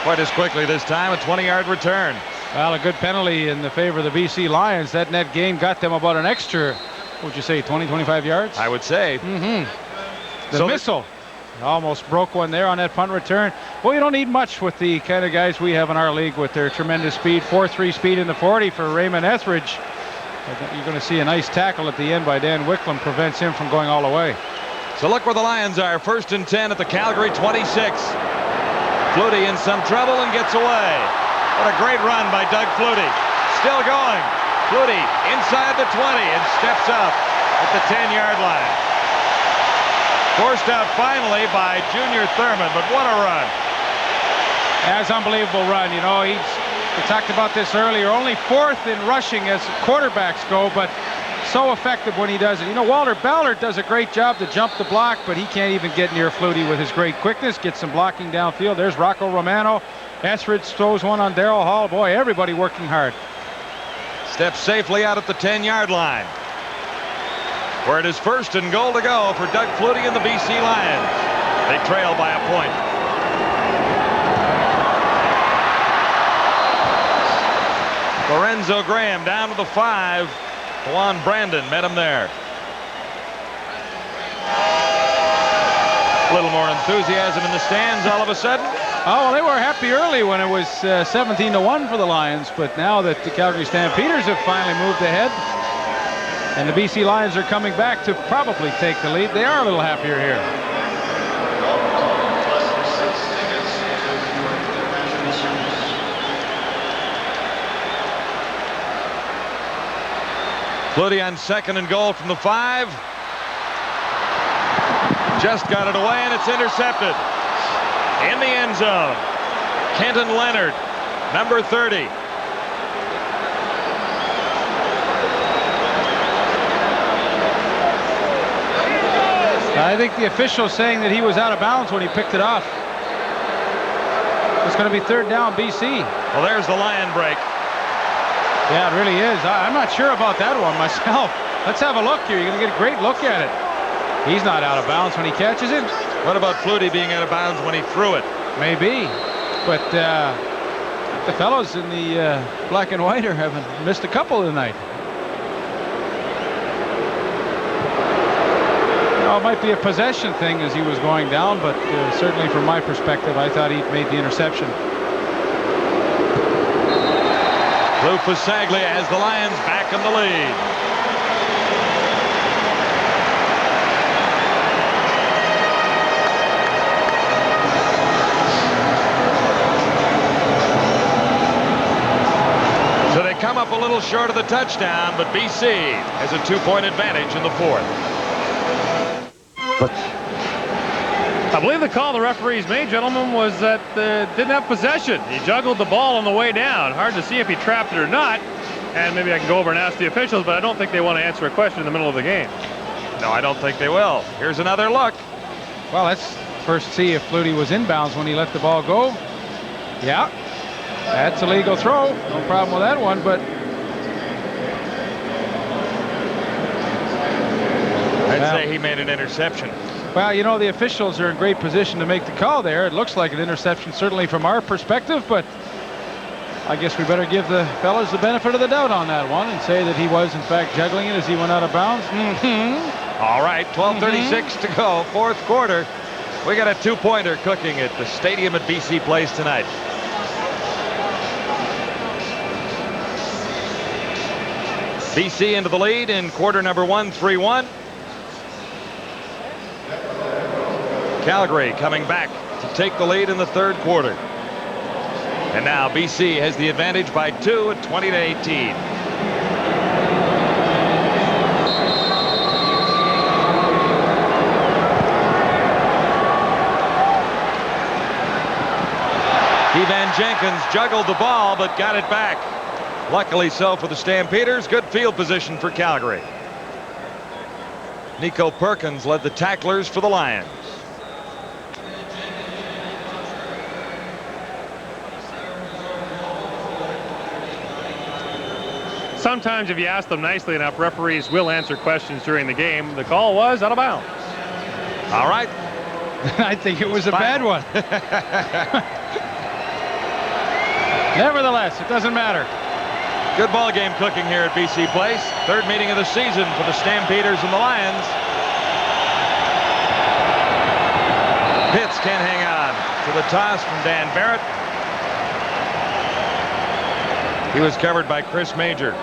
quite as quickly this time. A 20-yard return. Well, a good penalty in the favor of the BC Lions. That net gain got them about an extra, what would you say, 20, 25 yards? I would say. The missile almost broke one there on that punt return. Well, you don't need much with the kind of guys we have in our league with their tremendous speed. 4.3 speed in the 40 for Raymond Etheridge. You're going to see a nice tackle at the end by Dan Wicklum. Prevents him from going all the way. So look where the Lions are. 1st and 10 at the Calgary 26. Flutie in some trouble and gets away. What a great run by Doug Flutie. Still going. Flutie inside the 20 and steps up at the 10-yard line. Forced out finally by Junior Thurman, but what a run. That's an unbelievable run. You know, we talked about this earlier. Only 4th in rushing as quarterbacks go, but so effective when he does it. You know, Walter Ballard does a great job to jump the block, but he can't even get near Flutie with his great quickness. Gets some blocking downfield. There's Rocco Romano. Etheridge throws one on Darryl Hall. Boy, everybody working hard. Steps safely out at the 10-yard line, where it is 1st and goal to go for Doug Flutie and the BC Lions. They trail by a point. Lorenzo Graham down to the 5. Juan Brandon met him there. A little more enthusiasm in the stands all of a sudden. Oh, well, they were happy early when it was 17-1 for the Lions, but now that the Calgary Stampeders have finally moved ahead and the BC Lions are coming back to probably take the lead, they are a little happier here. Flutie on 2nd and goal from the 5. Just got it away, and it's intercepted. In the end zone, Kenton Leonard, number 30. I think the official is saying that he was out of bounds when he picked it off. It's going to be 3rd down, BC. Well, there's the Lion break. Yeah, it really is. I'm not sure about that one myself. Let's have a look here. You're going to get a great look at it. He's not out of bounds when he catches it. What about Flutie being out of bounds when he threw it? Maybe. But the fellows in the black and white are having missed a couple tonight. Well, it might be a possession thing as he was going down, but certainly from my perspective, I thought he made the interception. Lou Pasaglia has the Lions back in the lead. So they come up a little short of the touchdown, but BC has a 2-point advantage in the 4th. I believe the call the referees made, gentlemen, was that didn't have possession. He juggled the ball on the way down. Hard to see if he trapped it or not. And maybe I can go over and ask the officials, but I don't think they want to answer a question in the middle of the game. No, I don't think they will. Here's another look. Well, let's first see if Flutie was inbounds when he let the ball go. Yeah, that's a legal throw. No problem with that one, but I'd say he made an interception. well, you know, the officials are in great position to make the call there. It looks like an interception, certainly from our perspective, but I guess we better give the fellas the benefit of the doubt on that one and say that he was, in fact, juggling it as he went out of bounds. All right, 12:36 to go, fourth quarter. We got a two-pointer cooking at the stadium at BC Place tonight. BC into the lead in quarter number 1, 3-1. Calgary coming back to take the lead in the third quarter. And now BC has the advantage by 2 at 20-18. Keevan Jenkins juggled the ball but got it back. Luckily so for the Stampeders. Good field position for Calgary. Nico Perkins led the tacklers for the Lions. Sometimes if you ask them nicely enough, referees will answer questions during the game. The call was out of bounds. All right. I think it was a bad one. Nevertheless, it doesn't matter. Good ball game cooking here at BC Place. Third meeting of the season for the Stampeders and the Lions. Pitts can't hang on to the toss from Dan Barrett. He was covered by Chris Major.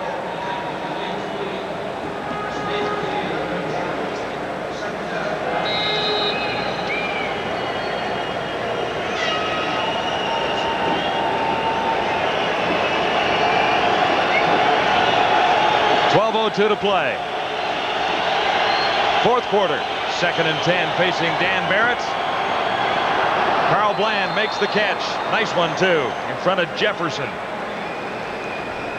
.2 to play. Fourth quarter, 2nd and 10, facing Dan Barrett. Carl Bland makes the catch. Nice one, too, in front of Jefferson.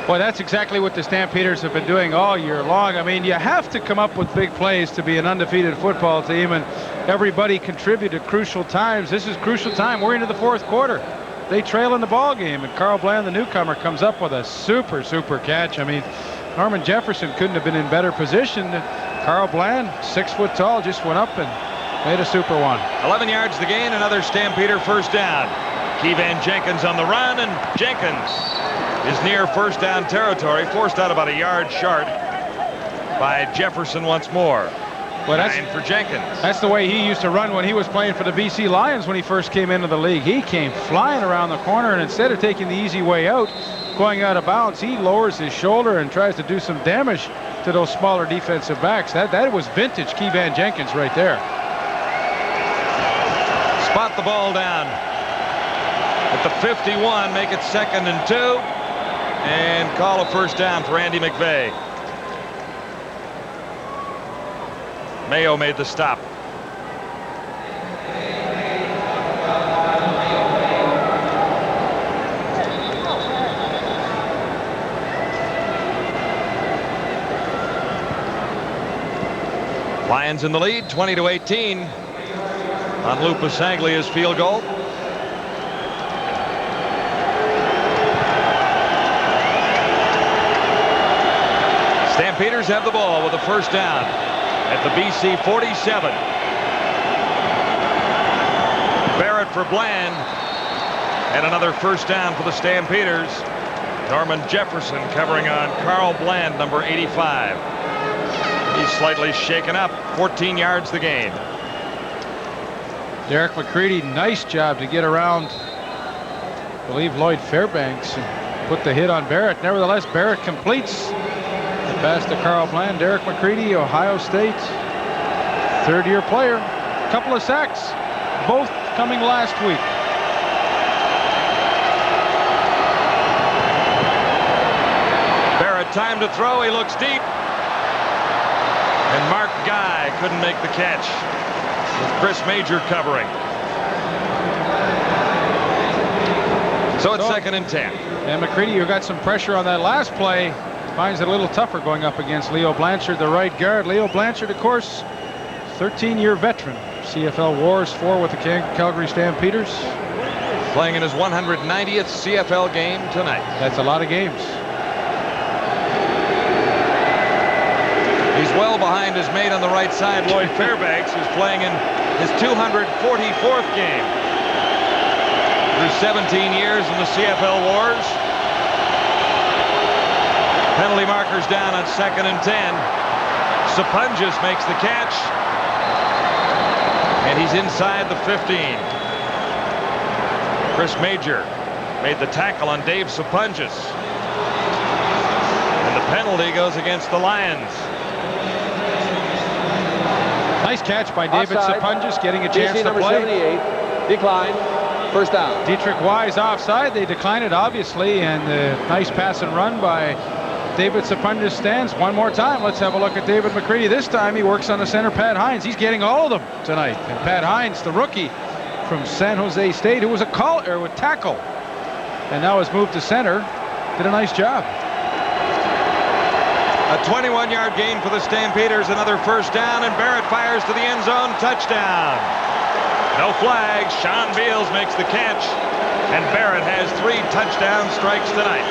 Boy, that's exactly what the Stampeders have been doing all year long. I mean, you have to come up with big plays to be an undefeated football team, and everybody contribute at crucial times. This is crucial time. We're into the fourth quarter. They trail in the ball game, and Carl Bland, the newcomer, comes up with a super catch. I mean, Norman Jefferson couldn't have been in better position. Carl Bland, 6 foot tall, just went up and made a super one. 11 yards the gain, another Stampeder first down. Keevan Jenkins on the run, and Jenkins is near first down territory, forced out about a yard short by Jefferson once more. Well, that's 9 for Jenkins. That's the way he used to run when he was playing for the BC Lions when he first came into the league. He came flying around the corner, and instead of taking the easy way out, going out of bounds, he lowers his shoulder and tries to do some damage to those smaller defensive backs. That was vintage Keevan Jenkins right there. Spot the ball down at the 51, make it 2nd and 2, and call a first down for Andy McVeigh. Mayo made the stop. Lions in the lead, 20-18 on Lou Pasaglia's field goal. Stampeders have the ball with a first down at the BC 47. Barrett for Bland, and another first down for the Stampeders. Norman Jefferson covering on Carl Bland, number 85. He's slightly shaken up. 14 yards the gain. Derek McCready, nice job to get around, I believe, Lloyd Fairbanks and put the hit on Barrett. Nevertheless, Barrett completes the pass to Carl Bland. Derek McCready, Ohio State, third-year player. Couple of sacks, both coming last week. Barrett, time to throw. He looks deep. And Mark Guy couldn't make the catch. with Chris Major covering. So it's 2nd and 10. And McCready, you got some pressure on that last play. Finds it a little tougher going up against Leo Blanchard, the right guard. Leo Blanchard, of course, 13-year veteran. CFL Wars 4 with the Calgary Stampeders. Playing in his 190th CFL game tonight. That's a lot of games. He's well behind his mate on the right side, Lloyd Fairbanks, who's playing in his 244th game. Through 17 years in the CFL Wars. Penalty markers down on 2nd and 10. Sapunjas makes the catch. And he's inside the 15. Chris Major made the tackle on Dave Sapunjas. And the penalty goes against the Lions. Nice catch by David Sapunjas, getting a chance BC to play. number 78, decline, 1st down. Dietrich Wise offside. They decline it, obviously, and a nice pass and run by David Sapunjas stands. One more time, let's have a look at David McCready. This time he works on the center, Pat Hines. He's getting all of them tonight. And Pat Hines, the rookie from San Jose State, who was a tackle, and now has moved to center, did a nice job. A 21-yard gain for the Stampeders, another 1st down, and Barrett fires to the end zone, touchdown. No flags. Sean Beals makes the catch, and Barrett has 3 touchdown strikes tonight.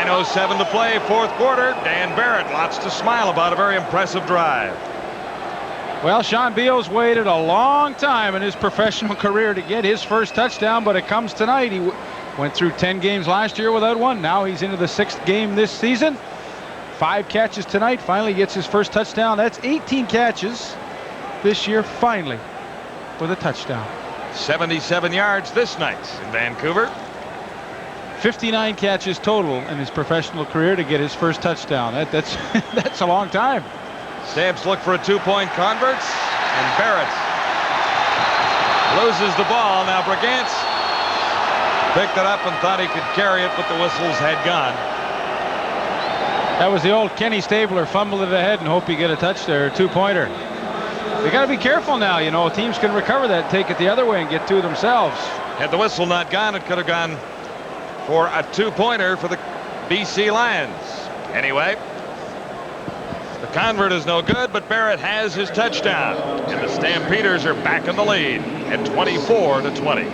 9:07 to play, 4th quarter. Dan Barrett, lots to smile about, a very impressive drive. Well, Sean Beals waited a long time in his professional career to get his first touchdown, but it comes tonight. He went through 10 games last year without one. Now he's into the 6th game this season. 5 catches tonight. Finally gets his first touchdown. That's 18 catches this year, finally, with a touchdown. 77 yards this night in Vancouver. 59 catches total in his professional career to get his first touchdown. That's that's a long time. Stamps look for a 2-point converts, and Barrett loses the ball. Now Brigance picked it up and thought he could carry it, but the whistles had gone. That was the old Kenny Stabler, fumble it ahead and hope you get a touch there, a 2-pointer. They got to be careful now, you know. Teams can recover that, take it the other way and get 2 themselves. Had the whistle not gone, it could have gone for a 2-pointer for the BC Lions. Anyway, the convert is no good, but Barrett has his touchdown, and the Stampeders are back in the lead at 24-20.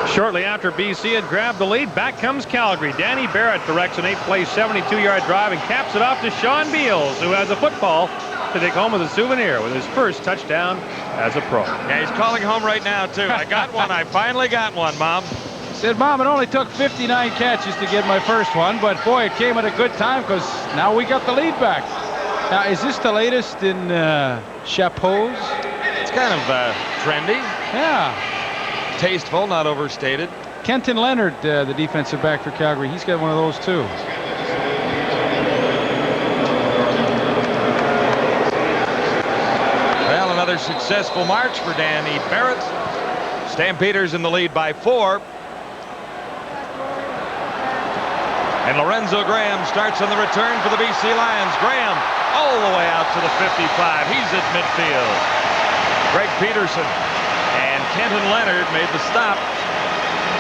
Shortly after BC had grabbed the lead, back comes Calgary. Danny Barrett directs an 8-play, 72-yard drive and caps it off to Sean Beals, who has a football to take home as a souvenir with his first touchdown as a pro. Yeah, he's calling home right now, too. I got one. I finally got one, Mom. Said, Mom, it only took 59 catches to get my first one, but boy, it came at a good time because now we got the lead back. Now, is this the latest in chapeaus? It's kind of trendy. Yeah. Tasteful, not overstated. Kenton Leonard, the defensive back for Calgary, he's got one of those too. Well, another successful march for Danny Barrett. Stampeders in the lead by 4. And Lorenzo Graham starts on the return for the BC Lions. Graham all the way out to the 55. He's at midfield. Greg Peterson and Kenton Leonard made the stop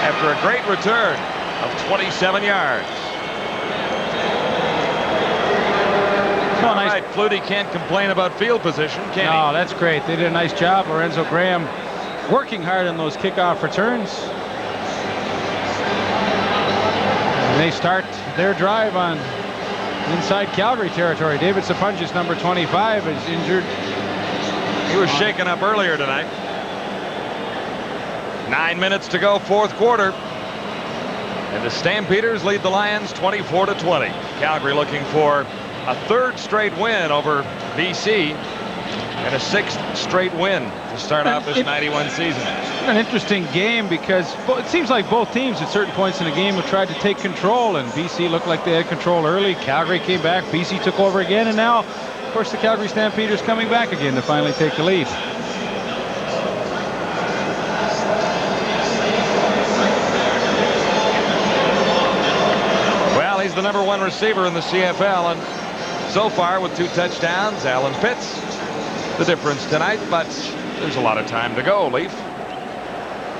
after a great return of 27 yards. All right, Flutie can't complain about field position, can he? No, that's great. They did a nice job. Lorenzo Graham working hard on those kickoff returns. And they start their drive on inside Calgary territory. David Sapunjas, number 25, is injured. He was shaken up earlier tonight. 9 minutes to go, 4th quarter. And the Stampeders lead the Lions 24-20. Calgary looking for a 3rd straight win over BC and a 6th straight win to start out this 91 season. An interesting game because it seems like both teams at certain points in the game have tried to take control, and BC looked like they had control early. Calgary came back, BC took over again, and now, of course, the Calgary Stampeders coming back again to finally take the lead. Well, he's the #1 one receiver in the CFL, and so far with 2 touchdowns, Alan Pitts the difference tonight, but there's a lot of time to go, Leaf.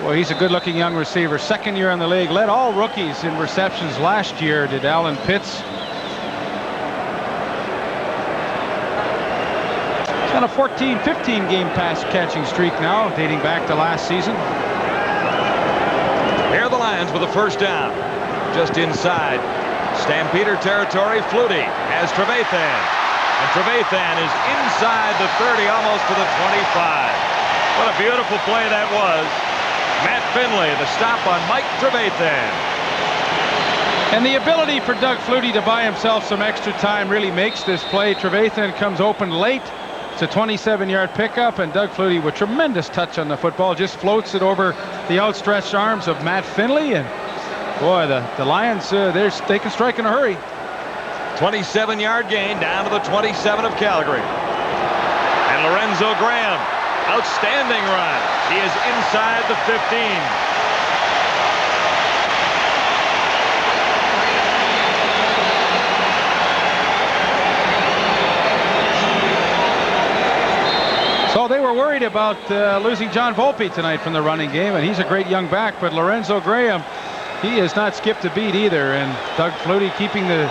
Well, he's a good-looking young receiver. Second year in the league. Led all rookies in receptions last year, did Alan Pitts. He's on a 14-15 game pass catching streak now, dating back to last season. Here are the Lions with a first down. Just inside Stampeder territory. Flutie has Trevathan. And Trevathan is inside the 30, almost to the 25. What a beautiful play that was. Matt Finley, the stop on Mike Trevathan. And the ability for Doug Flutie to buy himself some extra time really makes this play. Trevathan comes open late. It's a 27-yard pickup, and Doug Flutie, with tremendous touch on the football, just floats it over the outstretched arms of Matt Finley. And boy, the Lions, they can strike in a hurry. 27-yard gain down to the 27 of Calgary. And Lorenzo Graham, outstanding run. He is inside the 15. So they were worried about losing John Volpe tonight from the running game, and he's a great young back, but Lorenzo Graham, he has not skipped a beat either, and Doug Flutie keeping the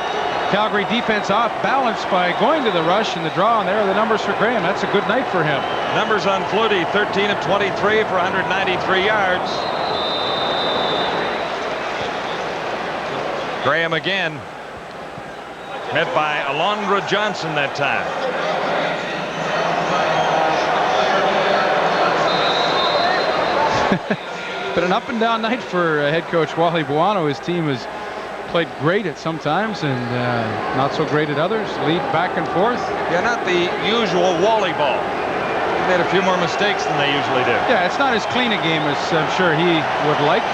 Calgary defense off balance by going to the rush and the draw, and there are the numbers for Graham. That's a good night for him. Numbers on Flutie, 13 of 23 for 193 yards. Graham again, met by Alondra Johnson that time. But an up-and-down night for head coach Wally Buono. His team has played great at some times and not so great at others. Lead back and forth. Yeah, not the usual Wally ball. They made a few more mistakes than they usually do. Yeah, it's not as clean a game as I'm sure he would like.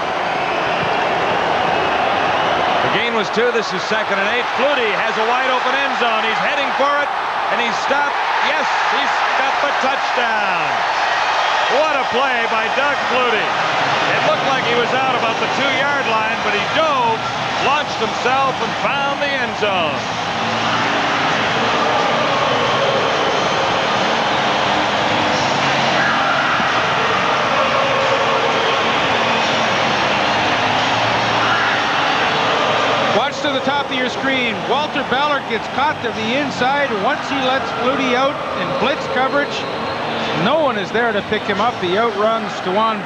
The gain was 2. This is 2nd and 8. Flutie has a wide open end zone. He's heading for it, and he's stopped. Yes, he's got the touchdown. What a play by Doug Flutie. It looked like he was out about the 2-yard line, but he dove, launched himself, and found the end zone. Watch to the top of your screen. Walter Ballard gets caught to the inside. Once he lets Flutie out in blitz coverage, no one is there to pick him up. He outruns Dewan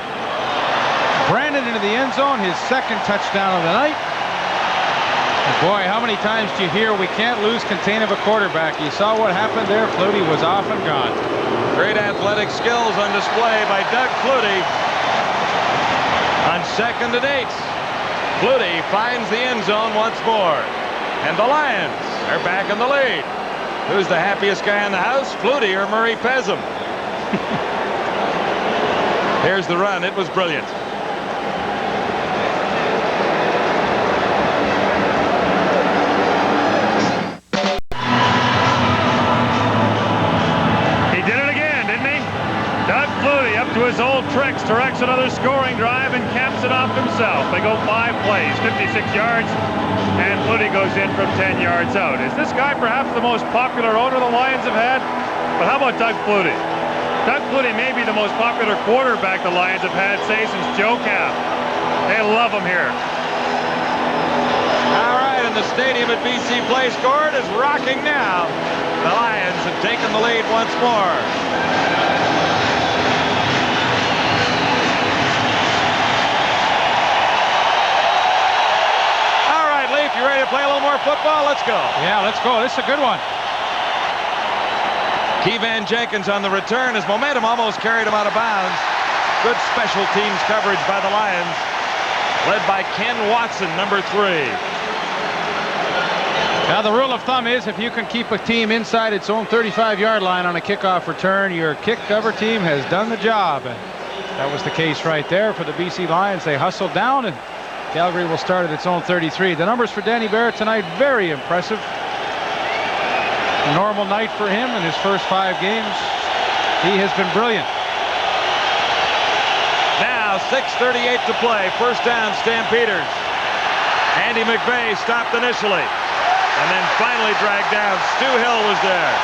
Brandon into the end zone, his 2nd touchdown of the night. And boy, how many times do you hear we can't lose contain of a quarterback? You saw what happened there. Flutie was off and gone. Great athletic skills on display by Doug Flutie. On 2nd and 8. Flutie finds the end zone once more. And the Lions are back in the lead. Who's the happiest guy in the house, Flutie or Murray Pezim? Here's the run. It was brilliant. He did it again, didn't he? Doug Flutie up to his old tricks, directs another scoring drive and caps it off himself. They go 5 plays, 56 yards, and Flutie goes in from 10 yards out. Is this guy perhaps the most popular owner the Lions have had? But how about Doug Flutie? Doug Flutie may be the most popular quarterback the Lions have had, say, since Joe Cap. They love him here. All right, and the stadium at BC Place Court is rocking now. The Lions have taken the lead once more. All right, Leaf, you ready to play a little more football? Let's go. Yeah, let's go. This is a good one. Keevan Jenkins on the return. His momentum almost carried him out of bounds. Good special teams coverage by the Lions, led by Ken Watson, number 3. Now, the rule of thumb is if you can keep a team inside its own 35-yard line on a kickoff return, your kick cover team has done the job. And that was the case right there for the BC Lions. They hustled down, and Calgary will start at its own 33. The numbers for Danny Barrett tonight, very impressive. A normal night for him in his first 5 games. He has been brilliant. Now 6:38 to play. First down, Stampeders. Andy McVeigh stopped initially. and then finally dragged down. Stu Hill was there.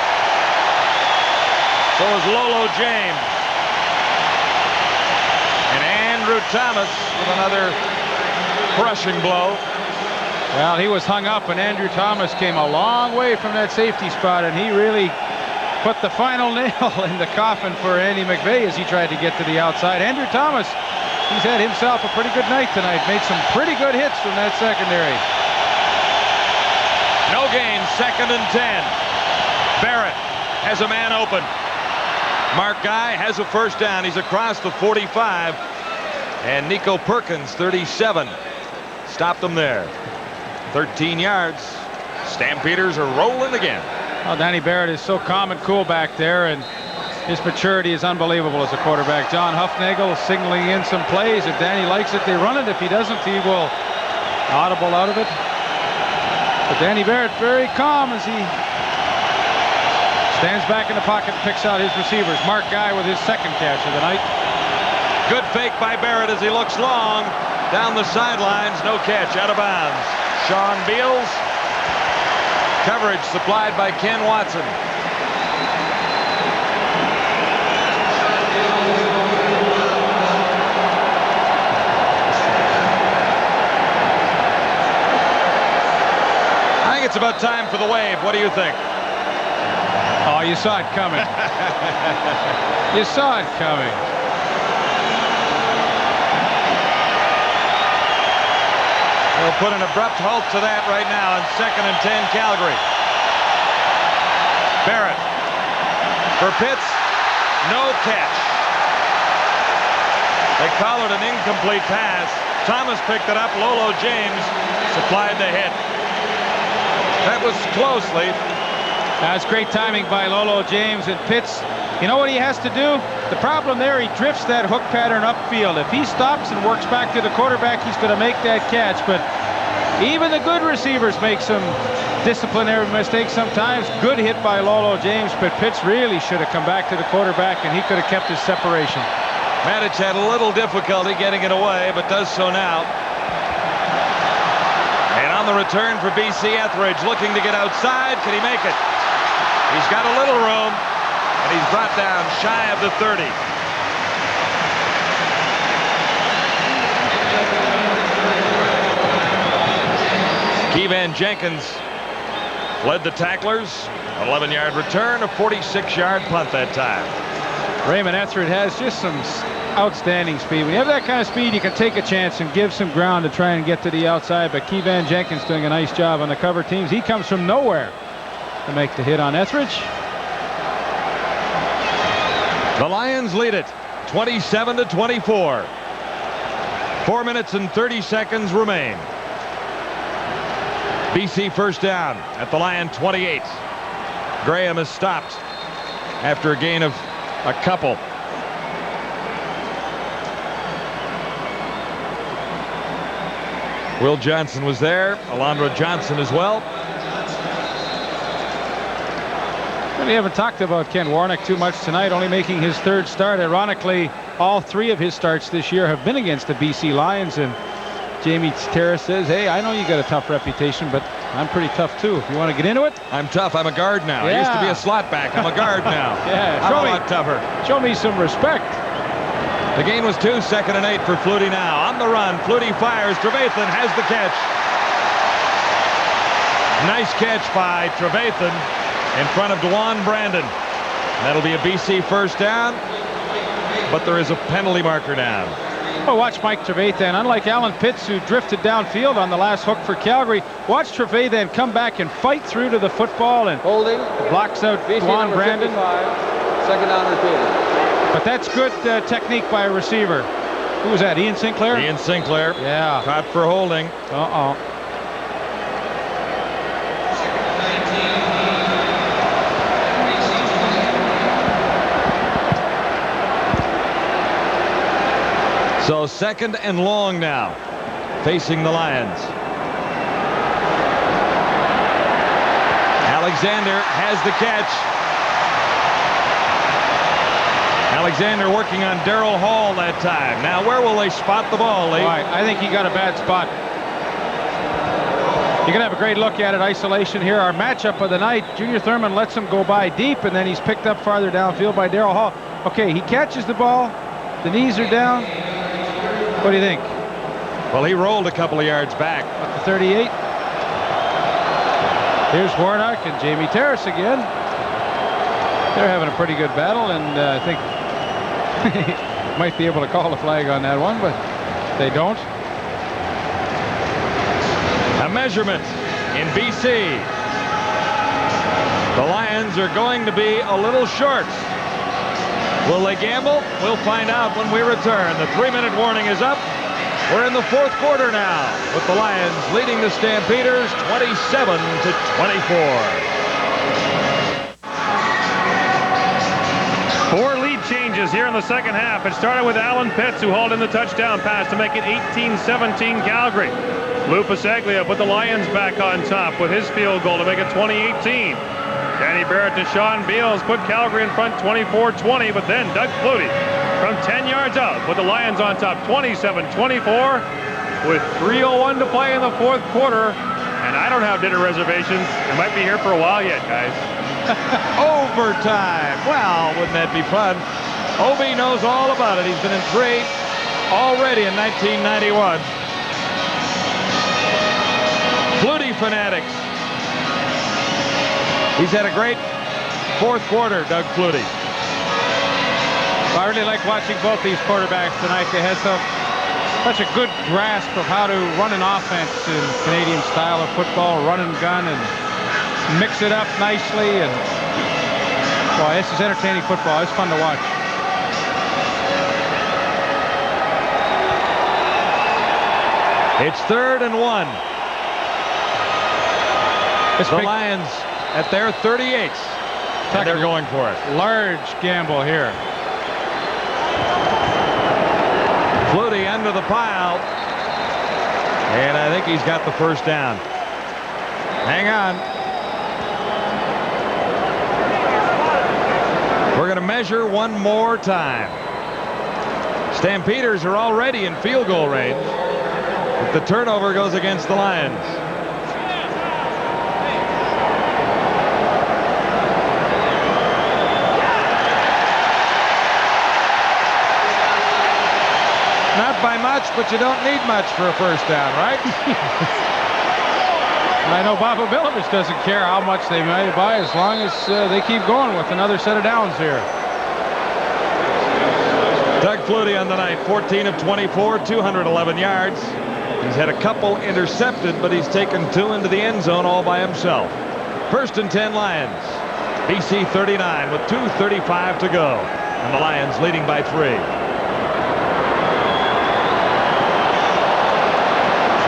So was Lolo James. And Andrew Thomas with another crushing blow. Well, he was hung up, and Andrew Thomas came a long way from that safety spot, and he really put the final nail in the coffin for Andy McVeigh as he tried to get to the outside. Andrew Thomas, he's had himself a pretty good night tonight. Made some pretty good hits from that secondary. No gain, 2nd and 10. Barrett has a man open. Mark Guy has a first down. He's across the 45. And Nico Perkins, 37, stopped them there. 13 yards. Stampeders are rolling again. Well, Danny Barrett is so calm and cool back there, and his maturity is unbelievable as a quarterback. John Huffnagel signaling in some plays. If Danny likes it, they run it. If he doesn't, he will audible out of it. But Danny Barrett very calm as he stands back in the pocket and picks out his receivers. Mark Guy with his second catch of the night. Good fake by Barrett as he looks long down the sidelines. No catch, out of bounds. Sean Beals. Coverage supplied by Ken Watson. I think it's about time for the wave. What do you think? Oh, you saw it coming. You saw it coming. They'll put an abrupt halt to that right now in 2nd and 10 Calgary. Barrett for Pitts, no catch. They call it an incomplete pass. Thomas picked it up. Lolo James supplied the hit. That was closely. That's great timing by Lolo James, and Pitts. You know what he has to do? The problem there, he drifts that hook pattern upfield. If he stops and works back to the quarterback, he's going to make that catch. But even the good receivers make some disciplinary mistakes sometimes. Good hit by Lolo James, but Pitts really should have come back to the quarterback, and he could have kept his separation. Matic had a little difficulty getting it away, but does so now. And on the return for BC, Etheridge looking to get outside. Can he make it? He's got a little room. And he's brought down shy of the 30. Keevan Jenkins led the tacklers. 11-yard return, a 46-yard punt that time. Raymond Etheridge has just some outstanding speed. When you have that kind of speed, you can take a chance and give some ground to try and get to the outside. But Keevan Jenkins doing a nice job on the cover teams. He comes from nowhere to make the hit on Etheridge. The Lions lead it 27-24. 4 minutes and 30 seconds remain. BC first down at the Lion 28. Graham is stopped after a gain of a couple. Will Johnson was there. Alondra Johnson as well. We haven't talked about Ken Warnock too much tonight, only making his third start. Ironically, all three of his starts this year have been against the BC Lions, and Jamie Terrace says, hey, I know you got a tough reputation, but I'm pretty tough too. If you want to get into it. I'm tough. I'm a guard now. Yeah. I used to be a slot back. I'm a guard now. Yeah, I'm a lot tougher. Show me some respect. The gain was 2, 2nd and 8 for Flutie now. On the run, Flutie fires. Trevathan has the catch. Nice catch by Trevathan in front of DeJuan Brandon. That'll be a BC first down, but there is a penalty marker down. Well, watch Mike Trevathan. Unlike Alan Pitts, who drifted downfield on the last hook for Calgary, watch Trevathan come back and fight through to the football and holding, blocks out DeJuan Brandon. 55, 2nd down repeated. But that's good technique by a receiver. Who was that? Ian Sinclair? Ian Sinclair. Yeah. Caught for holding. Uh-oh. So 2nd and long now, facing the Lions. Alexander has the catch. Alexander working on Darrell Hall that time. Now, where will they spot the ball, Lee? Right, I think he got a bad spot. You're going to have a great look at it. Isolation here. Our matchup of the night. Junior Thurman lets him go by deep, and then he's picked up farther downfield by Darryl Hall. Okay, he catches the ball. The knees are down. What do you think? Well, he rolled a couple of yards back. At the 38. Here's Warnock and Jamie Terrace again. They're having a pretty good battle, and I think might be able to call the flag on that one, but they don't. A measurement in BC. The Lions are going to be a little short. Will they gamble? We'll find out when we return. The 3-minute warning is up. We're in the fourth quarter now, with the Lions leading the Stampeders 27-24. 4 lead changes here in the second half. It started with Alan Pitts, who hauled in the touchdown pass to make it 18-17 Calgary. Lou Pasaglia put the Lions back on top with his field goal to make it 20-18. Danny Barrett and Sean Beals put Calgary in front 24-20, but then Doug Flutie from 10 yards out put the Lions on top 27-24 with 3:01 to play in the fourth quarter. And I don't have dinner reservations. I might be here for a while yet, guys. Overtime. Well, wouldn't that be fun? Obi knows all about it. He's been in 3 already in 1991. Flutie fanatics. He's had a great fourth quarter, Doug Flutie. I really like watching both these quarterbacks tonight. They had such a good grasp of how to run an offense in Canadian style of football, run and gun, and mix it up nicely. And boy, this is entertaining football. It's fun to watch. It's 3rd and 1. The Lions at their 38. And they're going for it. Large gamble here. Flutie under the pile. And I think he's got the first down. Hang on. We're going to measure one more time. Stampeders are already in field goal range. If the turnover goes against the Lions. Not by much, but you don't need much for a first down, right? I know Bob Abilovich doesn't care how much they may buy as long as they keep going with another set of downs here. Doug Flutie on the night, 14 of 24, 211 yards. He's had a couple intercepted, but he's taken 2 into the end zone all by himself. 1st and 10 Lions. BC 39 with 2:35 to go. And the Lions leading by 3.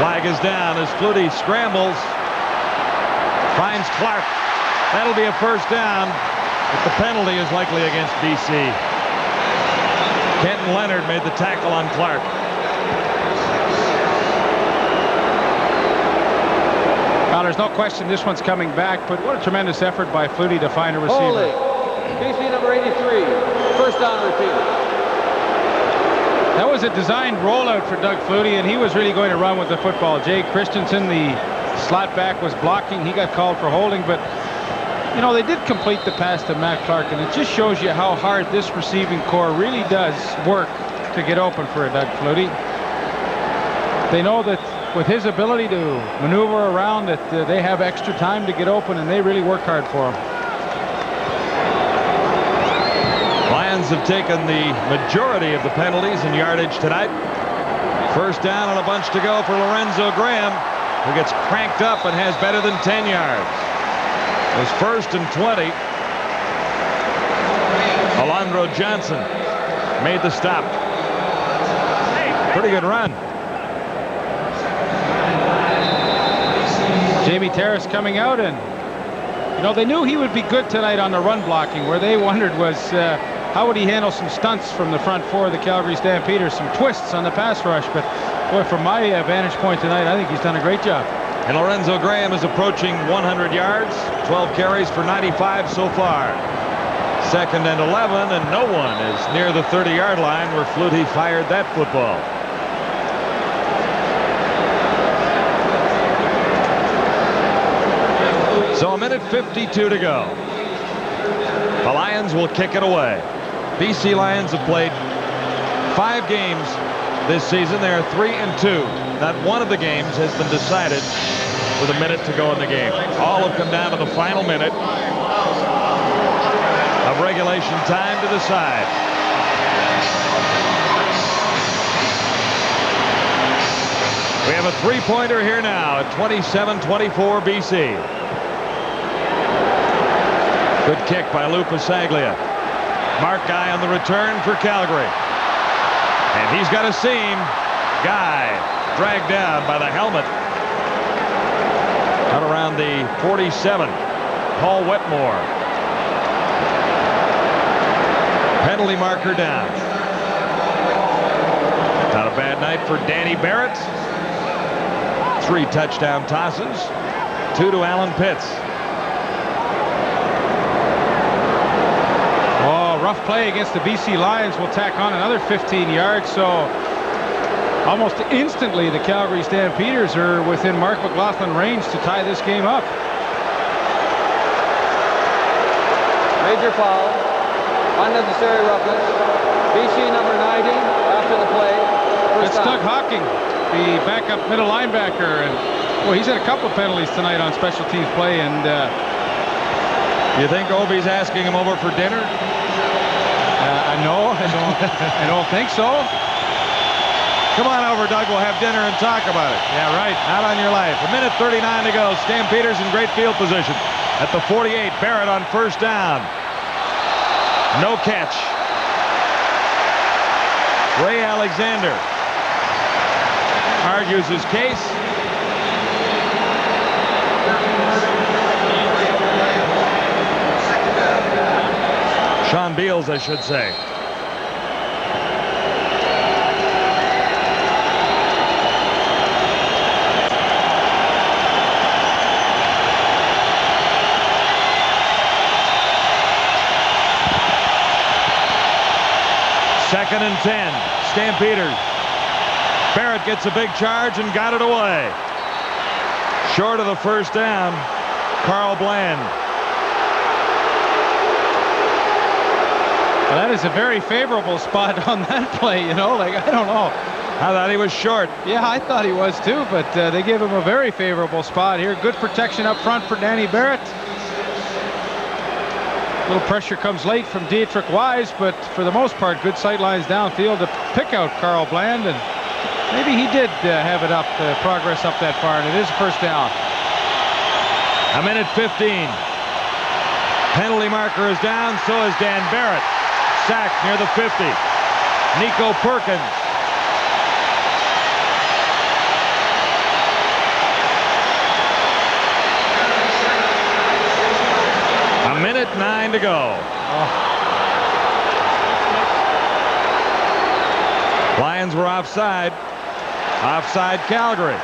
Flag is down as Flutie scrambles. Finds Clark. That'll be a first down, but the penalty is likely against BC. Kenton Leonard made the tackle on Clark. Well, there's no question this one's coming back, but what a tremendous effort by Flutie to find a receiver. Holding. BC number 83. First down repeated. That was a designed rollout for Doug Flutie, and he was really going to run with the football. Jay Christensen, the slot back, was blocking. He got called for holding, but you know, they did complete the pass to Matt Clark, and it just shows you how hard this receiving core really does work to get open for a Doug Flutie. They know that with his ability to maneuver around that they have extra time to get open, and they really work hard for him. Lions have taken the majority of the penalties in yardage tonight. First down and a bunch to go for Lorenzo Graham, who gets cranked up and has better than 10 yards. It was 1st and 20. Alondro Johnson made the stop. Pretty good run. Jamie Terrace coming out, and you know, they knew he would be good tonight on the run blocking. Where they wondered was how would he handle some stunts from the front 4 of the Calgary Stampeders, some twists on the pass rush. But boy, from my vantage point tonight, I think he's done a great job. And Lorenzo Graham is approaching 100 yards, 12 carries for 95 so far. 2nd and 11, and no one is near the 30-yard line where Flutie fired that football. So 1:52 to go. The Lions will kick it away. BC Lions have played 5 games this season. They are 3-2. Not one of the games has been decided with a minute to go in the game. All have come down to the final minute of regulation time to decide. We have a 3-pointer here now at 27-24 BC. Good kick by Lou Pasaglia. Mark Guy on the return for Calgary. And he's got a seam. Guy dragged down by the helmet. Out around the 47. Paul Wetmore. Penalty marker down. Not a bad night for Danny Barrett. 3 touchdown tosses. 2 to Alan Pitts. Rough play against the BC Lions will tack on another 15 yards, so almost instantly the Calgary Stampeders are within Mark McLaughlin range to tie this game up. Major foul. Unnecessary roughness. BC number 90 after the play. It's Doug Hawking, the backup middle linebacker, and well, he's had a couple of penalties tonight on special teams play. And you think Obi's asking him over for dinner? No, I don't think so. Come on over, Doug. We'll have dinner and talk about it. Yeah, right. Out on your life. 1:39 to go. Stampeders in great field position. At the 48, Barrett on first down. No catch. Ray Alexander argues his case. Sean Beals, I should say. Second and 10. Stampeders. Barrett gets a big charge and got it away. Short of the first down. Carl Bland. Well, that is a very favorable spot on that play, you know, like, I don't know. I thought he was short. Yeah, I thought he was too, but they gave him a very favorable spot here. Good protection up front for Danny Barrett. A little pressure comes late from Dietrich Wise, but for the most part, good sight lines downfield to pick out Carl Bland, and maybe he did have it up, progress up that far, and it is a first down. 1:15. Penalty marker is down, so is Dan Barrett. Sacked near the 50. Nico Perkins. A 1:09 to go. Lions were offside. Offside Calgary.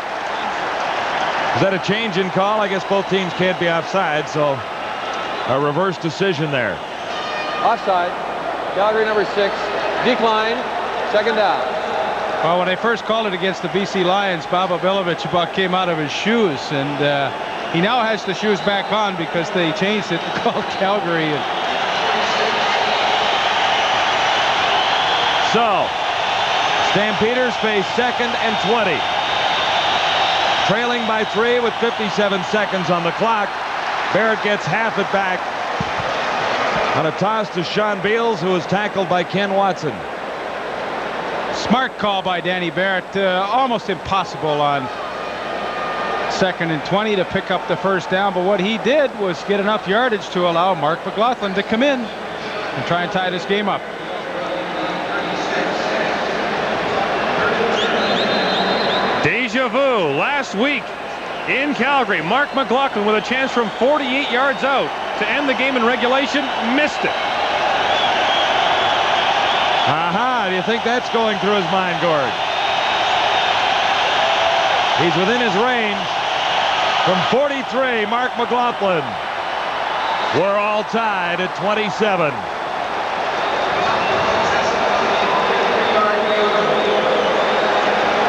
Is that a change in call? I guess both teams can't be offside, so a reverse decision there. Offside. Calgary number 6. Decline. Second down. Well, when they first called it against the BC Lions, Baba Bilovich about came out of his shoes, and he now has the shoes back on because they changed it to call Calgary. So, Stampeders face 2nd and 20. Trailing by 3 with 57 seconds on the clock. Barrett gets half it back on a toss to Sean Beals, who was tackled by Ken Watson. Smart call by Danny Barrett. Almost impossible on 2nd and 20 to pick up the first down, but what he did was get enough yardage to allow Mark McLaughlin to come in and try and tie this game up. Deja vu. Last week in Calgary, Mark McLaughlin with a chance from 48 yards out to end the game in regulation, missed it. Aha, do you think that's going through his mind, Gord? He's within his range. From 43, Mark McLaughlin. We're all tied at 27.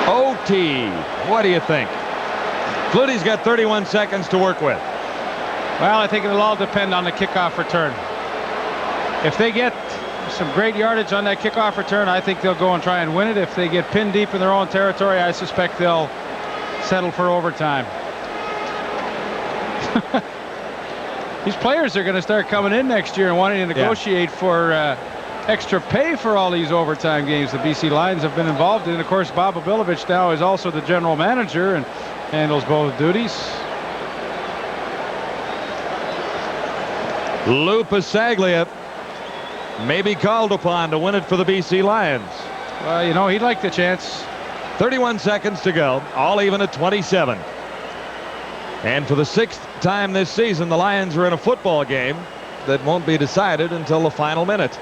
OT. What do you think? Flutie's got 31 seconds to work with. Well, I think it'll all depend on the kickoff return. If they get some great yardage on that kickoff return, I think they'll go and try and win it. If they get pinned deep in their own territory, I suspect they'll settle for overtime. These players are going to start coming in next year and wanting to negotiate for extra pay for all these overtime games the BC Lions have been involved in. Of course, Bob Abilovich now is also the general manager and handles both duties. Lou Pasaglia may be called upon to win it for the BC Lions. Well, you know, he'd like the chance. 31 seconds to go, all even at 27. And for the 6th time this season, the Lions are in a football game that won't be decided until the final minute.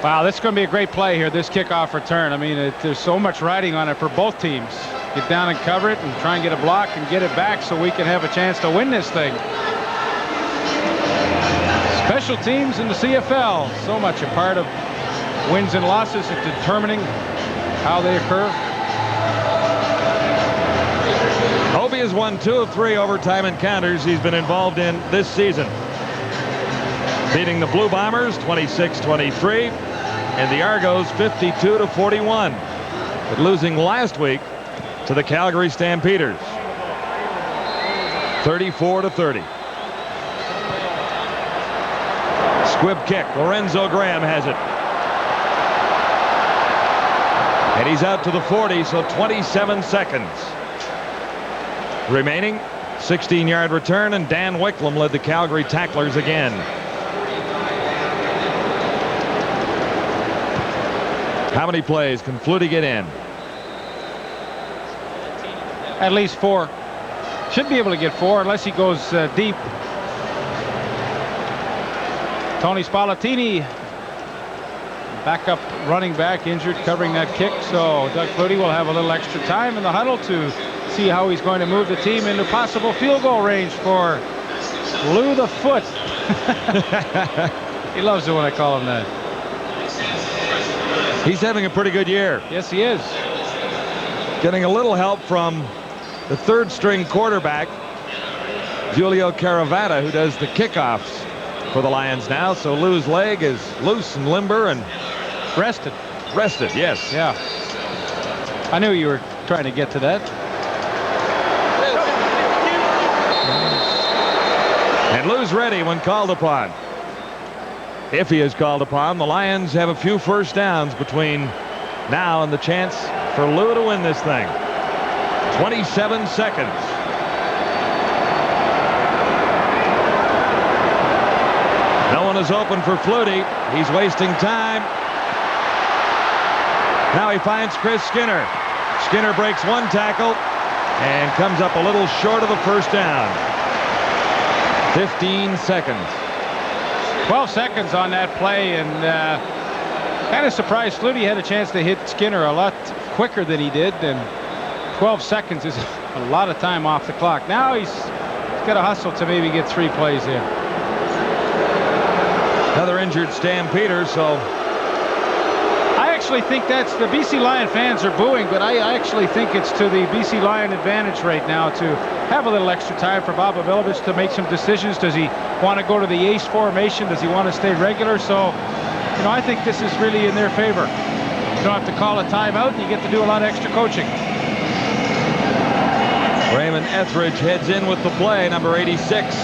Wow, this is going to be a great play here, this kickoff return. I mean, there's so much riding on it for both teams. Get down and cover it and try and get a block and get it back so we can have a chance to win this thing. Special teams in the CFL, so much a part of wins and losses in determining how they occur. Hobie has won 2 of 3 overtime encounters he's been involved in this season, beating the Blue Bombers 26-23 and the Argos 52-41, but losing last week to the Calgary Stampeders 34-30. Squib kick. Lorenzo Graham has it. And he's out to the 40, so 27 seconds remaining. 16-yard return, and Dan Wicklum led the Calgary tacklers again. How many plays can Flutie get in? At least 4. Should be able to get 4 unless he goes deep. Tony Spallettini, backup running back, injured, covering that kick. So Doug Flutie will have a little extra time in the huddle to see how he's going to move the team into possible field goal range for Lou the Foot. He loves it when I call him that. He's having a pretty good year. Yes, he is. Getting a little help from the 3rd-string quarterback, Julio Caravata, who does the kickoffs for the Lions now. So Lou's leg is loose and limber and rested. Rested, yes. Yeah. I knew you were trying to get to that. And Lou's ready when called upon. If he is called upon, the Lions have a few first downs between now and the chance for Lou to win this thing. 27 seconds. No one is open for Flutie. He's wasting time. Now he finds Chris Skinner. Skinner breaks 1 tackle and comes up a little short of the first down. 15 seconds. 12 seconds on that play, and kind of surprised Flutie had a chance to hit Skinner a lot quicker than he did, and 12 seconds is a lot of time off the clock. Now he's got to hustle to maybe get 3 plays in. Another injured Stampeder, so I actually think that's the BC Lion fans are booing, but I actually think it's to the BC Lion advantage right now to have a little extra time for Bob Abilovich to make some decisions. Does he want to go to the ace formation? Does he want to stay regular? So, you know, I think this is really in their favor. You don't have to call a timeout, and you get to do a lot of extra coaching. Raymond Etheridge heads in with the play, number 86.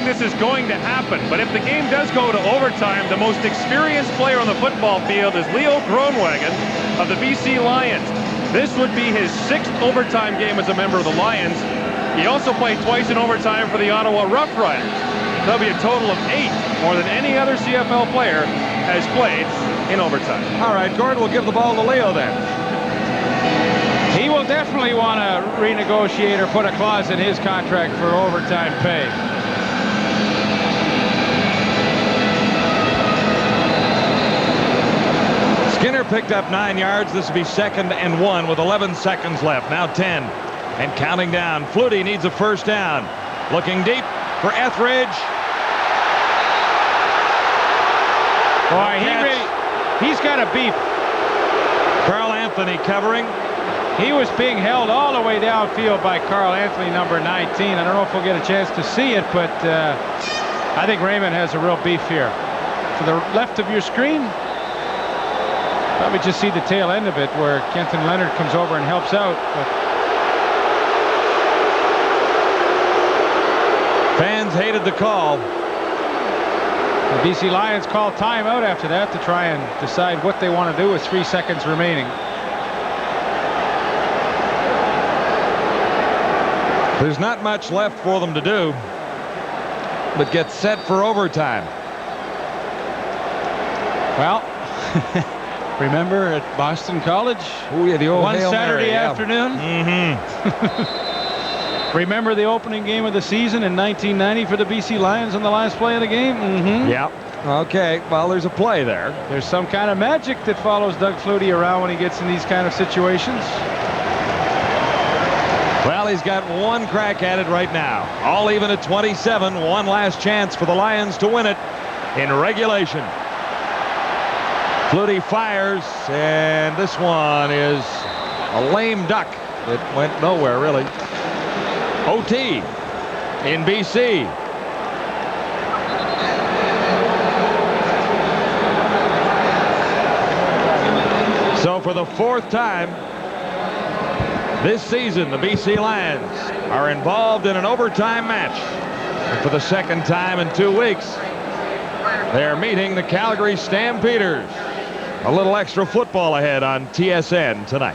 This is going to happen, but if the game does go to overtime, the most experienced player on the football field is Leo Groenewegen of the BC Lions. This would be his 6th overtime game as a member of the Lions. He also played twice in overtime for the Ottawa Rough Riders. That'll be a total of 8, more than any other CFL player has played in overtime. All right, Gordon will give the ball to Leo then. He will definitely want to renegotiate or put a clause in his contract for overtime pay. Skinner picked up 9 yards. This will be 2nd and 1 with 11 seconds left. Now 10 and counting down. Flutie needs a first down. Looking deep for Etheridge. Boy, he's got a beef. Carl Anthony covering. He was being held all the way downfield by Carl Anthony, number 19. I don't know if we'll get a chance to see it, but I think Raymond has a real beef here. To the left of your screen, probably just see the tail end of it where Kenton Leonard comes over and helps out. But fans hated the call. the BC Lions call timeout after that to try and decide what they want to do with 3 seconds remaining. There's not much left for them to do, but get set for overtime. Well, remember at Boston College? Oh, yeah, the old one Hail Saturday Mary, afternoon? Remember the opening game of the season in 1990 for the BC Lions on the last play of the game? Yeah. Okay, well, there's a play there. There's some kind of magic that follows Doug Flutie around when he gets in these kind of situations. Well, he's got one crack at it right now. All even at 27. One last chance for the Lions to win it in regulation. Flutie fires, and this one is a lame duck. It went nowhere, really. OT in BC. So for the fourth time this season, the BC Lions are involved in an overtime match. And for the second time in 2 weeks, they're meeting the Calgary Stampeders. A little extra football ahead on TSN tonight.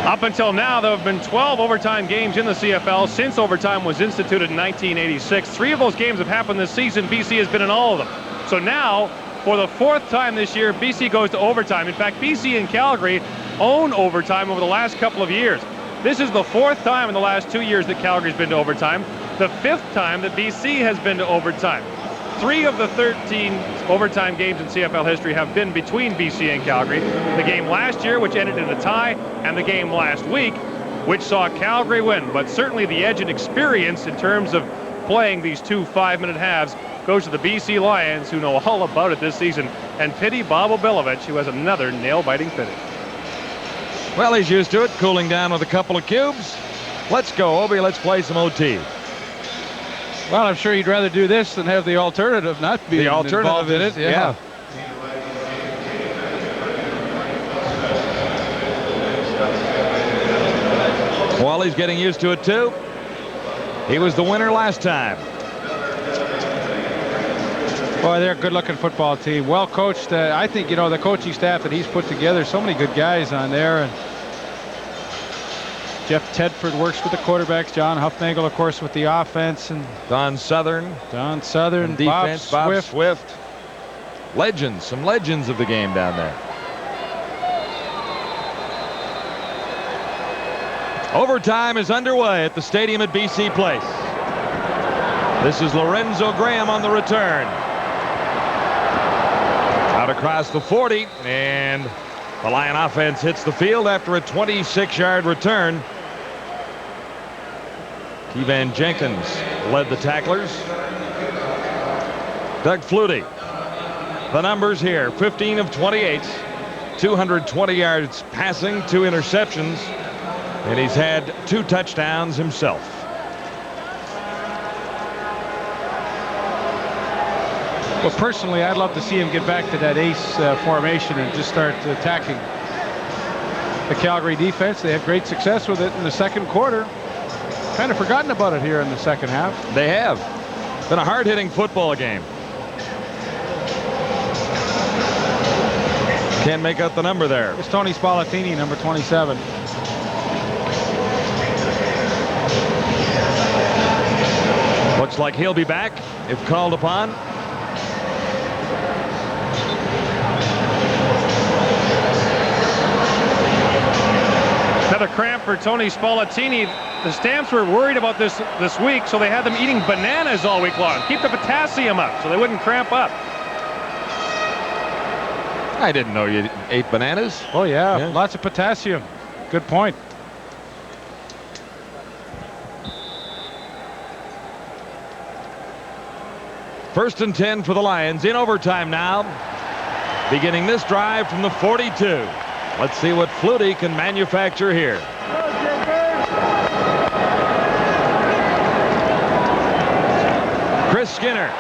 Up until now, there have been 12 overtime games in the CFL since overtime was instituted in 1986. 3 of those games have happened this season. BC has been in all of them. So now, for the 4th time this year, BC goes to overtime. In fact, BC and Calgary own overtime over the last couple of years. This is the 4th time in the last 2 years that Calgary's been to overtime. The 5th time that BC has been to overtime. 3 of the 13 overtime games in CFL history have been between BC and Calgary. The game last year, which ended in a tie, and the game last week, which saw Calgary win. But certainly the edge and experience in terms of playing these 2 5-minute halves goes to the BC Lions, who know all about it this season. And pity Bob Obilovich, who has another nail-biting finish. Well, he's used to it, cooling down with a couple of cubes. Let's go, Obi. Let's play some OT. Well, I'm sure he'd rather do this than have the alternative not be involved in it. Yeah. Wally's getting used to it too. He was the winner last time. Boy, they're a good-looking football team. Well coached. I think, you know, the coaching staff that he's put together, so many good guys on there. And Jeff Tedford works with the quarterbacks. John Huffnagel, of course, with the offense. And Don Southern. Defense, Bob Swift. Legends, some legends of the game down there. Overtime is underway at the stadium at BC Place. This is Lorenzo Graham on the return. Out across the 40, and the Lion offense hits the field after a 26-yard return. Kevan Jenkins led the tacklers. Doug Flutie. The numbers here, 15 of 28, 220 yards passing, 2 interceptions, and he's had 2 touchdowns himself. Well, personally, I'd love to see him get back to that ace formation and just start attacking the Calgary defense. They had great success with it in the second quarter. Kind of forgotten about it here in the second half. They have. Been a hard-hitting football game. Can't make out the number there. It's Tony Spallettini, number 27. Looks like he'll be back if called upon. Another cramp for Tony Spallettini. The Stamps were worried about this week, so they had them eating bananas all week long. Keep the potassium up so they wouldn't cramp up. I didn't know you ate bananas. Oh, yeah. Lots of potassium. Good point. First and 10 for the Lions in overtime now. Beginning this drive from the 42. Let's see what Flutie can manufacture here. Chris Skinner.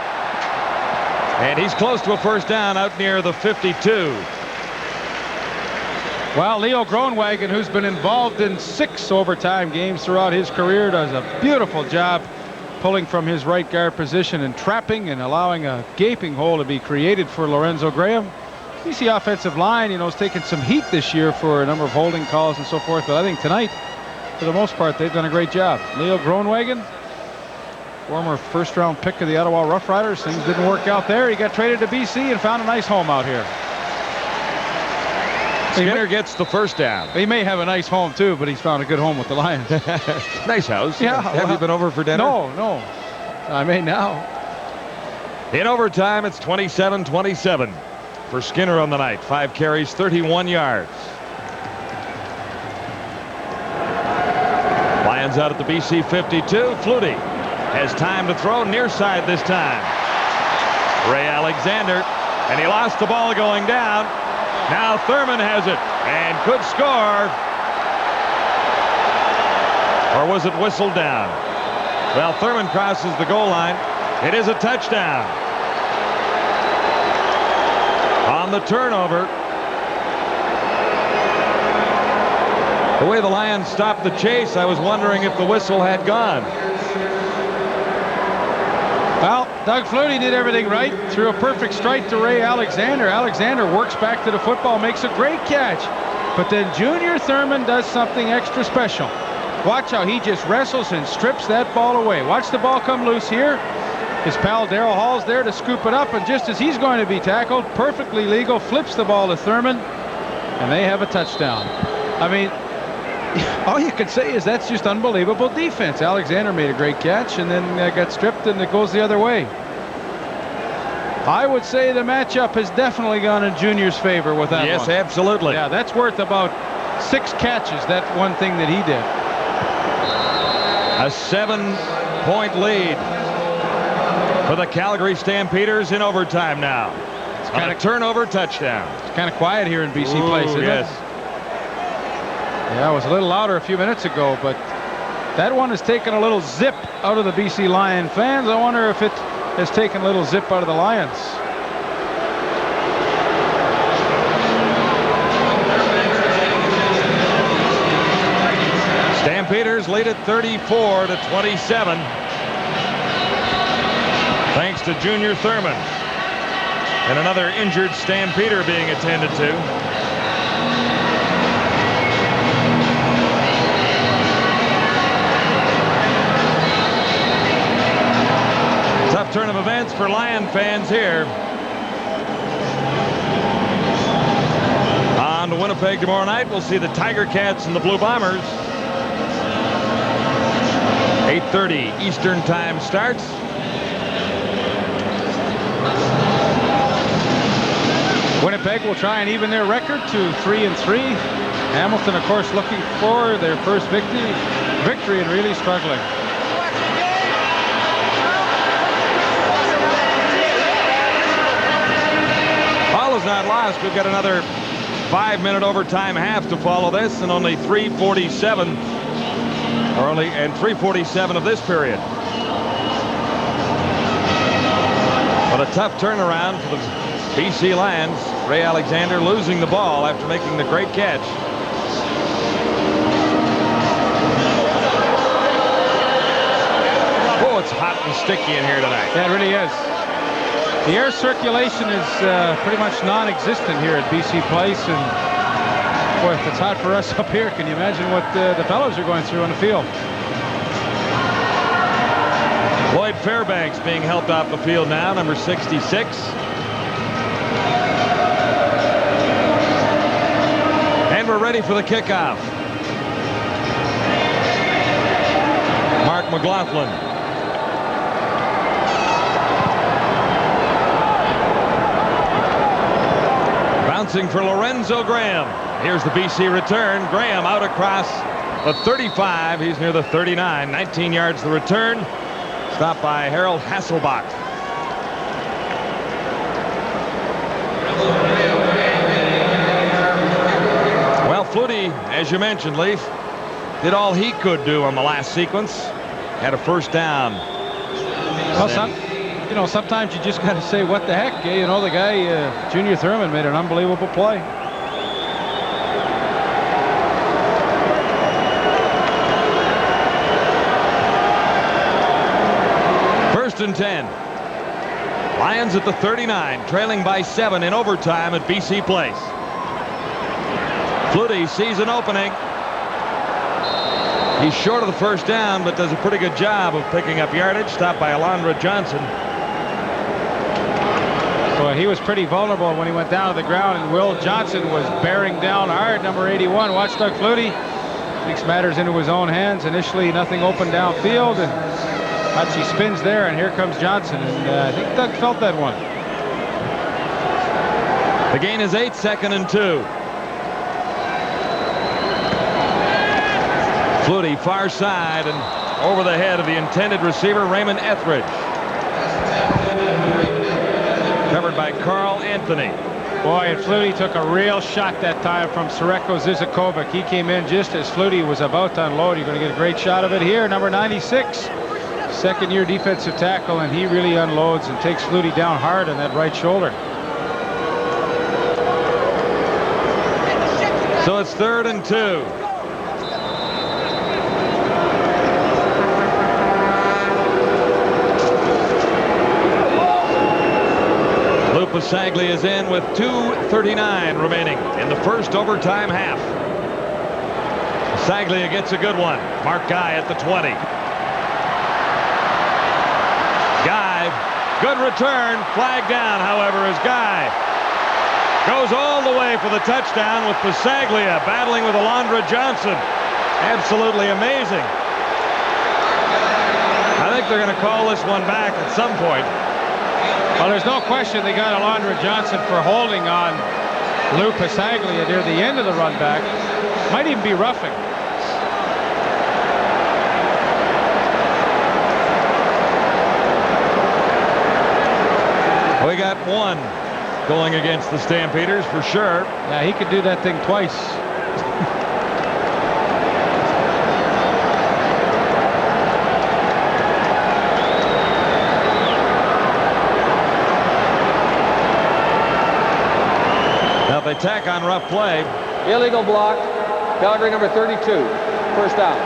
And he's close to a first down out near the 52. Well, Leo Groenwagen, who's been involved in 6 overtime games throughout his career, does a beautiful job pulling from his right guard position and trapping and allowing a gaping hole to be created for Lorenzo Graham. BC offensive line, you know, has taken some heat this year for a number of holding calls and so forth, but I think tonight, for the most part, they've done a great job. Leo Groenwagen, former first-round pick of the Ottawa Rough Riders. Things didn't work out there. He got traded to BC and found a nice home out here. Skinner gets the first down. He may have a nice home too, but he's found a good home with the Lions. Nice house. Yeah. Have you been over for dinner? No. I may now. In overtime, it's 27-27 for Skinner on the night. 5 carries, 31 yards. Lions out at the BC 52. Flutie has time to throw near side this time. Ray Alexander, and he lost the ball going down. Now Thurman has it and could score. Or was it whistled down? Well, Thurman crosses the goal line. It is a touchdown. On the turnover. The way the Lions stopped the chase, I was wondering if the whistle had gone. Well, Doug Flutie did everything right. Threw a perfect strike to Ray Alexander. Alexander works back to the football, makes a great catch. But then Junior Thurman does something extra special. Watch how he just wrestles and strips that ball away. Watch the ball come loose here. His pal Darryl Hall's there to scoop it up, and just as he's going to be tackled, perfectly legal, flips the ball to Thurman, and they have a touchdown. I mean, all you could say is that's just unbelievable defense. Alexander made a great catch and then got stripped, and it goes the other way. I would say the matchup has definitely gone in Junior's favor with that one. Yes, absolutely. Yeah, that's worth about 6 catches, that one thing that he did. A 7-point lead for the Calgary Stampeders in overtime now. It's kind of turnover touchdown. It's kind of quiet here in BC Place, isn't it? Yeah, it was a little louder a few minutes ago, but that one has taken a little zip out of the BC Lion fans. I wonder if it has taken a little zip out of the Lions. Stampeders lead at 34-27. Thanks to Junior Thurman. And another injured Stampeder being attended to. Tough turn of events for Lion fans here. On to Winnipeg tomorrow night, we'll see the Tiger Cats and the Blue Bombers. 8:30 Eastern Time starts. Winnipeg will try and even their record to 3-3. Hamilton, of course, looking for their first victory and really struggling. All is not lost. We've got another 5-minute overtime half to follow this, and only 3:47 of this period. But a tough turnaround for the BC Lions. Ray Alexander losing the ball after making the great catch. Oh, it's hot and sticky in here tonight. Yeah, it really is. The air circulation is pretty much non-existent here at BC Place, and boy, if it's hot for us up here, can you imagine what the fellows are going through on the field? Lloyd Fairbanks being helped off the field now, number 66. And we're ready for the kickoff. Mark McLaughlin. Bouncing for Lorenzo Graham. Here's the BC return. Graham out across the 35. He's near the 39. 19 yards the return. Stopped by Harold Hasselbach. Well, Flutie, as you mentioned, Leaf, did all he could do on the last sequence. Had a first down. Well, sometimes you just got to say, what the heck? You know, the guy, Junior Thurman, made an unbelievable play. First and 10. Lions at the 39, trailing by 7 in overtime at BC Place. Flutie sees an opening. He's short of the first down, but does a pretty good job of picking up yardage. Stopped by Alondra Johnson. Well, he was pretty vulnerable when he went down to the ground, and Will Johnson was bearing down hard. Number 81. Watch Doug Flutie. Takes matters into his own hands. Initially, nothing open downfield, and watch, he spins there, and here comes Johnson. And I think Doug felt that one. The gain is 8, 2nd and 2. Flutie far side and over the head of the intended receiver, Raymond Etheridge. Covered by Carl Anthony. Boy, and Flutie took a real shot that time from Sreko Zizakovic. He came in just as Flutie was about to unload. You're going to get a great shot of it here. Number 96, second-year defensive tackle, and he really unloads and takes Flutie down hard on that right shoulder. So it's 3rd and 2. Pasaglia is in with 2:39 remaining in the first overtime half. Pasaglia gets a good one. Mark Guy at the 20. Guy, good return. Flag down, however, as Guy goes all the way for the touchdown with Pasaglia battling with Alondra Johnson. Absolutely amazing. I think they're going to call this one back at some point. Well, there's no question they got Alondra Johnson for holding on Lou Pasaglia near the end of the run back. Might even be roughing. We got one going against the Stampeders for sure. Yeah, he could do that thing twice. They tack on rough play. Illegal block. Calgary number 32. First down.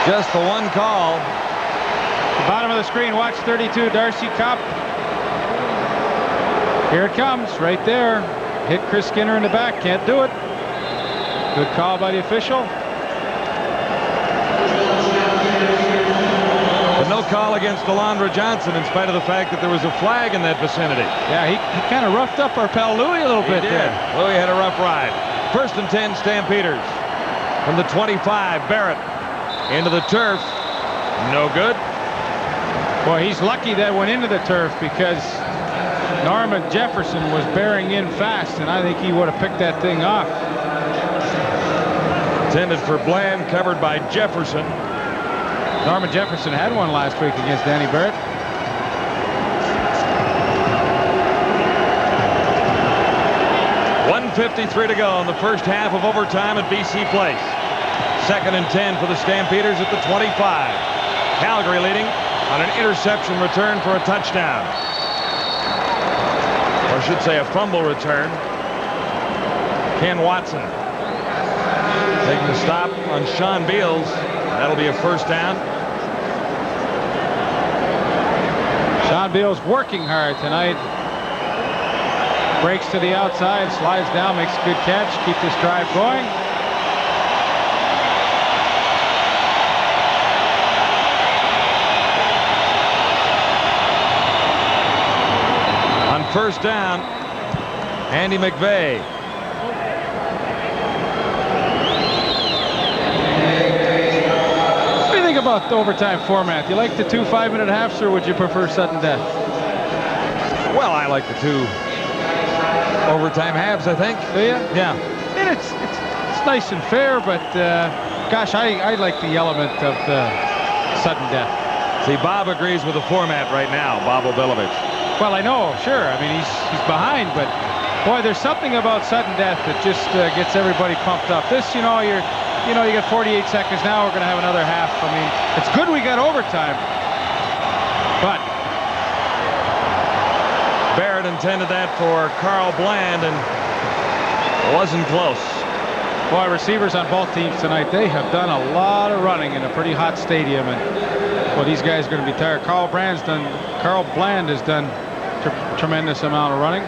Just the one call. The bottom of the screen. Watch 32. Darcy Kopp. Here it comes. Right there. Hit Chris Skinner in the back. Can't do it. Good call by the official. But no call against Alondra Johnson in spite of the fact that there was a flag in that vicinity. Yeah, he kind of roughed up our pal Louie a little bit there. Louie had a rough ride. First and 10 Stampeders. From the 25, Barrett into the turf. No good. Boy, he's lucky that went into the turf because Norman Jefferson was bearing in fast, and I think he would have picked that thing off. Intended for Bland, covered by Jefferson. Norman Jefferson had one last week against Danny Barrett. .153 to go in the first half of overtime at BC Place. 2nd and 10 for the Stampeders at the 25. Calgary leading on an interception return for a touchdown. Or I should say a fumble return. Ken Watson taking the stop on Sean Beals. That'll be a first down. Sean Beals working hard tonight. Breaks to the outside, slides down, makes a good catch, keep this drive going. On first down, Andy McVeigh. What do you think about the overtime format? Do you like the 2 5-minute halves, or would you prefer sudden death? Well, I like the 2 overtime halves, I think. Do you? Yeah. And it's nice and fair, but gosh, I like the element of the sudden death. See, Bob agrees with the format right now, Bob Obilovich. Well, I know, sure. I mean, he's behind, but boy, there's something about sudden death that just gets everybody pumped up. This, you got 48 seconds now. We're going to have another half. I mean, it's good we got overtime, but Barrett intended that for Carl Bland, and it wasn't close. boy, receivers on both teams tonight, they have done a lot of running in a pretty hot stadium, and well, these guys are going to be tired. Carl Bland has done tremendous amount of running.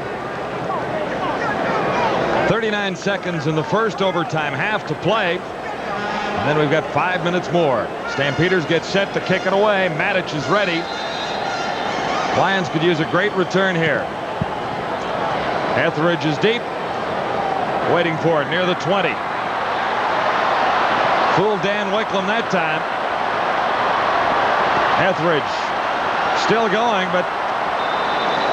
39 seconds in the first overtime half to play. And then we've got 5 minutes more. Stampeders get set to kick it away. Matic is ready. Lions could use a great return here. Etheridge is deep. Waiting for it near the 20. Fooled Dan Wicklum that time. Etheridge still going, but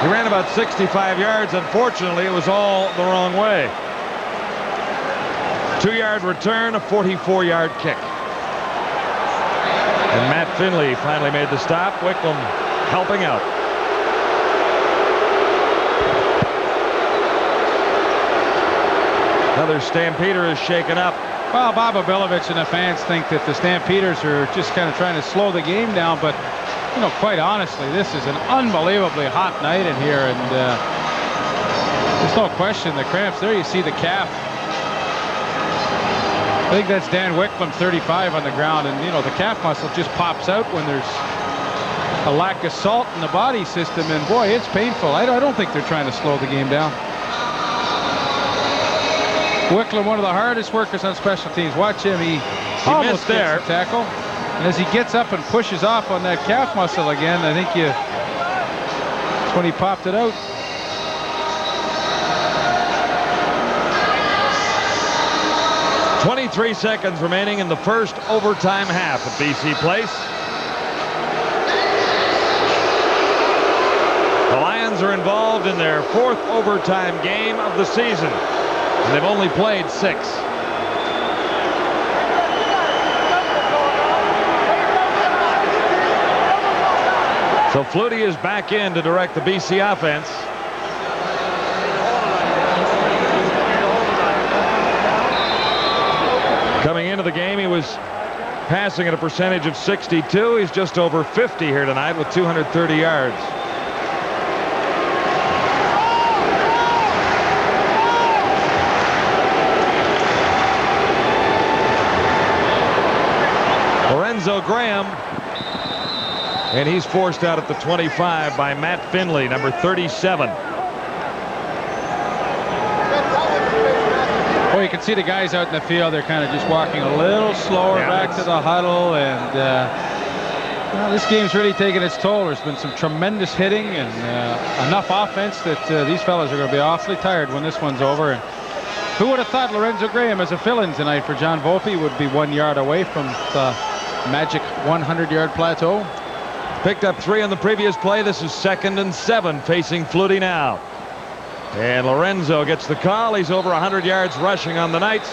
he ran about 65 yards. Unfortunately, it was all the wrong way. 2-yard return, a 44-yard kick. And Matt Finley finally made the stop. Wicklum helping out. Another Stampeder is shaken up. Well, Bob Abilovich and the fans think that the Stampeders are just kind of trying to slow the game down, but quite honestly, this is an unbelievably hot night in here, and there's no question the cramps. There you see the calf. I think that's Dan Wicklum, 35 on the ground, and the calf muscle just pops out when there's a lack of salt in the body system, and boy, it's painful. I don't think they're trying to slow the game down. Wicklum, one of the hardest workers on special teams. Watch him. He almost missed there. gets the tackle. And as he gets up and pushes off on that calf muscle again, I think that's when he popped it out. .23 seconds remaining in the first overtime half at BC Place. The Lions are involved in their 4th overtime game of the season, and they've only played 6. So Flutie is back in to direct the BC offense. Coming into the game, he was passing at a percentage of 62. He's just over 50 here tonight with 230 yards. Lorenzo Graham, and he's forced out at the 25 by Matt Finley, number 37. Well, you can see the guys out in the field. They're kind of just walking a little slower back to the huddle, and this game's really taken its toll. There's been some tremendous hitting and enough offense that these fellas are going to be awfully tired when this one's over. And who would have thought Lorenzo Graham as a fill-in tonight for John Volpe would be 1 yard away from the magic 100-yard plateau? Picked up 3 on the previous play. This is 2nd and 7 facing Flutie now. And Lorenzo gets the call. He's over 100 yards rushing on the night.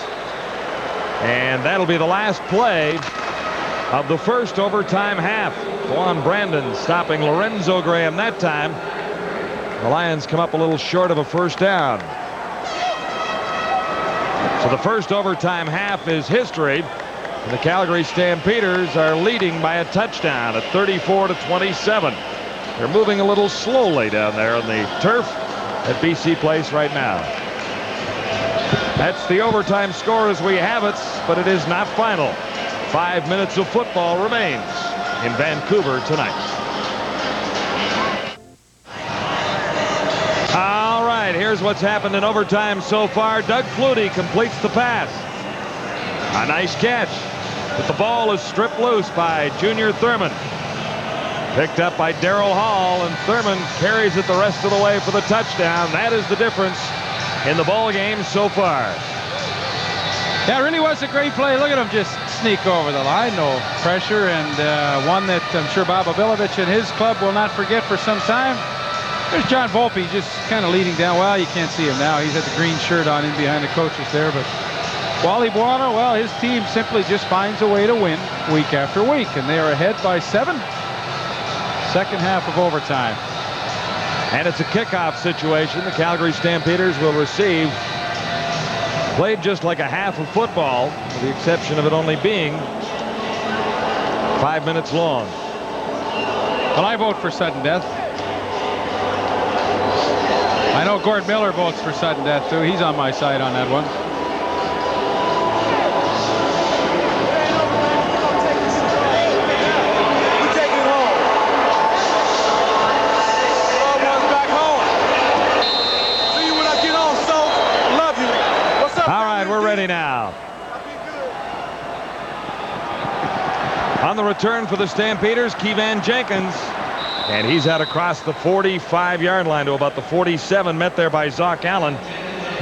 And that'll be the last play of the first overtime half. Juan Brandon stopping Lorenzo Graham that time. The Lions come up a little short of a first down. So the first overtime half is history. And the Calgary Stampeders are leading by a touchdown at 34-27. They're moving a little slowly down there on the turf at BC Place right now. That's the overtime score as we have it, but it is not final. 5 minutes of football remains in Vancouver tonight. All right, here's what's happened in overtime so far. Doug Flutie completes the pass. A nice catch, but the ball is stripped loose by Junior Thurman. Picked up by Darrell Hall, and Thurman carries it the rest of the way for the touchdown. That is the difference in the ball game so far. Yeah, it really was a great play. Look at him just sneak over the line. No pressure, and one that I'm sure Bob Abilovich and his club will not forget for some time. There's John Volpe just kind of leading down. Well, you can't see him now. He's got the green shirt on in behind the coaches there, but Wally Buono, well, his team simply just finds a way to win week after week, and they are ahead by 7. Second half of overtime. And it's a kickoff situation. The Calgary Stampeders will receive. Played just like a half of football, with the exception of it only being 5 minutes long. Well, I vote for sudden death. I know Gord Miller votes for sudden death, too. He's on my side on that one. Now on the return for the Stampeders, Keevan Jenkins, and he's out across the 45-yard line to about the 47, met there by Zoc Allen.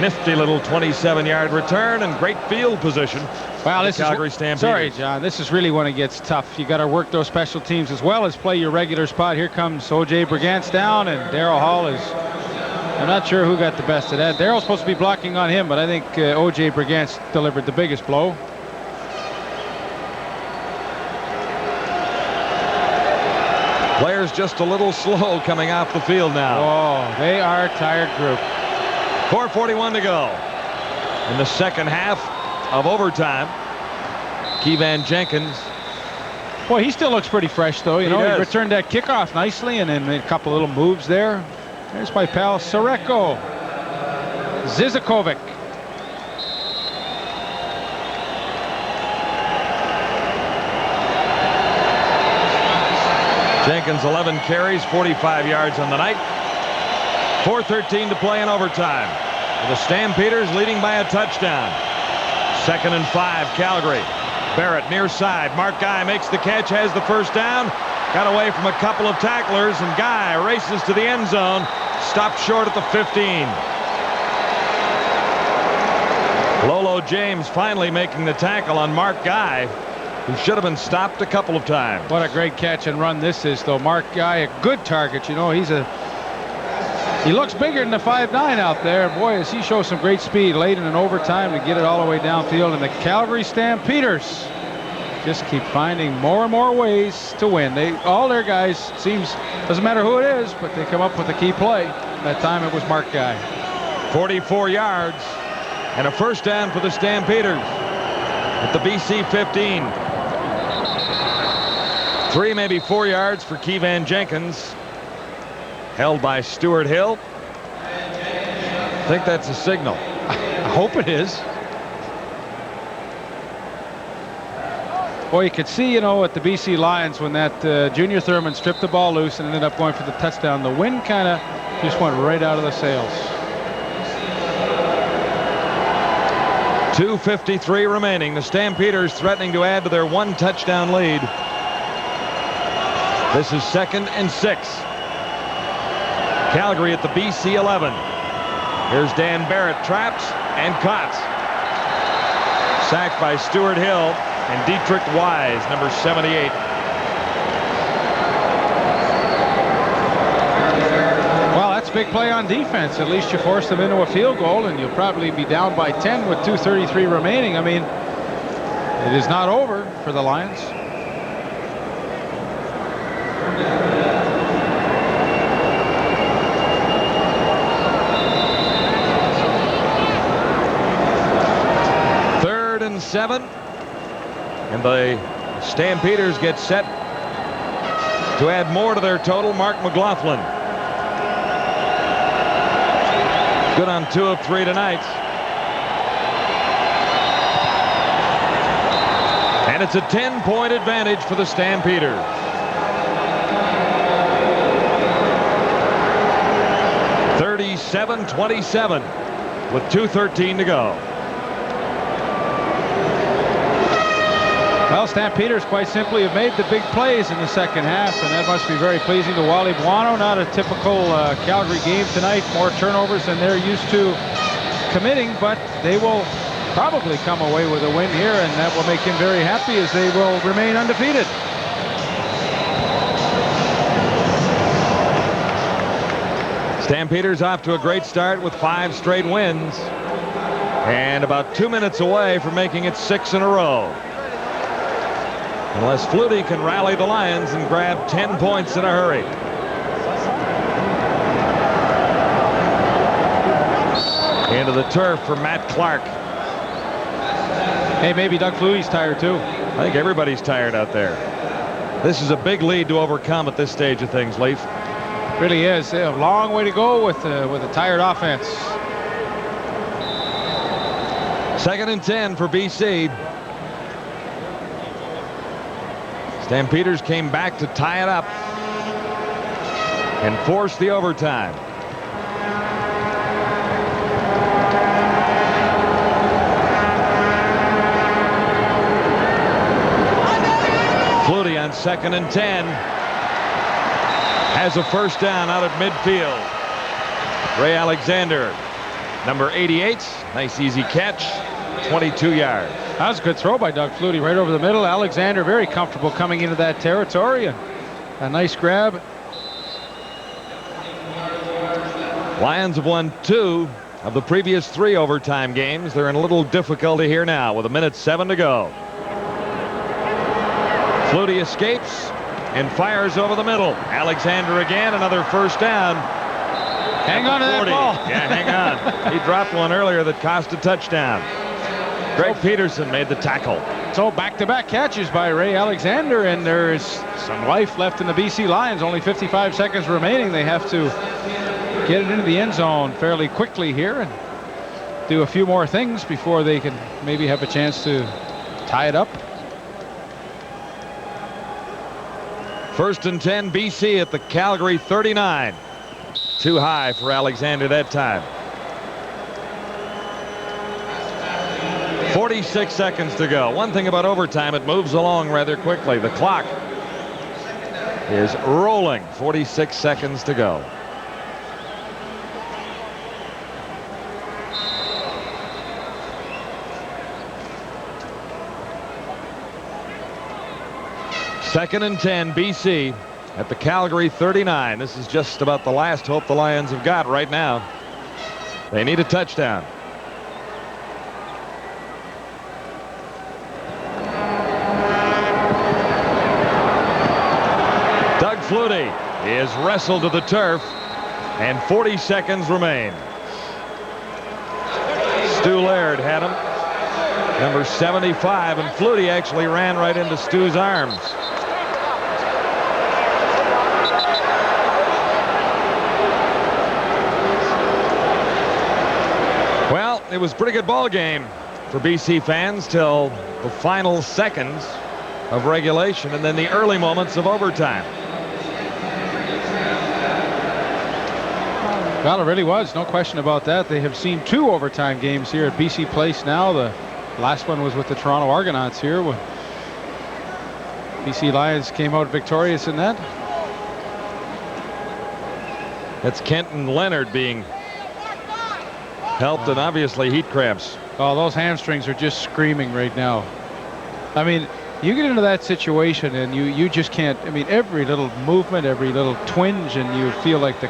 Nifty little 27-yard return and great field position. Wow, this Calgary is Stampeders. Sorry, John. This is really when it gets tough. You got to work those special teams as well as play your regular spot. Here comes O.J. Brigance down, and Daryl Hall is. I'm not sure who got the best of that. Daryl's supposed to be blocking on him, but I think O.J. Brigance delivered the biggest blow. Players just a little slow coming off the field now. Oh, they are a tired group. 4:41 to go in the second half of overtime. Keevan Jenkins. Boy, he still looks pretty fresh, though. You know, does. he returned that kickoff nicely and then made a couple little moves there. There's my pal Sareko Zizakovic. Jenkins 11 carries, 45 yards on the night. 4:13 to play in overtime. The Stampeders leading by a touchdown. 2nd and 5, Calgary. Barrett near side. Mark Guy makes the catch, has the first down. Got away from a couple of tacklers, and Guy races to the end zone. Stopped short at the 15. Lolo James finally making the tackle on Mark Guy, who should have been stopped a couple of times. What a great catch and run this is, though. Mark Guy, a good target. You know, he looks bigger than the 5'9" out there. Boy, as he shows some great speed late in an overtime to get it all the way downfield. And the Calgary Stampeders just keep finding more and more ways to win. All their guys, doesn't matter who it is, but they come up with a key play. That time it was Mark Guy. 44 yards and a first down for the Stampeders at the BC 15. 3, maybe 4 yards for Keevan Jenkins. Held by Stuart Hill. I think that's a signal. I hope it is. Boy, you could see, you know, at the BC Lions when that Junior Thurman stripped the ball loose and ended up going for the touchdown. The wind kind of just went right out of the sails. 2:53 remaining. The Stampeders threatening to add to their 1 touchdown lead. This is 2nd and 6. Calgary at the BC 11. Here's Dan Barrett, traps and caught. Sacked by Stuart Hill and Dietrich Wise, number 78. Well, that's a big play on defense. At least you force them into a field goal, and you'll probably be down by 10 with 2:33 remaining. I mean, it is not over for the Lions. Third and 7. And the Stampeders get set to add more to their total. Mark McLaughlin. Good on 2 of 3 tonight. And it's a 10-point advantage for the Stampeders. (37-27) with 2:13 to go. Well, Stampeders quite simply have made the big plays in the second half, and that must be very pleasing to Wally Buono. Not a typical Calgary game tonight. More turnovers than they're used to committing, but they will probably come away with a win here, and that will make him very happy as they will remain undefeated. Stampeders off to a great start with 5 straight wins, and about 2 minutes away from making it 6 in a row. Unless Flutie can rally the Lions and grab 10 points in a hurry. Onto the turf for Matt Clark. Hey, maybe Doug Flutie's tired too. I think everybody's tired out there. This is a big lead to overcome at this stage of things, Leaf. Really is. A long way to go with a tired offense. 2nd and 10 for BC. Stampeders came back to tie it up and force the overtime. Flutie on 2nd and 10 has a first down out at midfield. Ray Alexander, number 88, nice easy catch, 22 yards. That was a good throw by Doug Flutie right over the middle. Alexander very comfortable coming into that territory, and a nice grab. Lions have won 2 of the previous 3 overtime games. They're in a little difficulty here now with 1:07 to go. Flutie escapes and fires over the middle. Alexander again, another first down. Hang on to that ball. Yeah, hang on. He dropped one earlier that cost a touchdown. Greg Peterson made the tackle. So back-to-back catches by Ray Alexander, and there's some life left in the BC Lions. Only 55 seconds remaining. They have to get it into the end zone fairly quickly here and do a few more things before they can maybe have a chance to tie it up. 1st and 10 BC at the Calgary 39. Too high for Alexander that time. 46 seconds to go. One thing about overtime, it moves along rather quickly. The clock is rolling. 46 seconds to go. Second and 10 BC at the Calgary 39. This is just about the last hope the Lions have got right now. They need a touchdown. Doug Flutie is wrestled to the turf, and 40 seconds remain. Stu Laird had him, number 75, and Flutie actually ran right into Stu's arms. Well, it was a pretty good ball game for BC fans till the final seconds of regulation and then the early moments of overtime. Well, it really was. No question about that. They have seen 2 overtime games here at BC Place now. The last one was with the Toronto Argonauts here, when BC Lions came out victorious in that. That's Kenton Leonard being helped, and obviously heat cramps. Oh, those hamstrings are just screaming right now. I mean, you get into that situation and you just can't. I mean, every little movement, every little twinge, and you feel like the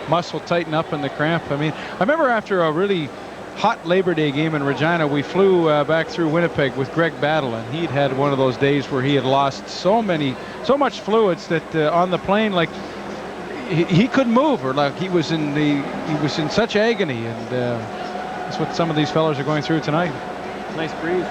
muscle tighten up in the cramp. I mean, I remember after a really hot Labor Day game in Regina, we flew back through Winnipeg with Greg Battle, and he'd had one of those days where he had lost so much fluids that on the plane, like he couldn't move, or like he was in such agony, and that's what some of these fellas are going through tonight. Nice breeze.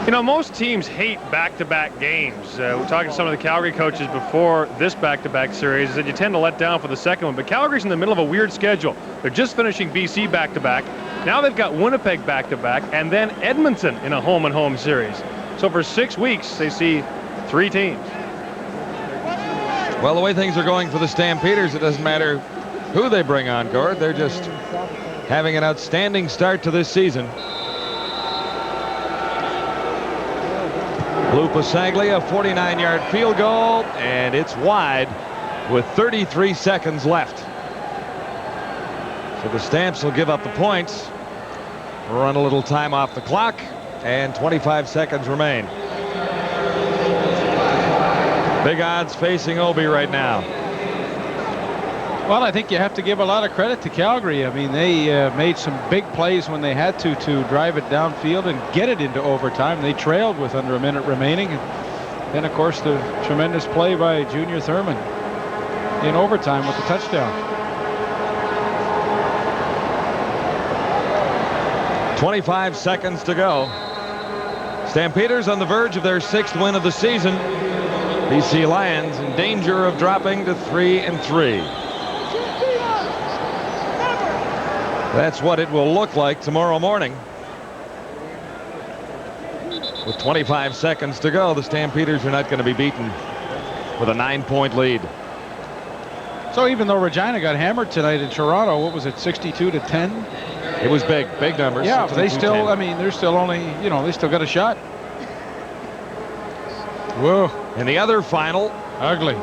You know, most teams hate back-to-back games. We're talking to some of the Calgary coaches before this back-to-back series that you tend to let down for the second one. But Calgary's in the middle of a weird schedule. They're just finishing BC back-to-back. Now they've got Winnipeg back-to-back, and then Edmonton in a home-and-home series. So for 6 weeks, they see 3 teams. Well, the way things are going for the Stampeders, it doesn't matter who they bring on, Gord. They're just having an outstanding start to this season. Lou Pasaglia, 49-yard field goal, and it's wide with 33 seconds left. So the Stamps will give up the points, run a little time off the clock, and 25 seconds remain. Big odds facing Obi right now. Well, I think you have to give a lot of credit to Calgary. I mean, they made some big plays when they had to drive it downfield and get it into overtime. They trailed with under a minute remaining. And then, of course, the tremendous play by Junior Thurman. in overtime with the touchdown. 25 seconds to go. Stampeders on the verge of their 6th win of the season. BC Lions in danger of dropping to 3-3. That's what it will look like tomorrow morning. With 25 seconds to go, the Stampeders are not going to be beaten with a 9-point lead. So even though Regina got hammered tonight in Toronto, what was it, 62-10? It was big numbers. Yeah, but they still, I mean, they're still only, you know, they still got a shot. Whoa. In the other final, ugly.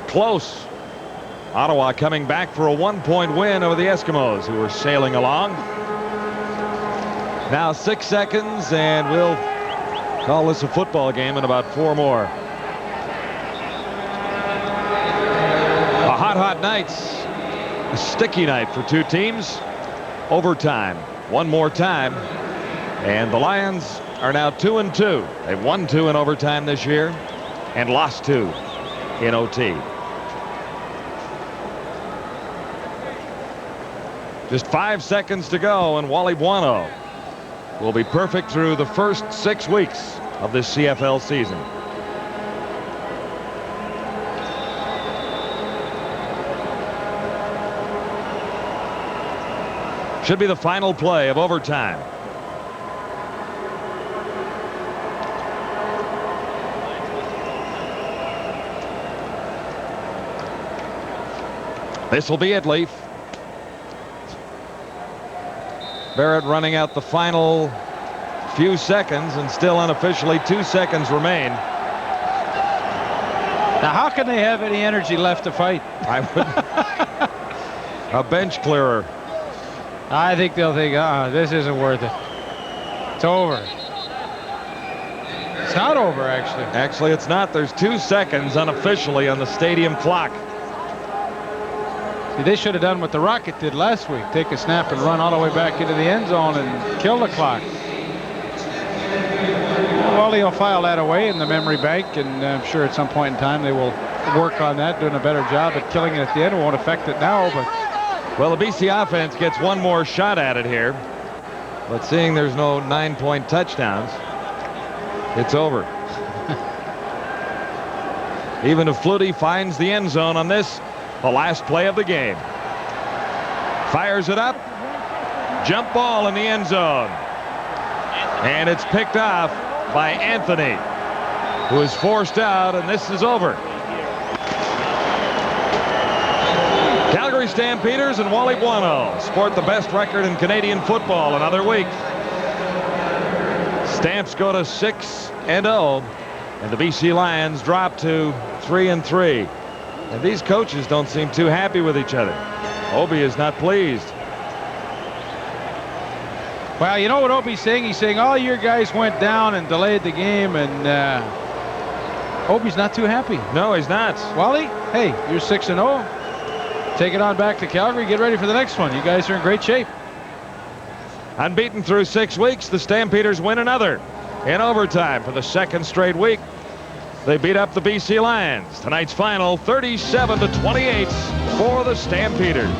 Close. Ottawa coming back for a 1-point win over the Eskimos, who were sailing along. Now 6 seconds, and we'll call this a football game in about 4 more. A hot night. A sticky night for 2 teams. Overtime. One more time. And the Lions are now 2-2. They've won 2 in overtime this year and lost 2 in OT. Just 5 seconds to go, and Wally Buono will be perfect through the first 6 weeks of this CFL season. Should be the final play of overtime. This will be it, Leaf. Barrett running out the final few seconds, and still unofficially 2 seconds remain. Now, how can they have any energy left to fight? I would. A bench clearer. I think they'll think, this isn't worth it. It's over. It's not over, actually. Actually, it's not. There's 2 seconds unofficially on the stadium clock. See, they should have done what the Rocket did last week. Take a snap and run all the way back into the end zone and kill the clock. Well, he'll file that away in the memory bank, and I'm sure at some point in time they will work on that, doing a better job at killing it at the end. It won't affect it now, but... Well, the BC offense gets one more shot at it here. But seeing there's no 9-point touchdowns, it's over. Even if Flutie finds the end zone on this, the last play of the game. Fires it up. Jump ball in the end zone. And it's picked off by Anthony, who is forced out, and this is over. Calgary Stampeders and Wally Buono sport the best record in Canadian football another week. Stamps go to 6-0, and the BC Lions drop to 3-3. And these coaches don't seem too happy with each other. Obi is not pleased. Well, you know what Obi's saying? He's saying all your guys went down and delayed the game, and Obi's not too happy. No, he's not. Wally, hey, you're 6-0. Take it on back to Calgary. Get ready for the next one. You guys are in great shape. Unbeaten through 6 weeks, the Stampeders win another in overtime for the 2nd straight week. They beat up the BC Lions. Tonight's final, 37-28 for the Stampeders.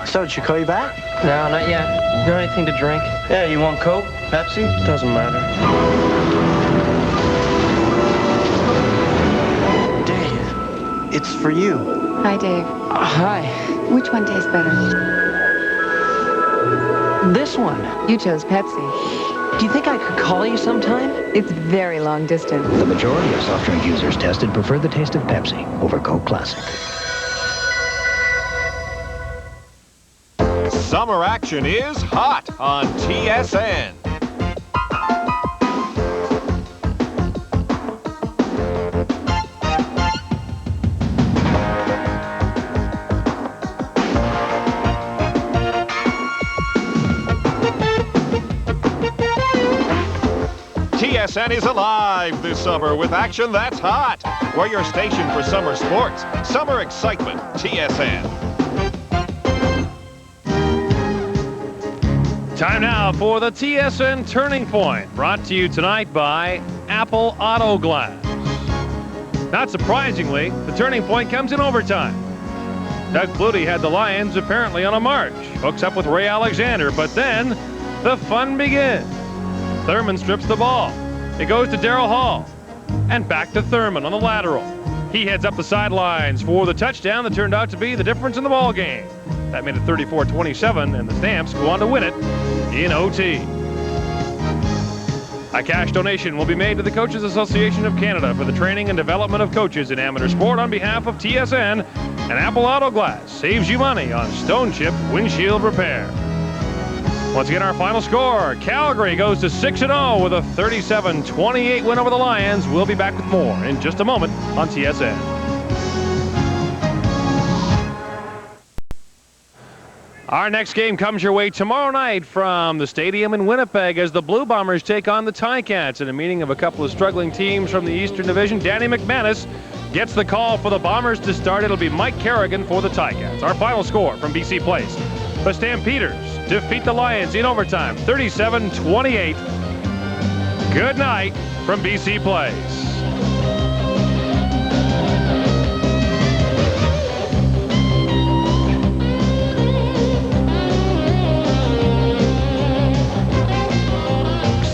So, did she call you back? No, not yet. You got anything to drink? Yeah, you want Coke? Pepsi? Doesn't matter. Dave, it's for you. Hi, Dave. Hi. Which one tastes better? This one. You chose Pepsi. Do you think I could call you sometime? It's very long distance. The majority of soft drink users tested prefer the taste of Pepsi over Coke Classic. Summer action is hot on TSN. TSN is alive this summer with action that's hot. We're your station for summer sports, summer excitement, TSN. Time now for the TSN Turning Point, brought to you tonight by Apple Auto Glass. Not surprisingly, the turning point comes in overtime. Doug Flutie had the Lions apparently on a march. Hooks up with Ray Alexander, but then the fun begins. Thurman strips the ball. It goes to Darryl Hall. And back to Thurman on the lateral. He heads up the sidelines for the touchdown that turned out to be the difference in the ball game. That made it 34-27, and the Stamps go on to win it in OT. A cash donation will be made to the Coaches Association of Canada for the training and development of coaches in amateur sport on behalf of TSN, and Apple Auto Glass saves you money on stone chip windshield repair. Once again, our final score, Calgary goes to 6-0 with a 37-28 win over the Lions. We'll be back with more in just a moment on TSN. Our next game comes your way tomorrow night from the stadium in Winnipeg as the Blue Bombers take on the Ticats in a meeting of a couple of struggling teams from the Eastern Division. Danny McManus gets the call for the Bombers to start. It'll be Mike Kerrigan for the Ticats. Our final score from BC Place. The Stampeders defeat the Lions in overtime, 37-28. Good night from BC Place.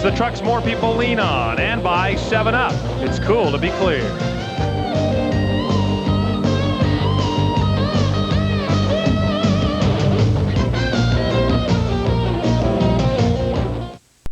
The trucks more people lean on, and buy 7-Up. It's cool to be clear.